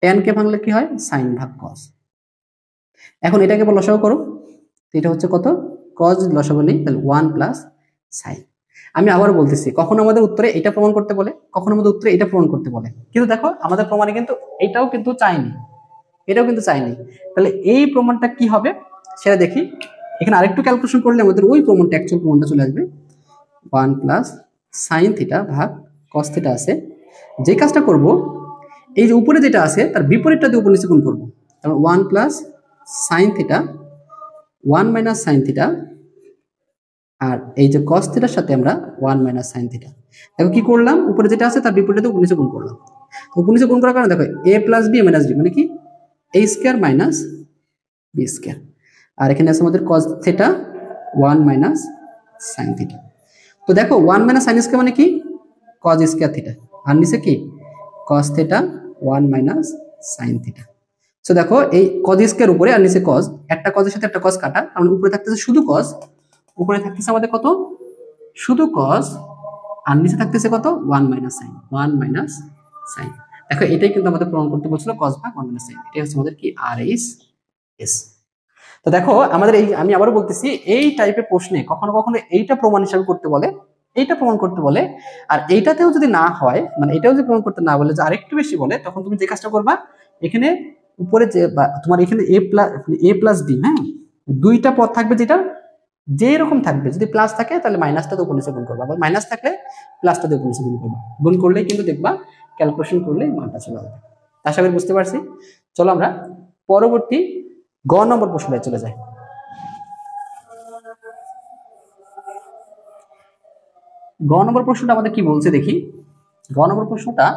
tan কে ভাঙলে কি হয় sin ভাগ cos। এখন এটাকে লসাগু করো, এটা হচ্ছে কত cos লসাগু নেই তাহলে 1 প্লাস sin। আমি আবার বলতেছি কখনো আমাদের উত্তরে এটা প্রমাণ করতে বলে, কখনো আমাদের উত্তরে এটা প্রমাণ করতে বলে, কিন্তু দেখো আমাদের প্রমাণে কিন্তু এটাও কিন্তু চাইনি, এটাও কিন্তু চাইনি। তাহলে এই প্রমাণটা কি হবে সেটা দেখি। এখানে আরেকটু ক্যালকুলেশন করলে আমাদের ওই প্রমাণটা অ্যাকচুয়াল প্রমাণটা চলে আসবে। 1 প্লাস sin থিটা ভাগ cos থিটা আছে, যে কাজটা করব এই যে উপরে যেটা আছে তার বিপরীতটা দিয়ে উপর নিচে গুণ করব। তাহলে 1 plus sin theta 1 minus sin theta, আর এই যে cos থিটার সাথে আমরা 1 মাইনাস sin থিটা। দেখো কি করলাম উপরে যেটা আছে তার বিপরীতে উপর নিচে গুণ করলাম। উপর নিচে গুণ করার কারণে দেখো a plus b minus b মানে কি a square minus b square, আর এখানে আছে আমাদের cos theta 1 minus sin theta. তো দেখো 1 মাইনাস sin স্কয়ার মানে কি cos স্কয়ার থিটা, আর নিচে কি cos theta 1 minus sin theta. So দেখো এই cos স্কয়ার উপরে আর নিচে cos, একটা cos এর সাথে একটা cos কাটা, কারণ উপরে থাকতেছে শুধু cos, উপরে থাকতেছে আমাদের কত শুধু cos, আর নিচে থাকতেছে কত 1 মাইনাস sin, 1 মাইনাস sin। দেখো এটাই কিন্তু আমাদের প্রমাণ করতে বলছিল cos ভাগ 1 মাইনাস sin, এটাই হচ্ছে আমাদের কি RHS। তো দেখো আমাদের এই আমি আবারও বলতেছি এই টাইপের প্রশ্নে কখনো কখনো এইটা প্রমাণ হিসাবে করতে বলে, এইটা প্রমাণ করতে বলে, আর এইটাতেও যদি না হয় মানে এটাও যদি প্রমাণ করতে না বলে যে আরেকটু বেশি বলে, তখন তুমি যে কাজটা করবা এখানে উপরে যে তোমার এখানে a প্লাস b, হ্যাঁ দুইটা পদ থাকবে যেটা যে এরকম থাকবে, যদি প্লাস থাকে তাহলে মাইনাসটা দিয়ে উপর নিচে গুণ করবা, আবার মাইনাস থাকলে প্লাসটা দিয়ে উপর নিচে গুণ করবা, গুণ করলেই কিন্তু দেখবা ক্যালকুলেশন করলে মানটা চলে আসবে। আশা করি বুঝতে পারছি। চলো আমরা পরবর্তী গ নম্বর প্রশ্নে চলে যাই। গ নম্বর প্রশ্নটা আমাদের কি বলছে দেখি। গ নম্বর প্রশ্নটা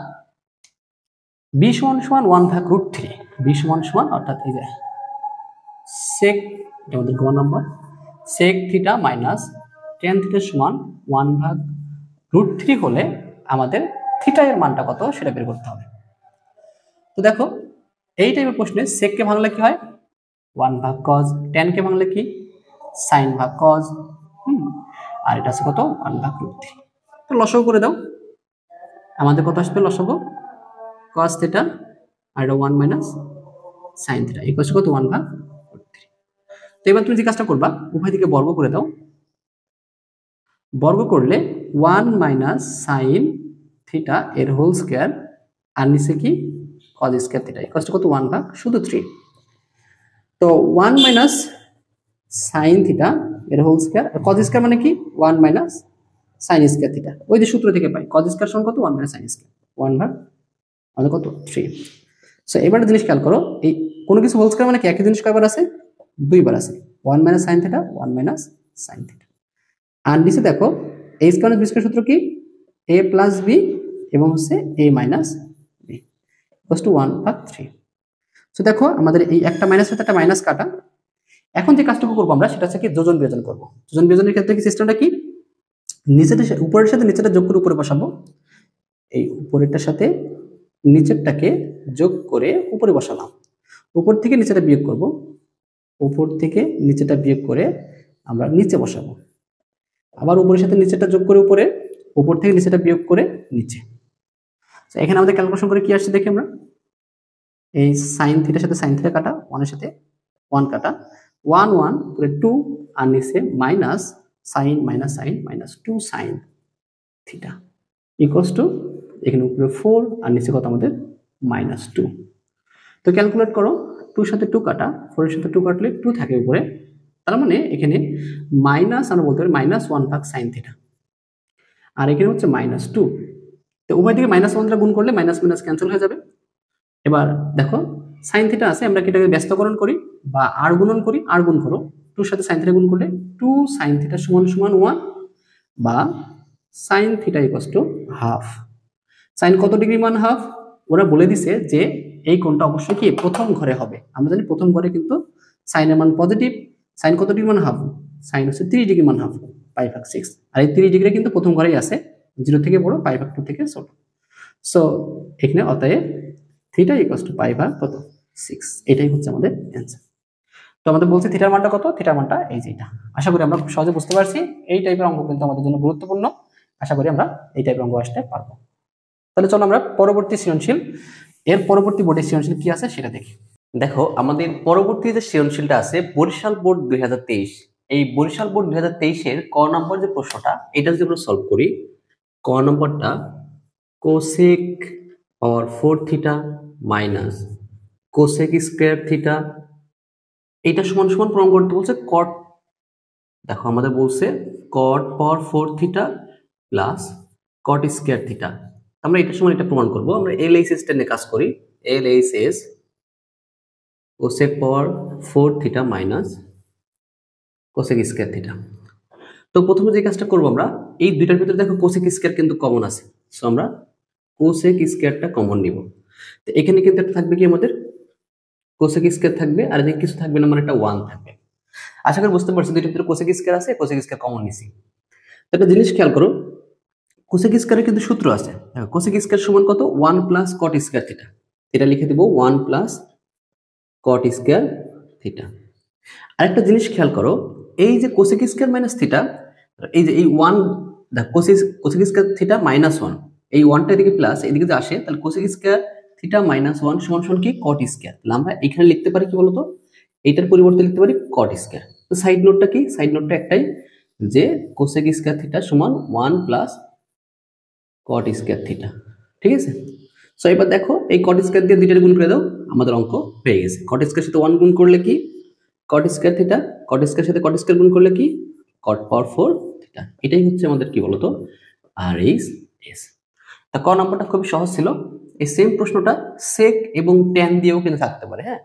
b সমান 1 ভাগ √3, b সমান অর্থাৎ এই যে sec, এটা আমাদের গ নম্বর, sec theta minus tan theta সমান 1 ভাগ √3 হলে আমাদের থিটা এর মানটা কত সেটা বের করতে হবে। তো দেখো এই টাইপের প্রশ্নে sec কে ভাঙলে কি হয় 1 ভাগ cos, tan কে ভাঙলে কি sin ভাগ cos, আর এটা আছে কত 1 ভাগ √3। তো লসাগু করে দাও, আমাদের কত আসবে লসাগু cos থিটা আর এটা 1 মাইনাস sin থিটা ইকুয়াল কত 1 ভাগ √3। তো এবার তুমি যে কাজটা করবা উভয় দিকে বর্গ করে দাও, বর্গ করলে 1 মাইনাস sin থিটা এর হোল স্কয়ার আর নিচে কি cos স্কয়ার থিটা ইকুয়াল কত 1 ভাগ শুধু 3। তো 1 মাইনাস sin থিটা এর হোল স্কয়ার, আর cos স্কয়ার মানে কি 1 মাইনাস sin স্কয়ার থিটা, ওই যে সূত্র থেকে পাই cos স্কয়ার সমান কত 1 মাইনাস sin স্কয়ার, 1 ভাগ আমাদের কত 3। সো এবারে জিনিস খেয়াল করো, এই কোনো কিছু হোল স্কয়ার মানে কি একই জিনিস কয়বার আছে দুইবার আছে, 1 minus sin theta 1 minus sin theta. আর নিচে দেখো a স্কয়ার বি স্কয়ার সূত্র কি a প্লাস b এবং হচ্ছে a minus b equal to 1 ভাগ 3। সো দেখো আমাদের এই একটা মাইনাস সাথে একটা মাইনাস কাটা। এখন যে কাজটুকু করবো আমরা সেটা হচ্ছে কি যোজন বিয়োজন করবো। যোজন বিয়োজনের ক্ষেত্রে কি সিস্টেমটা কি নিচেটা উপরের সাথে নিচেটা যোগ করে উপরে বসাবো, এই উপরেরটার সাথে নিচেরটাকে যোগ করে উপরে বসালাম, উপর থেকে নিচেটা বিয়োগ করব, উপর থেকে নিচেটা বিয়োগ করে আমরা নিচে বসাবো, আবার উপরের সাথে নিচেটা যোগ করে উপরে, উপর থেকে নিচেটা বিয়োগ করে নিচে। এখানে আমাদের ক্যালকুলেশন করে কি আসছে দেখি আমরা, এই sin থিটার সাথে sin থিটা কাটা, 1 এর সাথে 1 কাটা, 1 1 উপরে 2 আর নিচে minus sin minus sin minus 2 sin theta equals to এখানে উপরে 4 আর নিচে কত আমাদের -2। তো ক্যালকুলেট করো, 2 এর সাথে 2 কাটা, 4 এর সাথে 2 কাটলে 2 থাকে উপরে, তার মানে এখানে মাইনাস আমরা বলতে পারি -1 ভাগ sin থিটা, আর এখানে হচ্ছে -2। তো উভয় দিকে -1 দ্বারা গুণ করলে মাইনাস মাইনাস ক্যান্সেল হয়ে যাবে। এবার দেখো sin থিটা আছে, আমরা কি এটাকে ব্যস্তকরণ করি বা আর গুণন করি, আর গুণ করো, 2 এর সাথে sin থিটা গুণ করলে 2 sin থিটা সমান 1 বা sin theta equals to half. sin কত ডিগ্রি মান হাফ, ওরা বলে দিছে যে এই কোণটা অবশ্যই কি প্রথম ঘরে হবে, আমরা জানি প্রথম ঘরে কিন্তু সাইনের মান পজিটিভ, সাইন কত ডিগ্রি মান হাফ, সাইন হচ্ছে 30 ডিগ্রি মান হাফ, পাই ভাগ 6। আর এই 30 ডিগ্রি কিন্তু প্রথম ঘরেই আছে, 0 থেকে বড়, পাই ভাগ 2 থেকে ছোট। সো এখানে অতএব থিটা ইকুয়ালস টু পাই ভাগ কত 6, এটাই হচ্ছে আমাদের অ্যান্সার। তো আমাদের বলছে থিটার মানটা কত, থিটার মানটা এই যেটা। আশা করি আমরা খুব সহজে বুঝতে পারছি। এই টাইপের অঙ্ক কিন্তু আমাদের জন্য গুরুত্বপূর্ণ, আশা করি আমরা এই টাইপের অঙ্ক আসতে পারবো। তাহলে চলো আমরা পরবর্তী সৃজনশীল, এর পরবর্তী বোর্ডের সৃজনশীল কি আছে সেটা দেখি। দেখো আমাদের পরবর্তী যে সৃজনশীলটা আছে বরিশাল বোর্ড 2023, এই বরিশাল বোর্ড 2023 এর ক নম্বর যে প্রশ্নটা, এটা যদি আমরা সলভ করি, ক নম্বরটা কোসেক পাওয়ার 4 theta minus cosec square theta, এটা সমান সমান প্রমাণ করতে বলছে কট। দেখো আমাদের বলছে কট পাওয়ার 4 theta plus cot square theta, আমরা এটা সমান এটা প্রমাণ করব। আমরা LHS টা নিয়ে কাজ করি। LHS কোসেক পাওয়ার 4 theta minus cosec square theta. তো প্রথমে যে কাজটা করব, আমরা এই দুইটার ভিতরে দেখো কোসেক স্কয়ার কিন্তু কমন আছে, সো আমরা কোসেক স্কয়ারটা কমন নিব। তো এখানে কিন্তু একটা থাকবে কি আমাদের কোসেক স্কয়ার থাকবে, আর এদিকে কিছু থাকবে না, মানে একটা 1 থাকবে। আশা করি বুঝতে পারছি দুইটার ভিতরে কোসেক স্কয়ার আছে, কোসেক স্কয়ার কমন নিছি। তো একটা জিনিস খেয়াল করো, কোসেক স্কয়ারের কিন্তু সূত্র আছে। দেখো কোসেক স্কয়ার সমান কত, 1 প্লাস কট স্কয়ার থিটা। এটা লিখে দেব 1 প্লাস কট স্কয়ার থিটা। আরেকটা জিনিস খেয়াল করো, এই যে কোসেক স্কয়ার মাইনাস থিটা, এই যে এই 1, দেখো কোসেক স্কয়ার থিটা মাইনাস 1, এই 1টা এদিকে প্লাস এদিকে যদি আসে, তাহলে কোসেক স্কয়ার থিটা মাইনাস 1 সমান সমান কি কট স্কয়ার। তাহলে আমরা এখানে লিখতে পারি কি বলতো, এইটার পরিবর্তে লিখতে পারি কট স্কয়ার। তো সাইড নোটটা কি, সাইড নোটটা একটাই, যে কোসেক স্কয়ার থিটা সমান 1 প্লাস কট স্কয়ার থিটা। ঠিক আছে, সো এবার দেখো এই কট স্কয়ার দিয়ে দুইটার গুণ করে দাও, আমাদের অঙ্ক হয়ে গেছে। কট স্কয়ার সাথে 1 গুণ করলে কি কট স্কয়ার থিটা, কট স্কয়ার সাথে কট স্কয়ার গুণ করলে কি কট পাওয়ার 4 থিটা। এটাই হচ্ছে আমাদের কি বলতো RHS। তা ক নাম্বারটা খুবই সহজ ছিল। এই সেম প্রশ্নটা সেক এবং ট্যান দিয়েও কিন্তু থাকতে পারে। হ্যাঁ,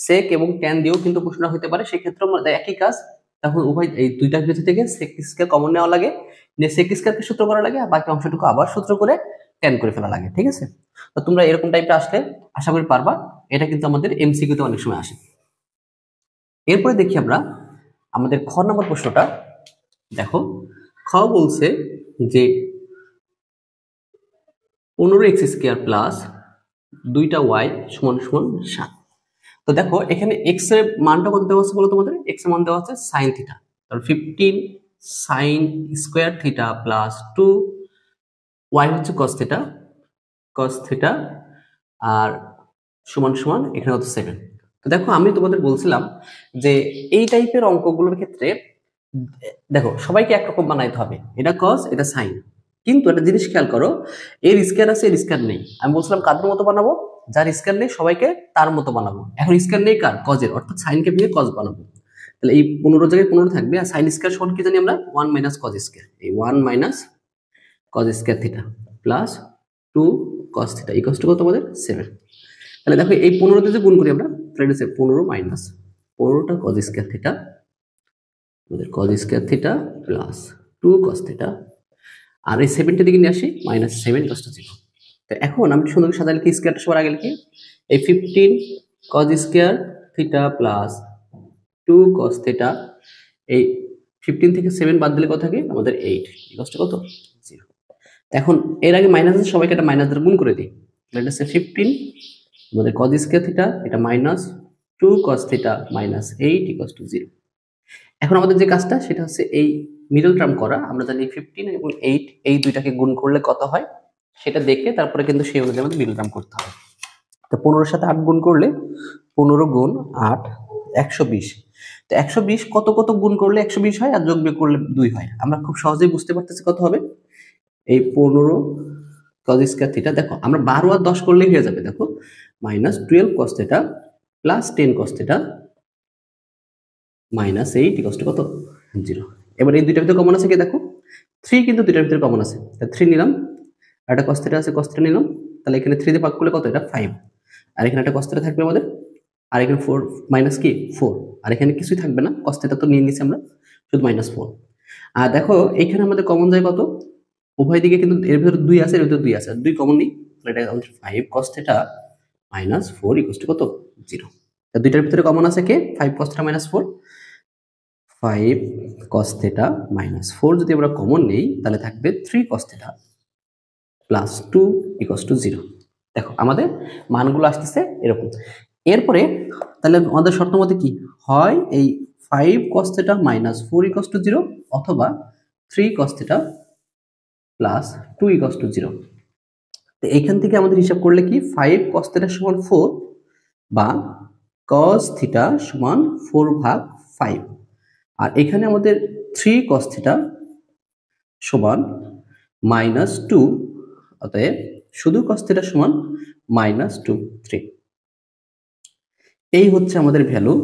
সেক এবং ট্যান দিয়েও কিন্তু প্রশ্নটা হতে পারে, সেই ক্ষেত্রে আমাদের একই কাজ। তখন উভয় এই দুইটার ভিতর থেকে সেক স্কয়ার কমন নেওয়া লাগে, নিয়ে সেক স্কয়ারকে সূত্র করা লাগে, আর বাকি অংশটুকু আবার সূত্র করে ট্যান করে ফেলা লাগে। ঠিক আছে, তো তোমরা এরকম টাইপটা আসলে আশা করি পারবা। এটা কিন্তু আমাদের MCQ তে অনেক সময় আসে। এরপরে দেখি আমরা আমাদের খ নম্বর প্রশ্নটা। দেখো খ বলছে যে 15x স্কয়ার প্লাস 2টা y সমান সমান 7। তো দেখো এখানে x এর মানটা কত দেওয়া আছে বলো তোমাদের, x এর মান দেওয়া আছে sin থিটা, তাহলে 15 sin square theta plus 2 y হচ্ছে cos থিটা আর সমান সমান এখানে হচ্ছে 7। তো দেখো আমি তোমাদের বলছিলাম যে এই টাইপের অঙ্কগুলোর ক্ষেত্রে দেখো সবাইকে একরকম বানাইতে হবে, এটা cos এটা sin, কিন্তু একটা জিনিস খেয়াল করো, এর স্কয়ার আছে এর স্কয়ার নেই। আমি বলছিলাম কাদের মতো বানাবো, যার স্কয়ার নেই সবাইকে তার মতো বানাবো। এখন স্কয়ার নেই কার, cos এর, অর্থাৎ sin কে নিয়ে cos বানাবো। তাহলে এই 15 জায়গায় 15 থাকবে, আর sin স্কয়ার সমান কি জানি আমরা 1 মাইনাস cos স্কয়ার, এই 1 minus cos square theta plus 2 cos theta equals to কত আমাদের 7। তাহলে দেখো এই 15 দিয়ে গুণ করি আমরা, তাহলে এটা 15 মাইনাস 15টা cos স্কয়ার থিটা, আমাদের cos square theta plus 2 cos theta, আর এই 7টা দিকে নিয়ে আসি মাইনাস 7 ইকুয়ালস টু 0। তো এখন আমি সুন্দর করে সাজালে কি স্কয়ারটা সবার আগে লিখি, এই 15 cos square theta plus 2 cos theta, এই 15 থেকে 7 বাদ দিলে কত থাকে আমাদের 8 ইকুয়ালস টু কত 0। এখন এর আগে মাইনাস আছে, সবাইকে একটা মাইনাস দ্বারা গুণ করে দিই, তাহলে এটা হচ্ছে 15 আমাদের cos স্কয়ার থিটা, এটা minus 2 cos theta minus 8 equals to 0। এখন আমাদের যে কাজটা সেটা হচ্ছে এই মিডল টার্ম করা। আমরা জানি 15 এবং 8 এই দুইটাকে গুণ করলে কত হয় সেটা দেখে তারপরে কিন্তু সেই অনুযায়ী আমাদের মিডল টার্ম করতে হবে। তো 15 সাথে 8 গুণ করলে 15 গুণ 8 120। তো 120 কত কত গুণ করলে 120 হয়, আর যোগ বিয়োগ করলে 2 হয়। আমরা খুব সহজেই বুঝতে পারতেছি কত হবে, এই 15 cos স্কয়ার থিটা, দেখো আমরা 12 আর 10 করলেই হয়ে যাবে। দেখো minus 12 cos theta plus 10 cos theta minus 8 equals to কত 0। এবার এই দুইটার ভিতরে কমন আছে কি, দেখো 3 কিন্তু দুইটার ভিতরে কমন আছে, তাহলে 3 নিলাম, আর একটা cos থিটা আছে cos থিটা নিলাম, তাহলে এখানে 3 দিয়ে ভাগ করলে কত, এটা 5, আর এখানে একটা cos থিটা থাকবে আমাদের, আর এখানে 4 মাইনাস কি 4, আর এখানে কিছুই থাকবে না, cos থিটা তো নিয়ে নিছি আমরা, শুধু মাইনাস 4। আর দেখো এখানে আমাদের কমন যায় কত, উভয় দিকে কিন্তু এর ভিতরে 2 আছে, এর ভিতরে 2 আছে, 2 কমন নেই, তাহলে এটা আমাদের 5 cos theta minus 4 equals to কত 0। দুইটার ভিতরে কমন আছে কে 5 cos θ - 4, 5 cos θ - 4 যদি আমরা কমন নেই তাহলে থাকবে 3 cos θ প্লাস 2 = 0। দেখো আমাদের মানগুলো আসতেছে এরকম। এরপরে তাহলে আমাদের শর্ত মতে কি হয়, এই 5 cos θ - 4 = 0 অথবা 3 cos θ প্লাস 2 = 0। তো এইখান থেকে আমাদের হিসাব করলে কি 5 cos θ = 4 বা cos θ = 4/5, আর এখানে আমাদের 3 cos θ = -2, অতএব শুধু cos θ = -2/3। এই হচ্ছে আমাদের ভ্যালু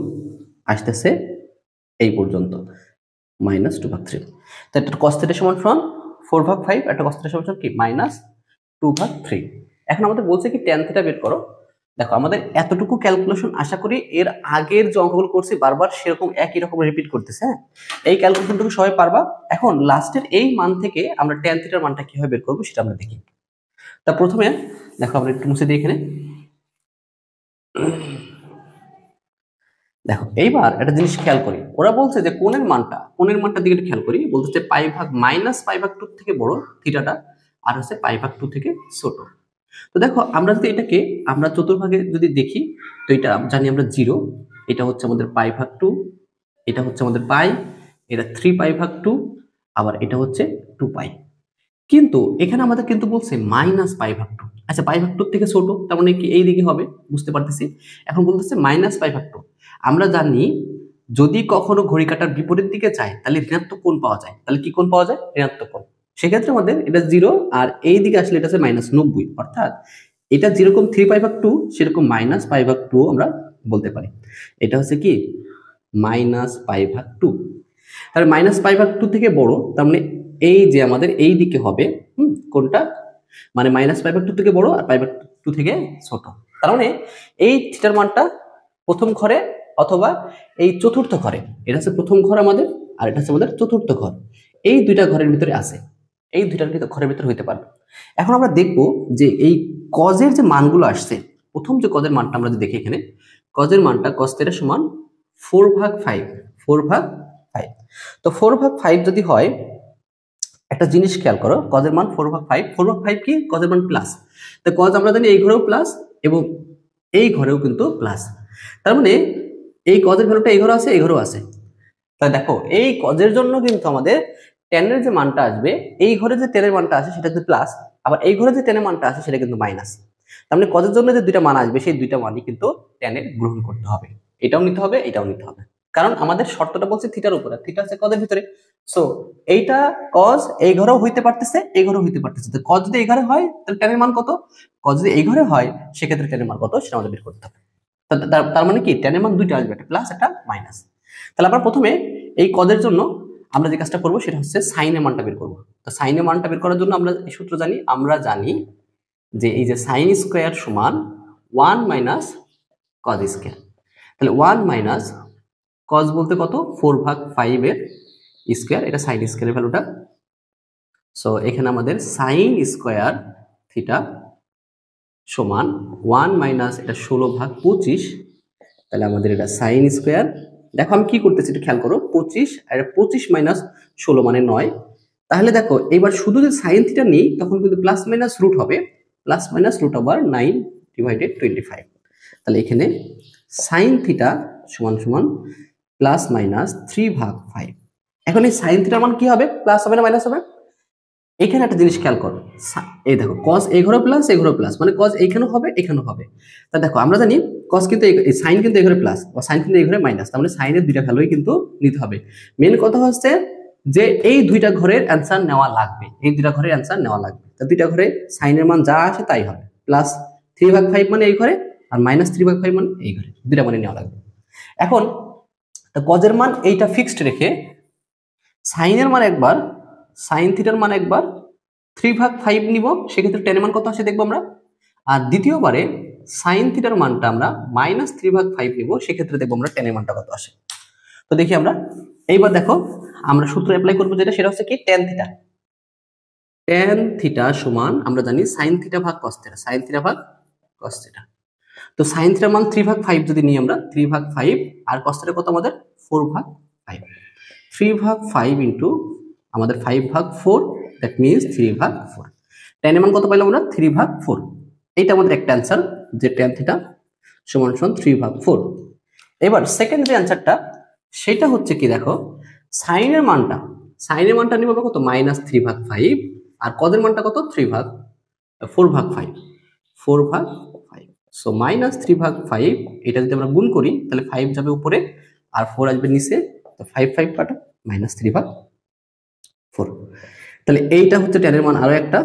আসতেছে এই পর্যন্ত -2/3। তো একটা cos θ = 4/5, একটা cos θ = কি -2/3। এখন আমাদের বলছে কি tan θ বের করো। দেখো আমাদের এতটুকু ক্যালকুলেশন আশা করি এর আগের যে অঙ্কগুলো করছি বারবার সেরকম একই রকম রিপিট করতেছে। হ্যাঁ, এই ক্যালকুলেশনটুকু সবাই পারবা। এখন লাস্টের এই মান থেকে আমরা tan θ এর মানটা কিভাবে বের করব সেটা আমরা দেখি। তা প্রথমে দেখো আমরা একটু মুছে দিই এখানে। দেখো এইবার একটা জিনিস খেয়াল করি, ওরা বলছে যে কোণের মানটা দিকে একটু খেয়াল করি। বলতেছে π/-π/2 থেকে বড় থিটাটা, আর হচ্ছে π/2 থেকে ছোট। তো দেখো আমরা যদি এটাকে আমরা চতুর্ভাগে যদি দেখি, তো এটা জানি আমরা 0, এটা হচ্ছে আমাদের π/2, এটা হচ্ছে আমাদের পাই, এটা 3π/2, আবার এটা হচ্ছে 2π। কিন্তু এখানে আমাদের কিন্তু বলছে -π/2। আচ্ছা, π/2 থেকে ছোট, তার মানে কি এই দিকে হবে, বুঝতে পারতেছি। এখন বলতেছে -π/2। আমরা জানি যদি কখনো ঘড়ি কাঁটার বিপরীত দিকে যায় তাহলে ঋণাত্মক কোণ পাওয়া যায়। তাহলে কি কোণ পাওয়া যায়? ঋণাত্মক কোণ। সেক্ষেত্রে আমাদের এটা 0, আর এই দিকে আসলে এটা হচ্ছে -90, অর্থাৎ এটা যেরকম 3π/2 সেরকম -π/2 আমরা বলতে পারি। এটা হচ্ছে কি -π/2। তাহলে -π/2 থেকে বড়, তার মানে এই যে আমাদের এই দিকে হবে কোনটা, মানে -π/2 থেকে বড় আর π/2 থেকে ছোট। তার মানে এই থিটার মানটা প্রথম ঘরে অথবা এই চতুর্থ ঘরে, এটা হচ্ছে প্রথম ঘর আমাদের, আর এটা হচ্ছে আমাদের চতুর্থ ঘর, এই দুইটা ঘরের ভিতরে আছে, এই দুইটার ঘরের ভিতরে হইতে পারবে। এখন আমরা দেখব যে এই কজের যে মানগুলো আসছে, প্রথম যে কজের মানটা আমরা দেখি এখানে, কজের মানটা cos θ = 4/5, 4/5। তো 4/5 যদি হয়, একটা জিনিস খেয়াল করো, কজের মান 4/5, 4/5 কি কজের মান প্লাস। তো কজ আমরা জানি এই ঘরেও প্লাস এবং এই ঘরেও কিন্তু প্লাস, তার মানে এই কজের ভ্যালুটা এই ঘরে আছে, এই ঘরেও আছে। তাহলে দেখো এই কজের জন্য কিন্তু আমাদের tan এর যে মানটা আসবে, এই ঘরে যে tan এর মানটা আসে সেটা কিন্তু প্লাস, আবার এই ঘরে যে tan এর মানটা আসে সেটা কিন্তু মাইনাস। তার মানে কজের জন্য যে দুইটা মান আসবে সেই দুইটা মানই কিন্তু tan এর গ্রহণ করতে হবে, এটাও নিতে হবে, এটাও নিতে হবে, কারণ আমাদের শর্তটা বলছে থিটার উপরে, থিটা আছে কজের ভিতরে। সো এইটা কজ এই ঘরেও হইতে পারতেছে, এই ঘরেও হইতে পারতেছে। তো কজ যদি এই ঘরে হয় তাহলে tan এর মান কত, কজ যদি এই ঘরে হয় সেক্ষেত্রে tan এর মান কত সেটা আমাদের বের করতে হবে। তার মানে কি tan এর মান দুইটা আসবে, একটা প্লাস একটা মাইনাস। তাহলে আমরা প্রথমে এই কজের জন্য আমরা যে কাজটা করব সেটা হচ্ছে সাইন এর মানটা বের করব। তো সাইন এর মানটা বের করার জন্য আমরা এই সূত্র জানি, আমরা জানি যে এই যে সাইন স্কয়ার সমান 1 মাইনাস কজ স্কয়ার। তাহলে 1 মাইনাস কজ বলতে কত, 4/5 এর স্কয়ার, এটা সাইন স্কয়ারের ভ্যালুটা। সো এখানে আমাদের সাইন স্কয়ার থিটা সমান 1 মাইনাস এটা 16/25, তাহলে আমাদের এটা সাইন স্কয়ার। দেখো আমি কি করতেছি একটু খেয়াল করো, 25 আর 25 মাইনাস 16 মানে 9। তাহলে দেখো এবার শুধু যদি সাইন থিটা নিই তখন কিন্তু প্লাস মাইনাস রুট হবে, প্লাস মাইনাস রুট ওভার 9/25। তাহলে এখানে সাইন থিটা সমান সমান প্লাস মাইনাস 3/5। এখন এই সাইন থিটার মান কি হবে, প্লাস হবে না মাইনাস হবে? এখানে একটা জিনিস খেয়াল করো, এই দেখো cos এই ঘরে প্লাস এই ঘরে প্লাস, মানে cos এইখানেও হবে এখানেও হবে। তা দেখো আমরা জানি cos কিন্তু এই সাইন কিন্তু এই ঘরে প্লাস, বা সাইন কিন্তু এই ঘরে মাইনাস, তার মানে সাইনের দুইটা ভ্যালুই কিন্তু নিতে হবে। মেন কথা হচ্ছে যে এই দুইটা ঘরের অ্যান্সার নেওয়া লাগবে, এই দুইটা ঘরের অ্যান্সার নেওয়া লাগবে। তা দুইটা ঘরে সাইনের মান যা আসে তাই হবে, প্লাস 3/5 মানে এই ঘরে, আর মাইনাস 3/5 মানে এই ঘরে, দুইটা মানে নেওয়া লাগবে। এখন কজের মান এইটা ফিক্সড রেখে সাইনের মান একবার, সাইন থিটার মান একবার 3/5 নিব, সেক্ষেত্রে tan এর মান কত আসে দেখবো আমরা। আর দ্বিতীয়বারে সাইন থিটার মানটা আমরা -3/5 নিব, সেক্ষেত্রে দেখবো আমরা tan এর মানটা কত আসে। তো দেখি আমরা এইবার দেখো আমরা সূত্র অ্যাপ্লাই করবো যেটা, সেটা হচ্ছে কি tan থিটা। tan থিটা সমান আমরা জানি sin থিটা ভাগ cos থিটা, sin থিটা ভাগ cos থিটা। তো সাইন থিটার মান 3/5 যদি নিই আমরা 3/5 আর কস থিটা কত আমাদের 4/5 3/5 ইন্টু আমাদের 5/4 দ্যাট মিনস 3/4 tan এর মান কত পাইলাম আমরা 3/4 এইটা আমাদের একটা অ্যান্সার যে tan থিটা সমান সমান 3/4 এবার সেকেন্ড যে অ্যান্সারটা সেটা হচ্ছে কি দেখো সাইনের মানটা নিব কত -3/5 আর কজের মানটা কত 4/5 সো -3/5 এটা যদি আমরা গুণ করি তাহলে 5 যাবে উপরে আর 4 আসবে নিচে তো 5 কাটা -3/4 তাহলে এইটা হচ্ছে tan এর মান আরো একটা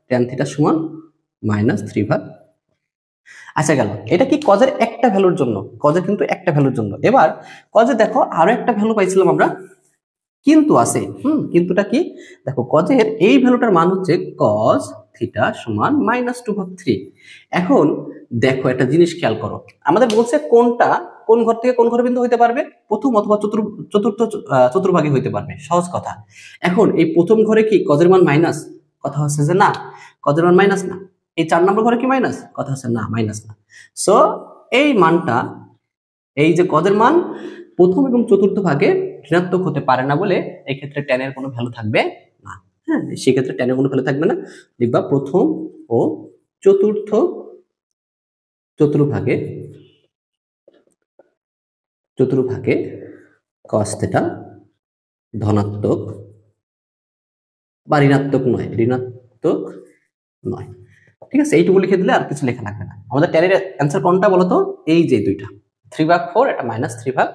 tan থিটা সমান -3/4 আচ্ছা গেল এটা কি কজের একটা ভ্যালুর জন্য কজের কিন্তু একটা ভ্যালুর জন্য এবার কজে দেখো আরো একটা ভ্যালু পাইছিলাম আমরা কিন্তু আছে কিন্তুটা কি দেখো কজের এই ভ্যালুটার মান হচ্ছে cos থিটা সমান -2/3 এখন দেখো একটা জিনিস খেয়াল করো আমাদের বলছে কোনটা কোন ঘর থেকে কোন ঘরে বিন্দু হইতে পারবে প্রথম অথবা চতুর্থ চতুর্ভাগে হইতে পারবে সহজ কথা এখন এই প্রথম ঘরে কি কজের মান মাইনাস কথা হচ্ছে যে না কজের মান মাইনাস না এই 4 নম্বর ঘরে কি মাইনাস কথা হচ্ছে না মাইনাস না সো এই মানটা এই যে কজের মান প্রথম এবং চতুর্থ ভাগে ঋণাত্মক হতে পারে না বলে এই ক্ষেত্রে tan এর কোনো ভ্যালু থাকবে না হ্যাঁ সেই ক্ষেত্রে tan এর কোনো ভ্যালু থাকবে না লিখবা প্রথম ও চতুর্ভাগে cos থিটা ধনাত্মক বা ঋণাত্মক নয় ঠিক আছে এইটুকু লিখে দিলে আর কিছু লেখা লাগবে না আমাদের tan এর অ্যানসার কোনটা বলো তো এই যে দুইটা 3/4 এটা -3/,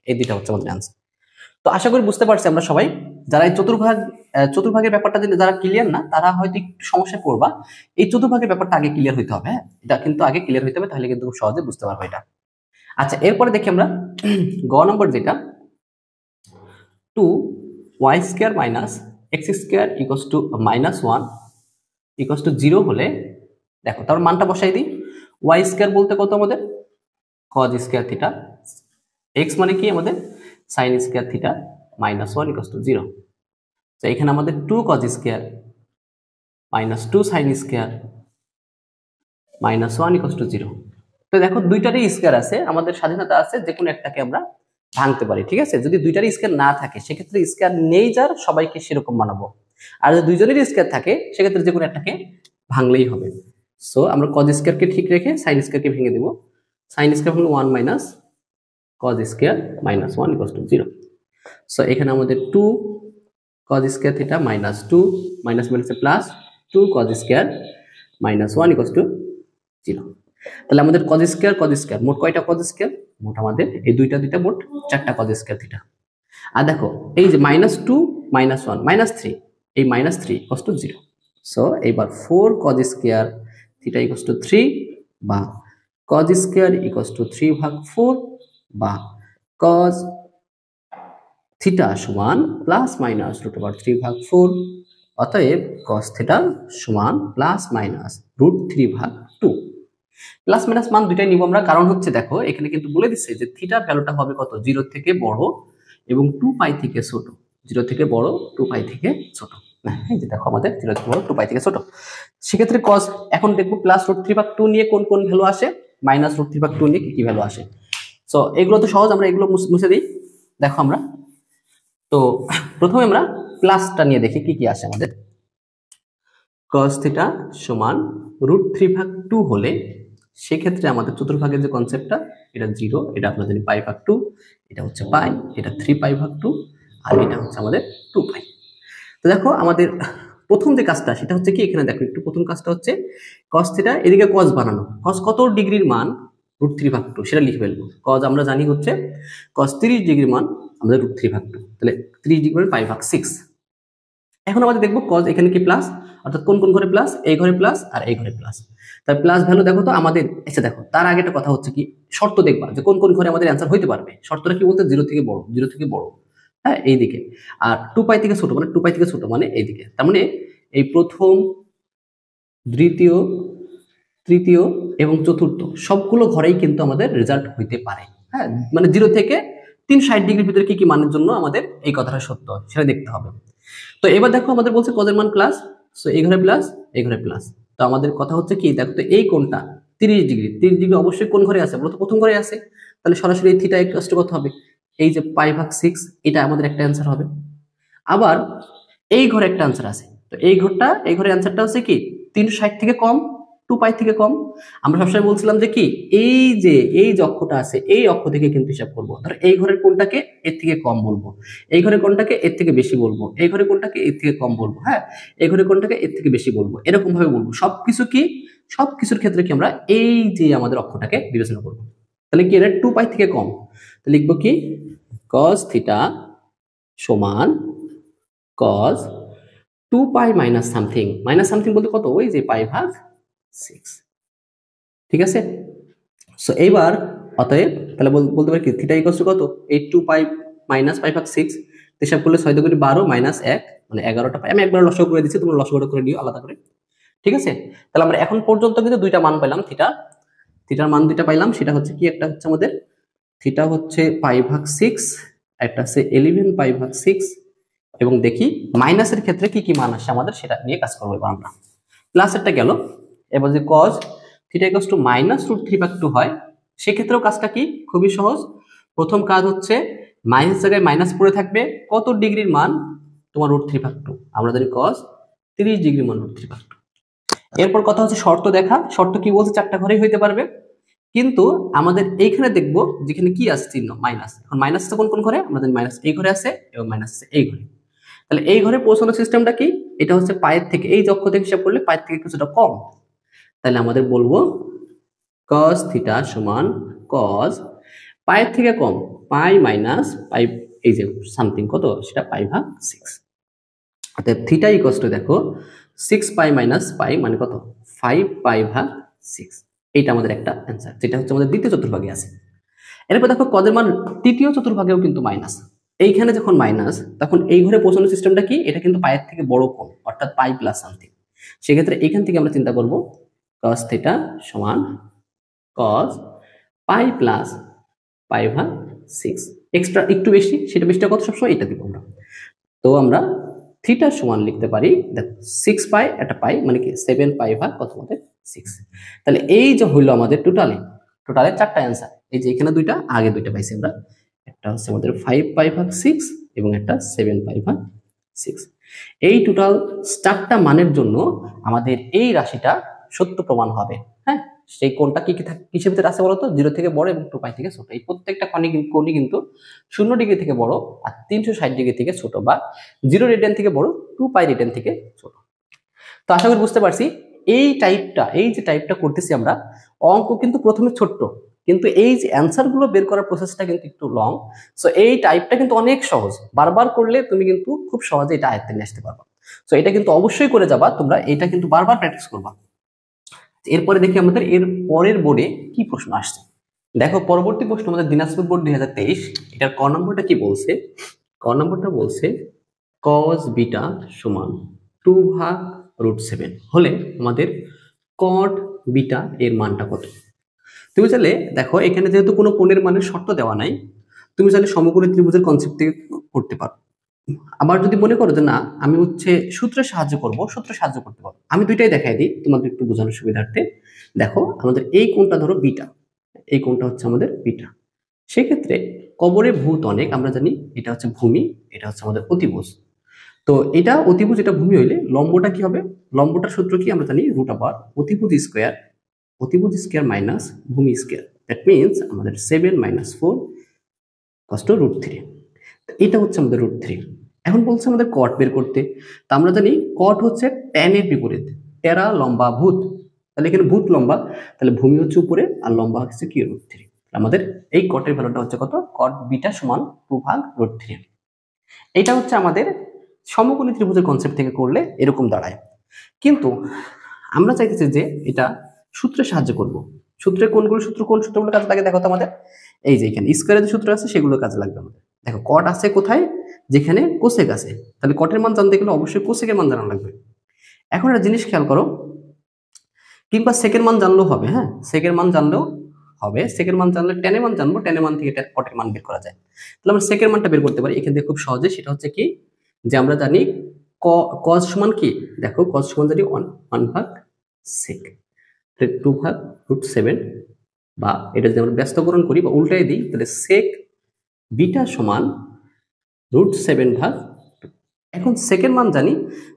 এই দুইটা হচ্ছে আমাদের অ্যানসার তো আশা করি বুঝতে পারছি আমরা সবাই যারা এই চতুর্ভাগের ব্যাপারটা যারা ক্লিয়ার না তারা হয়তো একটু সমস্যায় পড়বা এই চতুর্ভাগের ব্যাপারটা আগে ক্লিয়ার হইতে হবে হ্যাঁ এটা কিন্তু আগে ক্লিয়ার হইতে হবে তাহলে কিন্তু খুব সহজে বুঝতে পারবো এটা আচ্ছা এরপরে দেখি আমরা গ নম্বর যেটা 2y² - x² = -1 = 0 হলে দেখো তার মানটা বসাই দিই y² বলতে কত আমাদের cos² থিটা x মানে কি আমাদের sin² থিটা -1 = 0 তো এখানে আমাদের 2 cos² - 2 sin² -1 = 0 তো দেখো দুইটারই স্কয়ার আছে আমাদের স্বাধীনতা আছে যে কোনো একটাকে আমরা ভাঙতে পারি ঠিক আছে যদি দুইটারই স্কয়ার না থাকে সেক্ষেত্রে স্কয়ার নেই যার সবাইকে সেরকম বানাবো আর যদি দুইজনেরই স্কয়ার থাকে সেক্ষেত্রে যে কোনো একটাকে ভাঙলেই হবে সো আমরা cos² কে ঠিক রেখে sin² কে ভেঙে দেব sin² হলো 1 - cos² -1 = 0 সো এখানে আমাদের 2 cos² থিটা -2 মাইনাস মাইনাসে প্লাস 2 cos² -1 = 0 তাহলে আমাদের cos² মোট কয়টা cos² মোট আমাদের এই দুইটা মোট 4টা cos² থিটা আর দেখো এই যে -2 -1 -3 এই -3 = 0 সো এবার 4 cos² থিটা = 3 বা cos² = 3/4 বা cos থিটা সমান ±√3/4 অতএব cos থিটা সমান ±√3/2 প্লাস মাইনাস মান দুইটাই নিব আমরা কারণ হচ্ছে দেখো এখানে কিন্তু বলে দিচ্ছে যে থিটা ভ্যালুটা হবে কত 0 থেকে বড় এবং 2π থেকে ছোট 0 থেকে বড় 2π থেকে ছোট না এই যে দেখো আমাদের 0 থেকে বড় 2π থেকে ছোট সেক্ষেত্রে cos এখন দেখব +√3/2 নিয়ে কোন কোন ভ্যালু আসে -√3/2 নিয়ে কি ভ্যালু আসে সো এগুলো তো সহজ আমরা এগুলো মুছে দিই দেখো আমরা তো প্রথমে আমরা প্লাসটা নিয়ে দেখি কি আসে আমাদের cos থিটা সমান √3/2 হলে সেই ক্ষেত্রে আমাদের চতুর্ভাগের যে কনসেপ্টটা এটা 0 এটা আমরা জানি π/2 এটা হচ্ছে π এটা 3π/2 আর এটা হচ্ছে আমাদের 2π তো দেখো আমাদের প্রথম যে কাজটা সেটা হচ্ছে কি এখানে দেখো একটু প্রথম কাজটা হচ্ছে cos থিটা এদিকে cos বানানো cos কত ডিগ্রির মান √3/2 সেটা লিখে ফেলবো cos আমরা জানি হচ্ছে cos 30 ডিগ্রির মান আমাদের √3/2 তাহলে 30 ডিগ্রি মানে π/6 এখন আমাদের দেখবো cos এখানে কি প্লাস অর্থাৎ কোন কোন ঘরে প্লাস এই ঘরে প্লাস আর এই ঘরে প্লাস তাই প্লাস ভ্যালু দেখো তো আমাদের এসে দেখো তার আগে একটা কথা হচ্ছে কি শর্ত দেখবা যে কোন কোন ঘরে আমাদের অ্যানসার হইতে পারবে শর্তটা কি বলতে 0 থেকে বড় হ্যাঁ এইদিকে আর 2π থেকে ছোট মানে 2π থেকে ছোট মানে এইদিকে তার মানে এই প্রথম দ্বিতীয় তৃতীয় এবং চতুর্থ সবগুলো ঘরেই কিন্তু আমাদের রেজাল্ট হইতে পারে হ্যাঁ মানে 0 থেকে 360 ডিগ্রির ভিতরে কি মানের জন্য আমাদের এই কথাটা সত্য সেটা দেখতে হবে তো এবার দেখো আমাদের বলছে cos এর মান প্লাস সো এই ঘরে প্লাস এই ঘরে প্লাস তো আমাদের কথা হচ্ছে কি দেখো তো এই কোণটা 30 ডিগ্রি অবশ্যই কোন ঘরে আছে, বলতো প্রথম ঘরে আছে। তাহলে সরাসরি থিটা ইকুয়াল টু কত হবে, এই যে π/6, এটা আমাদের একটা অ্যান্সার হবে। আবার এই ঘরে একটা অ্যান্সার আছে, তো এই ঘরের অ্যান্সারটা হচ্ছে কি 360 থেকে কম, 2π থেকে কম। আমরা সবসময় বলছিলাম যে কি এই যে এই যে অক্ষটা আছে এই অক্ষ থেকে কিন্তু হিসাব করবো। ধর এই ঘরের কোনটাকে এর থেকে কম বলবো, এই ঘরের কোনটাকে এর থেকে বেশি বলবো, এই ঘরের কোনটাকে এর থেকে কম বলবো, হ্যাঁ এই ঘরের কোনটাকে এর থেকে বেশি বলবো, এরকম ভাবে বলবো। সবকিছুর ক্ষেত্রে কি আমরা এই যে আমাদের অক্ষটাকে বিবেচনা করবো। তাহলে কি এটা 2π থেকে কম, তাহলে লিখবো কি cos থিটা সমান cos 2π মাইনাস সামথিং বলতে কত, ওই যে π/6, ঠিক আছে। সো এইবার অতএব তাহলে বলতে পারি কি থিটা ইকুয়াল টু কত, এই 2π মাইনাস π/6, হিসাব করলে 6 দুগুণে 12 মাইনাস 1 মানে 11টা পাই। আমি একবার লসাগু করে দিচ্ছি, তোমরা লসাগুটা করে নিও আলাদা করে, ঠিক আছে। তাহলে আমরা এখন পর্যন্ত কিন্তু দুইটা মান পাইলাম, থিটার মান দুইটা পাইলাম। সেটা হচ্ছে কি, একটা হচ্ছে আমাদের থিটা হচ্ছে π/6, একটা হচ্ছে 11π/6, এবং দেখি মাইনাসের ক্ষেত্রে কি কি মান আসে আমাদের, সেটা নিয়ে কাজ করবো এবার আমরা। প্লাসেরটা গেল, এবার যে cos থিটা ইকুয়াল টু -√3/2 হয়, সেক্ষেত্রেও কাজটা কি খুবই সহজ। প্রথম কাজ হচ্ছে মাইনাস জায়গায় মাইনাস পড়ে থাকবে, কত ডিগ্রির মান তোমার √3/2, আমরা জানি cos 30 ডিগ্রি মান √3/2। এরপর কথা হচ্ছে শর্ত দেখা, শর্ত কি বলছে, চারটা ঘরেই হইতে পারবে, কিন্তু আমাদের এইখানে দেখবো যেখানে কি আছে চিহ্ন মাইনাস। এখন মাইনাস কোন কোন ঘরে, আমরা জানি মাইনাস এই ঘরে আছে এবং মাইনাস আছে এই ঘরে। তাহলে এই ঘরে পৌঁছানোর সিস্টেমটা কি, এটা হচ্ছে পায়ের থেকে, এই যে অক্ষ থেকে হিসাব করলে পায়ের থেকে কিছুটা কম। তাহলে আমাদের বলবো cos থিটা সমান cos পায়ের থেকে কম π মাইনাস π, এই যে সামথিং কত সেটা π/6। অর্থাৎ থিটা ইকুয়াল টু দেখো 6π মাইনাস π মানে কত 5π/6। এইটা আমাদের একটা অ্যান্সার, যেটা হচ্ছে আমাদের দ্বিতীয় চতুর্ভাগে আছে। এরপর দেখো কজের মান তৃতীয় চতুর্ভাগেও কিন্তু মাইনাস। এইখানে যখন মাইনাস, তখন এই ঘরে পৌঁছানোর সিস্টেমটা কি, এটা কিন্তু পায়ের থেকে বড় কোণ, অর্থাৎ π প্লাস সামথিং। সেক্ষেত্রে এখান থেকে আমরা চিন্তা করব cos থিটা সমান cos π প্লাস π/6। এক্সট্রা একটু বেশি, সেটা বেশিটা কত সবসময় এটা দিব আমরা। তো আমরা থিটা সমান লিখতে পারি দেখো 6π, একটা পাই মানে কি 7π/কত আমাদের 6। তাহলে এই যে হইলো আমাদের টোটালে চারটা অ্যান্সার। এই যে এখানে দুইটা, আগে দুইটা পাইছি আমরা, একটা হচ্ছে আমাদের 5π/6 এবং একটা 7π/6। এই টোটাল চারটা মানের জন্য আমাদের এই রাশিটা সত্য প্রমাণ হবে। হ্যাঁ, সেই কোণটা কি কিসের ভিতরে আছে বলতো, 0 থেকে বড় এবং 2π থেকে ছোট। এই প্রত্যেকটা কোণই কিন্তু 0 ডিগ্রি থেকে বড় আর 360 ডিগ্রি থেকে ছোট, বা 0 রেডিয়ান থেকে বড়, 2π রেডিয়ান থেকে ছোট। তো আশা করি বুঝতে পারছি এই যে টাইপটা করতেছি আমরা, অঙ্ক কিন্তু প্রথমে ছোট্ট, কিন্তু এই যে অ্যান্সার গুলো বের করার প্রসেসটা কিন্তু একটু লং। সো এই টাইপটা কিন্তু অনেক সহজ, বারবার করলে তুমি কিন্তু খুব সহজে এটা আয়ত্তে নিয়ে আসতে পারবা। সো এটা কিন্তু অবশ্যই করে যাবা তোমরা, এটা কিন্তু বারবার প্র্যাকটিস করবা। এরপরে দেখি আমাদের এর পরের বোর্ডে কি প্রশ্ন আসছে। দেখো পরবর্তী প্রশ্ন আমাদের দিনাজপুর বোর্ড 2023, এটার ক নম্বরটা কি বলছে, ক নম্বরটা বলছে cos বিটা সমান 2/√7 হলে আমাদের cot বিটা এর মানটা কত। তুমি চাইলে দেখো এখানে যেহেতু কোনো কোণের মানের শর্ত দেওয়া নাই, তুমি চাইলে সমকোণী ত্রিভুজের কনসেপ্ট থেকে করতে পারো। আবার যদি মনে করো যে না আমি হচ্ছে সূত্রে সাহায্য করতে পারো। আমি দুইটাই দেখাই দিই তোমাদের একটু বোঝানোর সুবিধার্থে। দেখো আমাদের এই কোণটা ধরো বিটা, এই কোণটা হচ্ছে আমাদের বিটা। সেক্ষেত্রে কবরে ভূত অনেক, আমরা জানি এটা হচ্ছে ভূমি, এটা হচ্ছে আমাদের অতিভুজ। তো এটা অতিভুজ, এটা ভূমি হইলে লম্বটা কি হবে, লম্বটার সূত্র কি আমরা জানি √, অতিভুজ স্কয়ার মাইনাস ভূমি স্কয়ার, দ্যাট মিনস আমাদের 7 - 4 cos √3। এটা হচ্ছে আমাদের √3। এখন বলছে আমাদের কট বের করতে, তা আমরা জানি কট হচ্ছে tan এর বিপরীত, টেরা লম্বা ভূত, তাহলে এখানে ভূত লম্বা, তাহলে ভূমি হচ্ছে উপরে আর লম্বা হচ্ছে কি √3। আমাদের এই কটের ভ্যালুটা হচ্ছে কত, cot বিটা সমান 2/√3। এটা হচ্ছে আমাদের সমকোণী ত্রিভুজের কনসেপ্ট থেকে করলে এরকম দাঁড়ায়। কিন্তু আমরা চাইতেছি যে এটা সূত্রে সাহায্য করব। কোন সূত্রগুলো কাজে লাগে দেখো তো আমাদের, এই যে এখানে স্কয়ারের যে সূত্র আছে সেগুলো কাজে লাগবে আমাদের। দেখো কট আছে কোথায়, যেখানে কোসেক আছে, তাহলে কটের মান জানতে গেলে অবশ্যই কোসেকের মান জানা লাগবে। এখন একটা জিনিস খেয়াল করো, কিংবা সেকের মান জানলেও হবে, হ্যাঁ সেকের মান জানলেও হবে, সেকের মান জানলে টেনের মান জানবো, টেনের মান থেকে কটের মান বের করা যায়। তাহলে আমরা সেকের মানটা বের করতে পারি এখান থেকে খুব সহজে। সেটা হচ্ছে কি, যে আমরা জানি cos সমান কি, দেখো cos সমান জানি 1/sec। 2/√7, বা এটা যদি আমরা ব্যস্তকরণ করি বা উল্টাই দিই তাহলে সেক বিটা সমান √7/2। এখন সেকের মান জানি,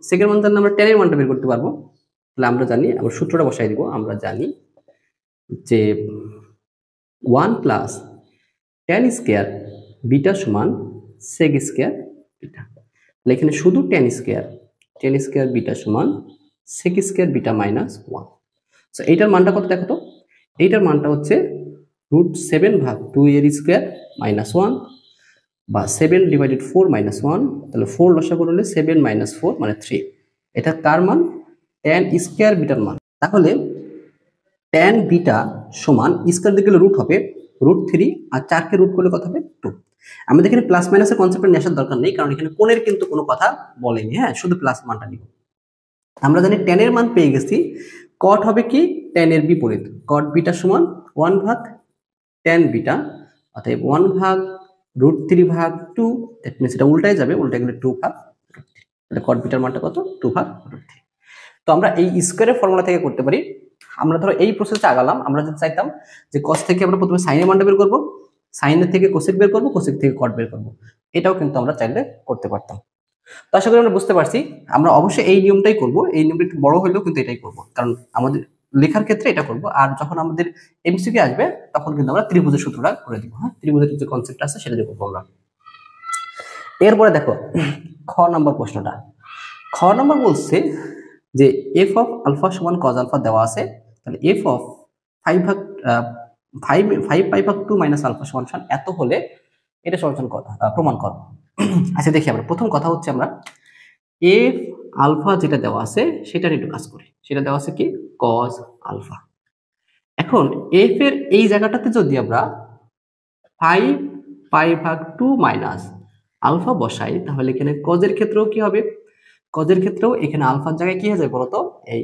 সেকের মান জানলে আমরা টেনের মানটা বের করতে পারবো। তাহলে আমরা জানি, আমরা সূত্রটা বসাই দিব, আমরা জানি যে 1 + tan স্কয়ার বিটা সমান sec স্কয়ার বিটা। তাহলে এখানে শুধু tan স্কয়ার বিটা সমান sec স্কয়ার বিটা -1। সো এইটার মানটা কত দেখো তো, এইটার মানটা হচ্ছে √7/2 এর স্কয়ার -1, বা 7/4 -1, তাহলে 4 লসাগু করলে 7 - 4 মানে 3। এটা কার মান? tan স্কয়ার বিটার মান। তাহলে tan বিটা সমান স্কয়ার দিকে রুট হবে √3, আর 4 কে রুট করলে কত হবে? 2। আমাদের এখানে প্লাস মাইনাসের কনসেপ্টটা নিয়ে আসার দরকার নেই, কারণ এখানে কোণের কিন্তু কোনো কথা বলেনি, হ্যাঁ, শুধু প্লাস মানটা নিব। আমরা জানি tan এর মান পেয়ে গেছি, cot হবে কি tan এর বিপরীত, cot বিটা সমান 1/tan বিটা, অতএব 1/√3/2, দ্যাট মিন্স এটা উল্টায় যাবে, উল্টায় গেলে 2/√3। তাহলে cot বিটার মানটা কত? 2/√3। তো আমরা এই স্কয়ারের ফর্মুলা থেকে করতে পারি। আমরা ধরো এই প্রসেসটা আগালাম, আমরা যদি চাইতাম যে cos থেকে আমরা প্রথমে সাইনের মানটা বের করব, সাইনের থেকে কোসেক বের করব, কোসেক থেকে cot বের করব, এটাও কিন্তু আমরা চাইলে করতে পারতাম। তো আশা করি আমরা বুঝতে পারছি। আমরা অবশ্যই এই নিয়মটাই করব, এই নিয়মটা একটু বড় হলেও কিন্তু এটাই করব, কারণ আমাদের লেখার ক্ষেত্রে এটা করব, আর যখন আমাদের এমসিকিউ আসবে তখন কিন্তু আমরা ত্রিভুজের সূত্রটা করে দিব। হ্যাঁ, ত্রিভুজের যে কনসেপ্ট আছে সেটা দিয়ে করব আমরা। এরপরে দেখো খ নম্বর প্রশ্নটা। খ নম্বর বলছে যে f অফ আলফা সমান cos আলফা দেওয়া আছে, তাহলে f অফ 5π/2 - আলফা সমান এত হলে এটা সমাধান প্রমাণ করো। আচ্ছা দেখি, আমরা প্রথম কথা হচ্ছে আমরা f আলফা যেটা দেওয়া আছে সেটার একটু কাজ করি। সেটা দেওয়া আছে কি cos আলফা। এখন f এর এই জায়গাটাতে যদি আমরা 5π/2 - আলফা বসাই, তাহলে এখানে cos এর ক্ষেত্রেও কি হবে? cos এর ক্ষেত্রেও এখানে আলফার জায়গায় কি হয়ে যাবে বলতো? এই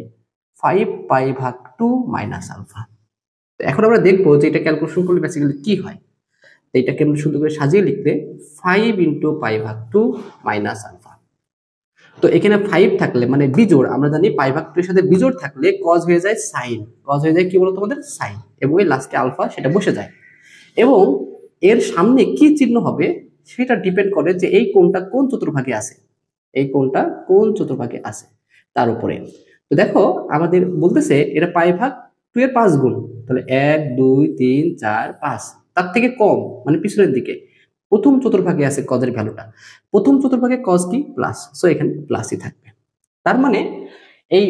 5π/2 - আলফা। তো এখন আমরা দেখবো যে এটা ক্যালকুলেশন করলে বেসিক্যালি কি হয়। তো এটাকে আমরা শুধু করে সাজিয়ে লিখলে 5 × π/2 - আলফা। তো এখানে 5 থাকলে মানে বিজোড়, আমরা জানি π/2 এর সাথে বিজোড় থাকলে cos হয়ে যায় sin, cos হয়ে যায় কি বলতো তোমাদের? sin, এবং এই লাস্টে আলফা সেটা বসে যায়। এবং এর সামনে কি চিহ্ন হবে সেটা ডিপেন্ড করে যে এই কোণটা কোন চতুর্ভাগে আছে, এই কোণটা কোন চতুর্ভাগে আছে তার উপরে। তো দেখো আমাদের বলতেছে এটা π/2 এর 5 গুণ, তাহলে 1 2 3 4 5, তার থেকে কম মানে পিছনের দিকে প্রথম চতুর্ভাগে আছে cos এর ভ্যালুটা। প্রথম চতুর্ভাগে cos কি? প্লাস, সো এখানে প্লাসই থাকবে। তার মানে এই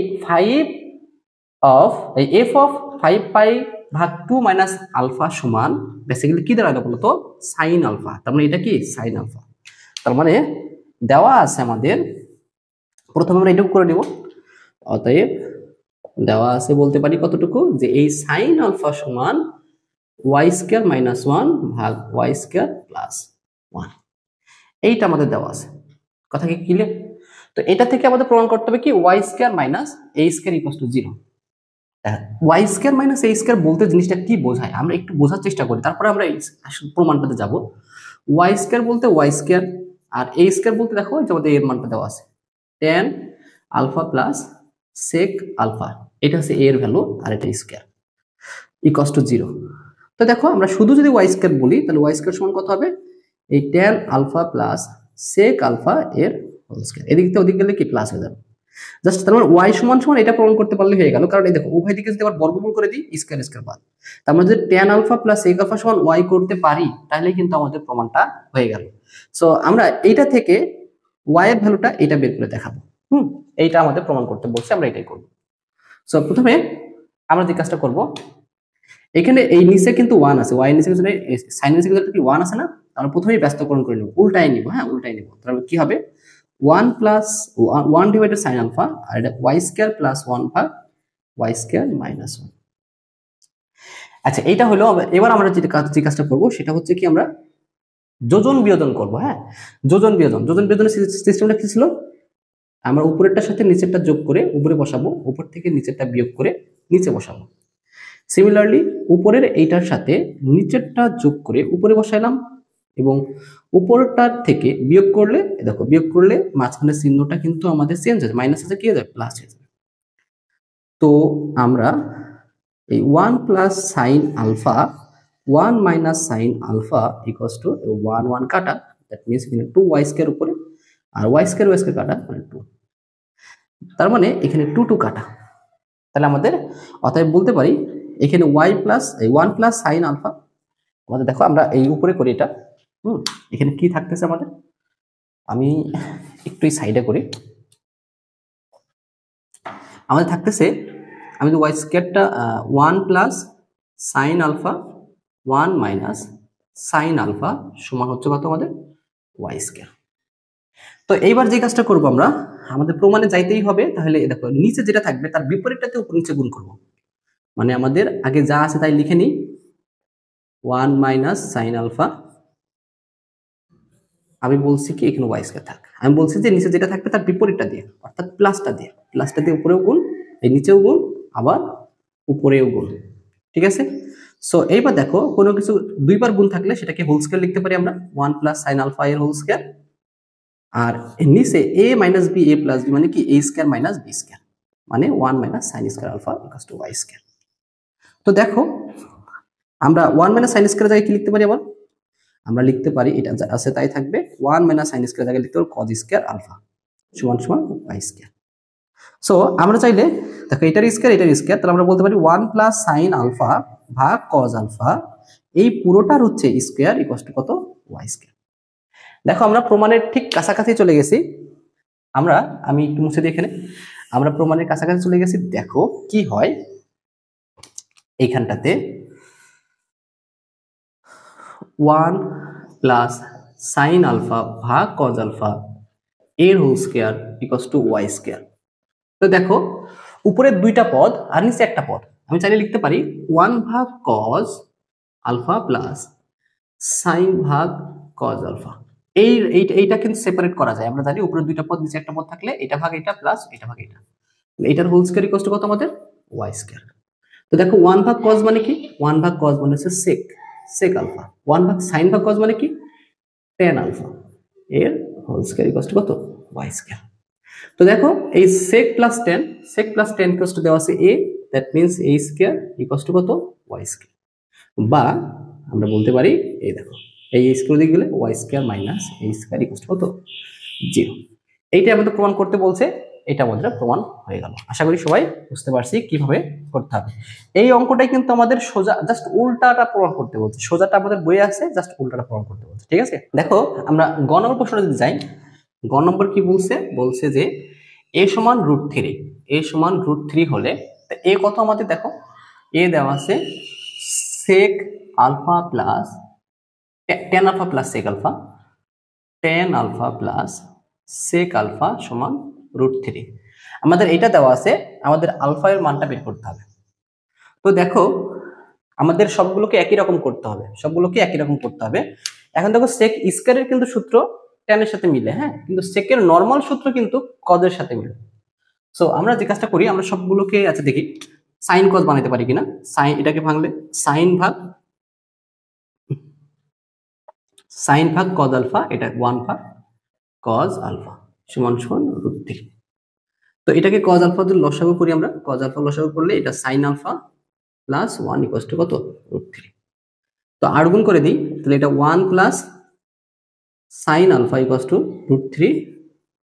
f অফ 5π/2 - আলফা সমান বেসিক্যালি কি দাঁড়ালো বলতো? sin alpha. তার মানে এটা কি sin আলফা। তার মানে দেওয়া আছে আমাদের, প্রথমে আমরা এটুকু করে নিব। অতএব দেওয়া আছে বলতে পারি কতটুকু, যে এই sin আলফা সমান y² - 1 ভাগ y² + 1, এইটা আমাদের দেওয়া আছে। কথা কি ক্লিয়ার? তো এটা থেকে আমাদের প্রমাণ করতে হবে কি y² - a² = 0। y² - a² বলতে জিনিসটা কি বোঝায় আমরা একটু বোঝার চেষ্টা করি, তারপরে আমরা প্রমাণটাতে যাব। y² বলতে y², আর a² বলতে দেখো যে আমাদের এর মানটা দেওয়া আছে tan আলফা + sec আলফা, এটা হচ্ছে a এর ভ্যালু, আর এটা স্কয়ার = 0। তো দেখো আমরা শুধু যদি y² বলি তাহলে y² সমান কত হবে? এই tan আলফা + sec আলফা এর হোল স্কয়ার, এদিক থেকে ওদিক গেলে কি প্লাস হয়ে যাবে। জাস্ট তার মানে y সমান এটা প্রমাণ করতে পারলে হয়ে গেল, কারণ এই দেখো উভয় দিকে যদি আবার বর্গমূল করে দিই স্কয়ার স্কয়ার বাদ, তার মানে যদি tan আলফা + sec আলফা সমান y করতে পারি তাহলে কিন্তু আমাদের প্রমাণটা হয়ে গেল। সো আমরা এইটা থেকে y এর ভ্যালুটা এটা বের করে দেখাবো। এইটা আমাদের প্রমাণ করতে বলছে, আমরা এটাই করব। সো প্রথমে আমরা যে কাজটা করব, এখানে এই নিচে কিন্তু 1 আছে, y এর নিচে কিন্তু sin এর নিচে কিন্তু 1 আছে না, আমরা প্রথমেই ব্যস্তকরণ করে নেব, উল্টায় নিব। হ্যাঁ, উল্টায় নিব। তাহলে কি হবে? 1 + 1 sin আলফা, আর এটা y² + 1 ভাগ y² - 1। আচ্ছা, এইটা হলো। এবার আমরা যে কাজটা করব সেটা হচ্ছে কি আমরা যোজন বিয়োজন করব। হ্যাঁ, যোজন বিয়োজনের সিস্টেমটা কি ছিল? আমরা উপরেরটার সাথে নিচেরটা যোগ করে উপরে বসাবো, উপর থেকে নিচেরটা বিয়োগ করে নিচে বসাবো। সিমিলারলি উপরের এইটার সাথে নিচেরটা যোগ করে উপরে বসাইলাম, এবং উপরটার থেকে বিয়োগ করলে দেখো, বিয়োগ করলে মাঝখানে চিহ্নটা কিন্তু আমাদের চেঞ্জ হয়ে যায়, মাইনাস আছে কি হয়ে যায়? প্লাস হয়ে যাবে। তো আমরা এই 1 plus sine alpha 1 minus sine alpha equals to 1 1 কাটা, দ্যাট মিন্স এখানে 2y স্কয়ার উপরে আর y স্কয়ার কাটা মানে 2, তার মানে এখানে 2 2 কাটা। তাহলে আমাদের অতএব বলতে পারি এখানে y plus 1 plus sine alpha, আমাদের দেখো আমরা এই উপরে করি এটা, এখানে কি থাকতেছে আমাদের, আমি একটু এই সাইডে করি, আমাদের থাকতেছে আমি তো y স্কয়ারটা 1 plus sine alpha 1 minus sine alpha সমান হচ্ছে কত আমাদের y স্কয়ার। তো এইবার যে কাজটা করব আমরা, আমাদের প্রমাণে যাইতেই হবে, তাহলে দেখো নিচে যেটা থাকবে তার বিপরীতটাতে উপর নিচে গুণ করব, মানে আমাদের আগে যা আছে তাই লিখে নিই 1 মাইনাস সাইন আলফা, আমি বলছি কি এখানে y স্কয়ার থাক, আমি বলছি যে নিচে যেটা থাকবে তার বিপরীতটা দিয়ে, অর্থাৎ প্লাসটা দিয়ে উপরেও গুণ, এই নিচেও গুণ আবার উপরেও গুণ, ঠিক আছে। সো এইবার দেখো কোনো কিছু দুইবার গুণ থাকলে সেটাকে হোল স্কয়ার লিখতে পারি আমরা, 1 প্লাস সাইন আলফা এর হোল স্কয়ার, আর নিচে a minus b a plus b মানে কি a square minus b square, মানে 1 minus sine square alpha equals to y square. তো দেখো আমরা 1 মাইনাস সাইন স্কয়ার জায়গায় কি লিখতে পারি, আবার আমরা লিখতে পারি এটা যা আছে তাই থাকবে, 1 মাইনাস সাইন স্কয়ার জায়গায় লিখতে পারি cos স্কয়ার আলফা সমান সমান y স্কয়ার। সো আমরা চাইলে দেখো এটার স্কয়ার, তাহলে আমরা বলতে পারি 1 প্লাস সাইন আলফা ভাগ cos আলফা, এই পুরোটার হচ্ছে স্কয়ার ইকুয়ালস টু কত y স্কয়ার। দেখো আমরা প্রমাণের ঠিক কাছাকাছি চলে গেছি, আমি একটু মুছে দিই এখানে, আমরা প্রমাণের কাছাকাছি চলে গেছি। দেখো কি হয় এইখানটাতে 1 প্লাস সাইন আলফা ভাগ cos আলফা এর whole square equals to y square. তো দেখো উপরে দুইটা পদ আর নিচে একটা পদ, আমি চাইলে লিখতে পারি 1 ভাগ cos আলফা প্লাস সাইন ভাগ cos আলফা। এইটা কিন্তু সেপারেট করা যায়, আমরা জানি উপরে দুইটা পদ নিচে একটা পদ থাকলে এটা ভাগ এটা প্লাস এটা ভাগ এটা, এটার হোল স্কয়ার ইকুয়ালস টু কত আমাদের y স্কয়ার। তো দেখো 1 ভাগ cos মানে কি, 1 ভাগ cos মানে হচ্ছে sec আলফা, 1 ভাগ sin ভাগ cos মানে কি tan আলফা, এর হোল স্কয়ার ইকুয়ালস টু কত y স্কয়ার। তো দেখো এই sec plus tan equals to দেওয়া আছে a, that means a square equals to কত y স্কয়ার, বা আমরা বলতে পারি এই দেখো এই স্কয়ার দিকে গেলে y square minus a square equals to কত 0। এইটা আমাদের প্রমাণ করতে বলছে, এটা আমাদের প্রমাণ হয়ে গেল। আশা করি সবাই বুঝতে পারছি কিভাবে করতে হবে। এই অঙ্কটাই কিন্তু আমাদের সোজা জাস্ট উল্টাটা প্রমাণ করতে বলছে, সোজাটা আমাদের বইয়ে আছে, জাস্ট উল্টাটা প্রমাণ করতে বলছে, ঠিক আছে। দেখো আমরা গ নম্বর প্রশ্নটা যদি যাই, গ নম্বর কি বলছে যে a সমান √3 হলে a কত আমাদের দেখো a দেওয়া আছে sec alpha plus tan alpha plus sec alpha, tan alpha plus sec alpha সমান √3। আমাদের এটা দেওয়া আছে, আমাদের আলফা এর মানটা বের করতে হবে। তো দেখো আমাদের সবগুলোকে একই রকম করতে হবে, এখন দেখো sec স্কয়ারের কিন্তু সূত্র tan এর সাথে মিলে, হ্যাঁ, কিন্তু sec এর নরমাল সূত্র কিন্তু cos এর সাথে মিলে। সো আমরা যে কাজটা করি, আমরা সবগুলোকে আচ্ছা দেখি sin cos বানাইতে পারি কিনা। sin এটাকে ভাঙলে sin ভাগ cos আলফা, এটা 1 ভাগ cos আলফা সমান সমান √3। তো এটাকে cos আলফা যদি লসাগু করি, আমরা cos আলফা লসাগু করলে এটা sin alpha plus 1 equals to কত √3। তো আর গুণ করে দিই, তাহলে এটা 1 plus sin alpha equals to √3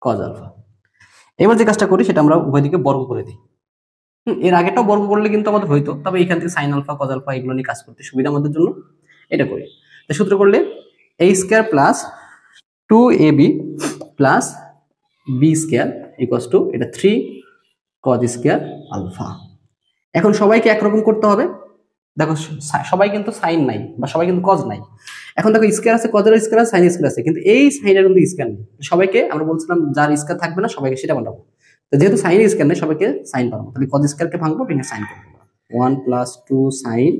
cos alpha. এবার যে কাজটা করি সেটা আমরা উভয় দিকে বর্গ করে দিই। এর আগেটাও বর্গ করলে কিন্তু আমাদের হইতো, তবে এখান থেকে sin আলফা cos আলফা এগুলো নিয়ে কাজ করতে সুবিধা আমাদের জন্য এটা করি। তো সূত্র করলে a square plus 2ab plus b square equals two এটা 3 cos স্কয়ার আলফা। এখন সবাইকে একরকম করতে হবে, দেখো সবাই কিন্তু সাইন নাই বা সবাই কিন্তু cos নাই। এখন দেখো স্কয়ার আছে, cos এর স্কয়ার আছে, sin স্কয়ার আছে, কিন্তু এই সাইনের কিন্তু স্কয়ার নেই। সবাইকে আমরা বলছিলাম যার স্কয়ার থাকবে না সবাইকে সেটা বানাবো। তো যেহেতু সাইন স্কয়ার নেই সবাইকে সাইন বানাবো, তাহলে cos স্কয়ারকে ভাঙবো, ভেঙে সাইন করবো। 1 plus 2 sin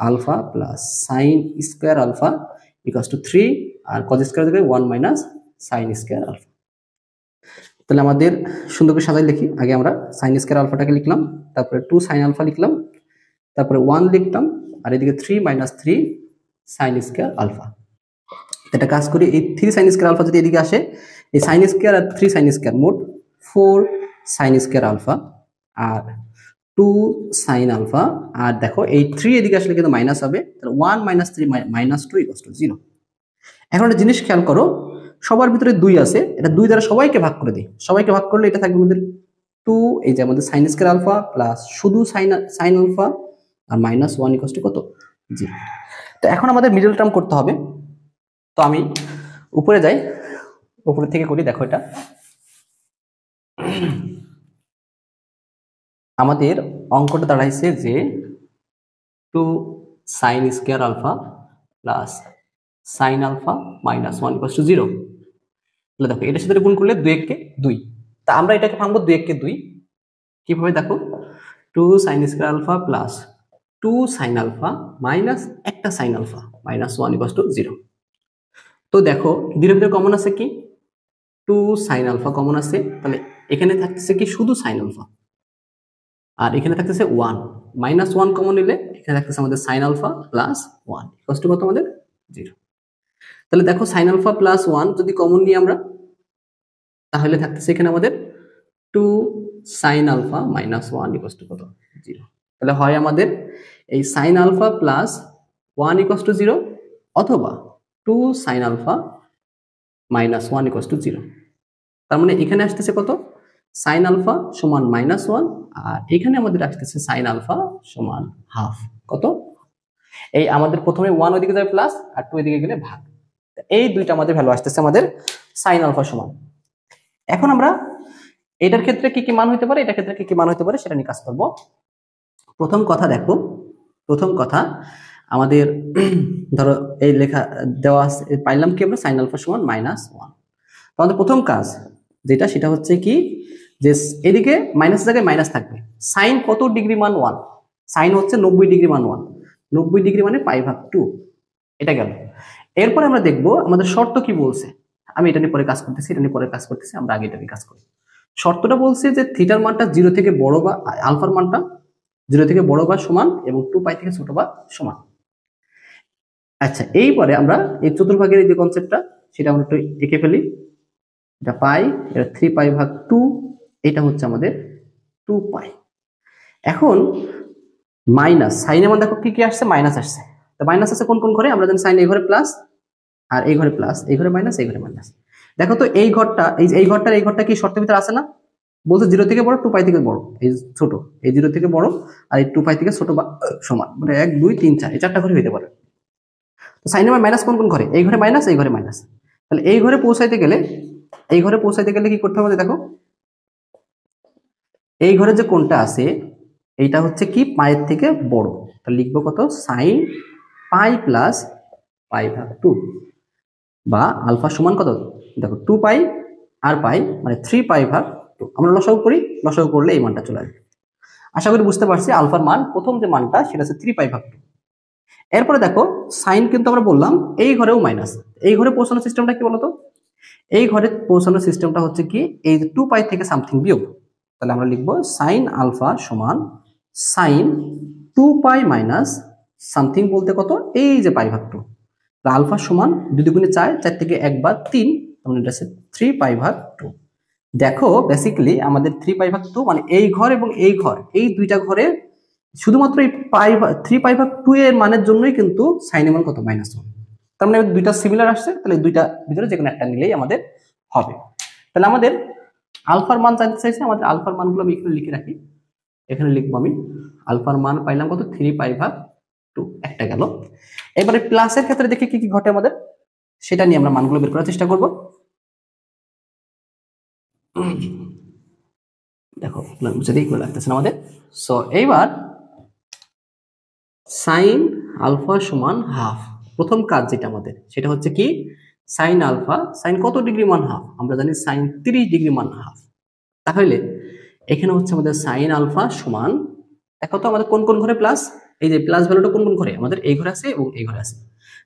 alpha plus sin square alpha equals to 3, আর cos স্কয়ার থেকে 1 মাইনাস sin স্কয়ার আলফা। তাহলে আমাদের সুন্দর করে সাজাই লিখি, আগে আমরা sin স্কয়ার আলফাটাকে লিখলাম, তারপরে 2 sin আলফা লিখলাম, তারপরে 1 লিখলাম, আর এদিকে 3 মাইনাস 3 sin স্কয়ার আলফা। এটা কাজ করি, এই 3 sin স্কয়ার আলফা যদি এদিকে আসে, এই sin স্কয়ার আর 3 sin স্কয়ার মোট 4 sin স্কয়ার আলফা, আর 2 sin আলফা, আর দেখো এই 3 এদিকে আসলে কিন্তু মাইনাস হবে, তাহলে 1 - 3 - 2 = 0। এখন একটা জিনিস খেয়াল করো, সবার ভিতরে 2 আছে, এটা 2 দ্বারা সবাইকে ভাগ করে দিই, সবাইকে ভাগ করলে এটা থাকবে আমাদের 2, এই যে আমাদের sin স্কয়ার আলফা প্লাস শুধু sin আলফা আর -1 = কত, 0। তো এখন আমাদের মিডল টার্ম করতে হবে। তো আমি উপরে যাই, উপরে থেকে করি। দেখো এটা আমাদের অঙ্কটা দাঁড়াইছে যে 2 sin square alpha plus sin alpha -1 = 0। তাহলে দেখো এটার সাথে গুণ করলে 2 1 কে 2, তা আমরা এটাকে ভাঙবো 2 1 কে 2 কিভাবে, দেখো 2 sin square alpha plus 2 sin alpha minus একটা sin আলফা -1 = 0। তো দেখো দুইয়ের ভিতরে কমন আছে কি, 2 sin আলফা কমন আছে, তাহলে এখানে থাকতেছে কি শুধু sin আলফা, আর এখানে থাকতেছে 1, -1 কমন নিলে এখানে থাকতেছে আমাদের sin আলফা প্লাস 1 = কত আমাদের 0। তাহলে দেখো sin আলফা প্লাস 1 যদি কমন নিই আমরা, তাহলে থাকতেছে এখানে আমাদের 2 sin আলফা -1 = কত 0। তাহলে হয় আমাদের এই sin আলফা প্লাস 1 = 0 অথবা 2 sin আলফা -1 = 0। তার মানে এখানে আসতেছে কত, sin আলফা সমান -1, আর এখানে আমাদের আসতেছে sin আলফা সমান হাফ, কত, এই আমাদের প্রথমে 1 ওইদিকে যাবে প্লাস আর 2 এদিকে গেলে ভাগ, এই দুইটা আমাদের ভ্যালু আসতেছে আমাদের sin আলফা সমান। এখন আমরা এটার ক্ষেত্রে কি কি মান হতে পারে, এটার ক্ষেত্রে কি কি মান হতে পারে সেটা নিয়ে কাজ করব। প্রথম কথা দেখো, প্রথম কথা আমাদের ধরো এই লেখা দেওয়া আছে, পাইলাম কি আমরা sin আলফা সমান -1। তো আমাদের প্রথম কাজ যেটা সেটা হচ্ছে কি, যে এদিকে মাইনাস জায়গায় মাইনাস থাকবে, sin কত ডিগ্রি মান 1, sin হচ্ছে 90 ডিগ্রি মান 1, 90 ডিগ্রি মানে π/2, এটা গেল। এরপরে আমরা দেখব আমাদের শর্ত কি বলছে, আমি এটা নিয়ে পরে কাজ করতেছি, এটা নিয়ে পরে কাজ করতেছি, আমরা আগে এটা নিয়ে কাজ করি। শর্তটা বলছে যে থিটার মানটা 0 থেকে বড় বা আলফার মানটা 0 থেকে বড় বা সমান এবং 2π থেকে ছোট বা সমান। আচ্ছা, এইবারে আমরা এই চতুর্ভাগের যে কনসেপ্টটা সেটা আমরা একটু এঁকে ফেলি। এটা পাই, এটা 3π/2, এটা হচ্ছে আমাদের 2π। এখন মাইনাস সাইনে মানে দেখো কি কি আসছে, মাইনাস আসছে। তো মাইনাস আছে কোন কোন ঘরে, আমরা জানি সাইন এই ঘরে প্লাস আর এই ঘরে প্লাস, এই ঘরে মাইনাস, এই ঘরে মাইনাস। দেখো তো এই ঘরটা, এই ঘরটার এই ঘরটা কি শর্তের ভিতরে আছে না, বলছে 0 থেকে বড় 2π থেকে বড়, এই ছোট, এই 0 থেকে বড় আর এই 2π থেকে ছোট বা সমান, মানে 1 2 3 4 এই চারটা ঘরে হইতে পারে। তো সাইনে মাইনাস কোন কোন ঘরে, এই ঘরে মাইনাস, এই ঘরে মাইনাস। তাহলে এই ঘরে পৌঁছাইতে গেলে, এই ঘরে পৌঁছাইতে গেলে কি করতে হবে, দেখো এই ঘরে যে কোনটা আছে এইটা হচ্ছে কি পায়ের থেকে বড়, তাহলে লিখবো কত, sin π প্লাস π/2 বা আলফা সমান কত, দেখো 2π আর পাই মানে 3π/2। আমরা লসাগু করি, লসাগু করলে এই মানটা চলে আসবে। আশা করি বুঝতে পারছি আলফার মান প্রথম যে মানটা সেটা হচ্ছে 3π/2। এরপরে দেখো সাইন কিন্তু আমরা বললাম এই ঘরেও মাইনাস, এই ঘরে পৌঁছানোর সিস্টেমটা কি বলতো, এই ঘরে পৌঁছানোর সিস্টেমটা হচ্ছে কি এই 2π থেকে সামথিং বিয়োগ, তাহলে আমরা লিখবো sin আলফা সমান sin 2π মাইনাস সামথিং বলতে কত, এই যে π/2, আলফা সমান 2 দুগুণে 4, 4 থেকে 1 বাদ 3, মানে এটা হচ্ছে 3π/2। দেখো বেসিক্যালি আমাদের 3π/2 মানে এই ঘর এবং এই ঘর, এই দুইটা ঘরে শুধুমাত্র এই 3π/2 এর মানের জন্যই কিন্তু সাইন এর মান কত, -1। তার মানে দুইটা সিমিলার আসছে, তাহলে দুইটা ভিতরে যে কোনো একটা নিলেই আমাদের হবে। তাহলে আমাদের আলফার মান জানতে চাইছে, আমাদের আলফার মানগুলো আমি এখানে লিখে রাখি, এখানে লিখবো আমি আলফার মান পাইলাম কত, 3π/2, একটা গেল। এবারে প্লাসের ক্ষেত্রে দেখি কি কি ঘটে আমাদের, সেটা নিয়ে আমরা মানগুলো বের করার চেষ্টা করব। দেখো যদি ইকুয়াল লাগতেছে না আমাদের। সো এইবার সাইন আলফা সমান হাফ, প্রথম কাজ যেটা আমাদের সেটা হচ্ছে কি সাইন আলফা, সাইন কত ডিগ্রি মান হাফ, আমরা জানি সাইন 30 ডিগ্রি মান হাফ। তাহলে এখানে হচ্ছে আমাদের সাইন আলফা সমান, দেখো তো আমাদের কোন কোন ঘরে প্লাস, এই যে প্লাস ভ্যালুটা কোন কোন ঘরে, আমাদের এই ঘরে আছে এবং এই ঘরে আছে।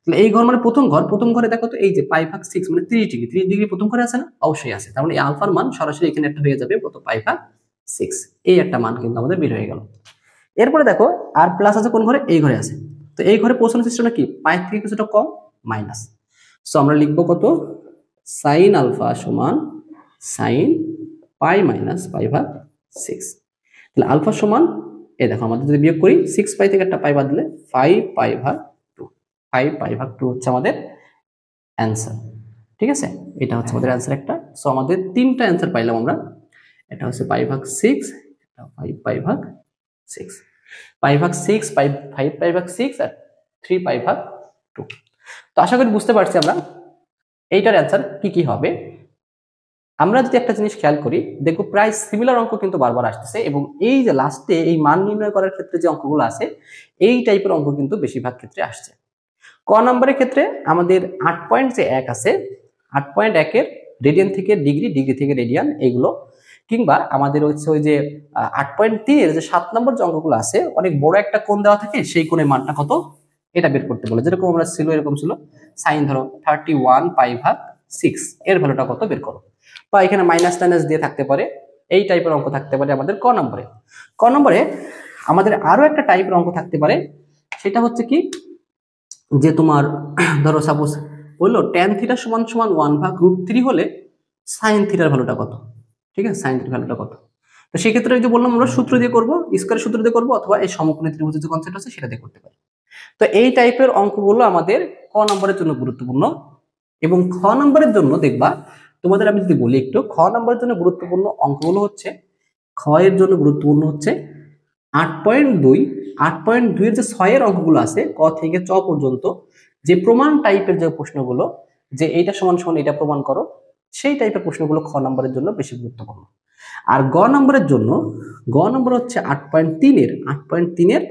তাহলে এই ঘর মানে প্রথম ঘর, প্রথম ঘরে দেখো তো এই যে π/6 মানে 30 ডিগ্রি, 30 ডিগ্রি প্রথম ঘরে আছে না, অবশ্যই আছে। তার মানে এই আলফার মান সরাসরি এখানে একটা হয়ে যাবে কত, π/6, এই একটা মান কিন্তু আমাদের বের হয়ে গেল। এরপরে দেখো আর প্লাস আছে কোন ঘরে, এই ঘরে আছে। তো এই ঘরে পৌঁছানোর সিস্টেমটা কি, পাই থেকে কিছুটা কম মাইনাস। সো আমরা লিখবো কত, সাইন আলফা সমান সাইন π - π/6। তাহলে আলফা সমান এই দেখো আমাদের যদি বিয়োগ করি 6 পাই থেকে একটা পাই বাদ দিলে 5 পাই ভাগ 2, 5 পাই ভাগ 2 হচ্ছে আমাদের অ্যান্সার। ঠিক আছে, এটা হচ্ছে আমাদের অ্যান্সার একটা। সো আমাদের তিনটা অ্যান্সার পাইলাম আমরা। এটা হচ্ছে পাই ভাগ 6, এটা 5 পাই ভাগ 6, পাই ভাগ 6, 5 পাই ভাগ 6 আর 3 পাই ভাগ 2। তো আশা করি বুঝতে পারছি আমরা এইটার অ্যান্সার কি কি হবে। আমরা যদি একটা জিনিস খেয়াল করি, দেখো প্রায় সিমিলার অঙ্ক কিন্তু বারবার আসতেছে, এবং এই যে লাস্টে এই মান নির্ণয় করার ক্ষেত্রে যে অঙ্কগুলো আছে এই টাইপের অঙ্ক কিন্তু বেশিরভাগ ক্ষেত্রে আসছে। ক নম্বরের ক্ষেত্রে আমাদের 8.1 আছে, 8.1 এর রেডিয়ান থেকে ডিগ্রি, ডিগ্রি থেকে রেডিয়ান এগুলো, কিংবা আমাদের হচ্ছে ওই যে 8.3 এর যে 7 নম্বর যে অঙ্কগুলো আছে, অনেক বড় একটা কোণ দেওয়া থাকে, সেই কোণের মানটা কত এটা বের করতে বলে। যেরকম আমরা ছিল এরকম ছিল সাইন ধরো 31 পাই ভাগ 6 এর ভ্যালুটা কত বের করো, বা এখানে মাইনাস টাইনাস দিয়ে থাকতে পারে, এই টাইপের অঙ্ক থাকতে পারে আমাদের ক নম্বরে। ক নম্বরে আমাদের আরো একটা টাইপের অঙ্ক থাকতে পারে, সেটা হচ্ছে কি যে তোমার ধরো সাপোজ বললো tan থিটা সমান সমান 1/√3 হলে সাইন থিটার ভ্যালুটা কত। ঠিক আছে, সাইন থিটার ভ্যালুটা কত। তো সেক্ষেত্রে যে বললাম আমরা সূত্র দিয়ে করবো, স্কয়ার সূত্র দিয়ে করবো, অথবা এই সমকোণী ত্রিভুজের যে কনসেপ্ট আছে সেটা দিয়ে করতে পারি। তো এই টাইপের অঙ্কগুলো আমাদের ক নম্বরের জন্য গুরুত্বপূর্ণ। এবং খ নম্বরের জন্য দেখবা তোমাদের আমি যদি বলি একটু, খ নম্বরের জন্য গুরুত্বপূর্ণ অঙ্কগুলো হচ্ছে, খ এর জন্য গুরুত্বপূর্ণ হচ্ছে 8.2, 8.2 এর যে 6 এর অঙ্কগুলো আছে ক থেকে চ পর্যন্ত, যে প্রমাণ টাইপের যে প্রশ্নগুলো, যে এইটা সমান সমান এটা প্রমাণ করো, সেই টাইপের প্রশ্নগুলো খ নম্বরের জন্য বেশি গুরুত্বপূর্ণ। আর গ নম্বরের জন্য, গ নম্বর হচ্ছে 8.3 এর, 8.3 এর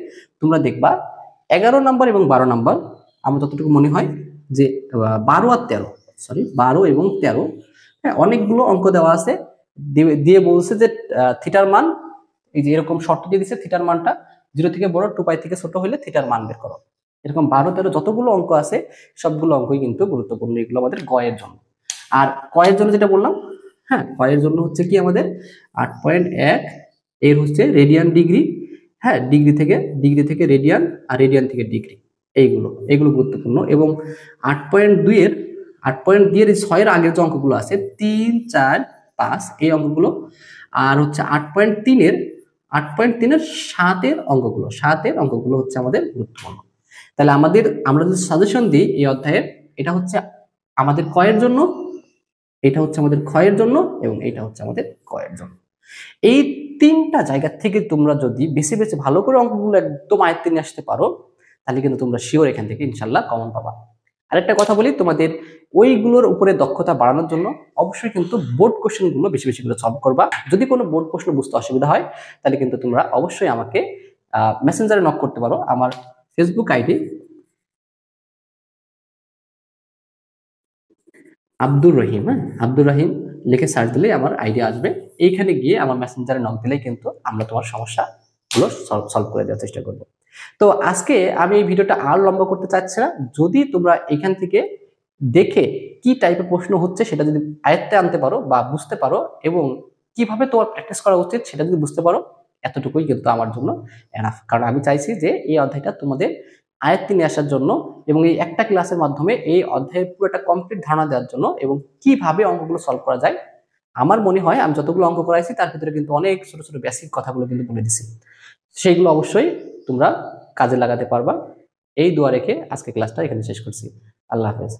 তোমরা দেখবা 11 নম্বর এবং 12 নম্বর, আমার যতটুকু মনে হয় যে 12 আর 13, সরি 12 এবং 13, হ্যাঁ অনেকগুলো অঙ্ক দেওয়া আছে, দিয়ে বলছে যে থিটার মান, এই যে এরকম শর্ত দিয়ে দিচ্ছে থিটার মানটা 0 থেকে বড় 2 পাই থেকে ছোট হলে থিটার মান বের করো। এরকম 12, 13 যতগুলো অঙ্ক আছে সবগুলো অঙ্কই কিন্তু গুরুত্বপূর্ণ, এগুলো আমাদের গ এর জন্য। আর ক এর জন্য যেটা বললাম, হ্যাঁ ক এর জন্য হচ্ছে কি আমাদের 8.1 এর হচ্ছে রেডিয়ান ডিগ্রি, হ্যাঁ ডিগ্রি থেকে রেডিয়ান, আর রেডিয়ান থেকে ডিগ্রি, এইগুলো গুরুত্বপূর্ণ। এবং 8.2 এর, 8.2 এর 6 এর আগের যে অঙ্কগুলো আছে 3, 4, 5 এই অঙ্কগুলো, আর হচ্ছে 8.3 এর, 8.3 এর 7 এর অঙ্কগুলো হচ্ছে আমাদের গুরুত্বপূর্ণ। তাহলে আমরা যদি সাজেশন দিই এই অধ্যায়ের, এটা হচ্ছে আমাদের ক এর জন্য, এটা হচ্ছে আমাদের খ এর জন্য, এবং এটা হচ্ছে আমাদের ক এর জন্য। এই তিনটা জায়গা থেকে তোমরা যদি বেছে বেছে ভালো করে অঙ্কগুলো একদম আয়ত্তে নিয়ে আসতে পারো, তাহলে কিন্তু তোমরা শিওর এখান থেকে ইনশাল্লাহ কমন পাবা। আরেকটা কথা বলি, তোমাদের ওইগুলোর উপরে দক্ষতা বাড়ানোর জন্য অবশ্যই কিন্তু বোর্ড কোশ্চেনগুলো বেশি বেশি করে সলভ করবা। যদি কোনো বোর্ড প্রশ্ন বুঝতে অসুবিধা হয় তাহলে কিন্তু তোমরা অবশ্যই আমাকে মেসেঞ্জারে নক করতে পারো। আমার ফেসবুক আইডি আব্দুর রহিম, হ্যাঁ আব্দুর রহিম লিখে সার্চ দিলেই আমার আইডি আসবে। এইখানে গিয়ে আমার মেসেঞ্জারে নক দিলেই কিন্তু আমরা তোমার সমস্যাগুলো সলভ করে দেওয়ার চেষ্টা করবো। তো আজকে আমি এই ভিডিওটা আর লম্বা করতে চাচ্ছি না। যদি তোমরা এখান থেকে দেখে কি টাইপের প্রশ্ন হচ্ছে সেটা যদি আয়ত্তে আনতে পারো বা বুঝতে পারো, এবং কিভাবে তোমার প্র্যাকটিস করা উচিত সেটা যদি বুঝতে পারো, এতটুকুই কিন্তু আমার জন্য এনাফ। কারণ আমি চাইছি যে এই অধ্যায়টা তোমাদের আয়ত্তে নিয়ে আসার জন্য, এবং এই একটা ক্লাসের মাধ্যমে এই অধ্যায়ের পুরো একটা কমপ্লিট ধারণা দেওয়ার জন্য, এবং কিভাবে অঙ্কগুলো সলভ করা যায়। আমার মনে হয় আমি যতগুলো অঙ্ক করাইছি তার ভিতরে কিন্তু অনেক ছোট ছোট বেসিক কথাগুলো কিন্তু বলে দিছি, সেইগুলো অবশ্যই তোমরা কাজে লাগাতে পারবা। এই দোয়া রেখে আজকে ক্লাসটা এখানে শেষ করছি। আল্লাহ হাফেজ।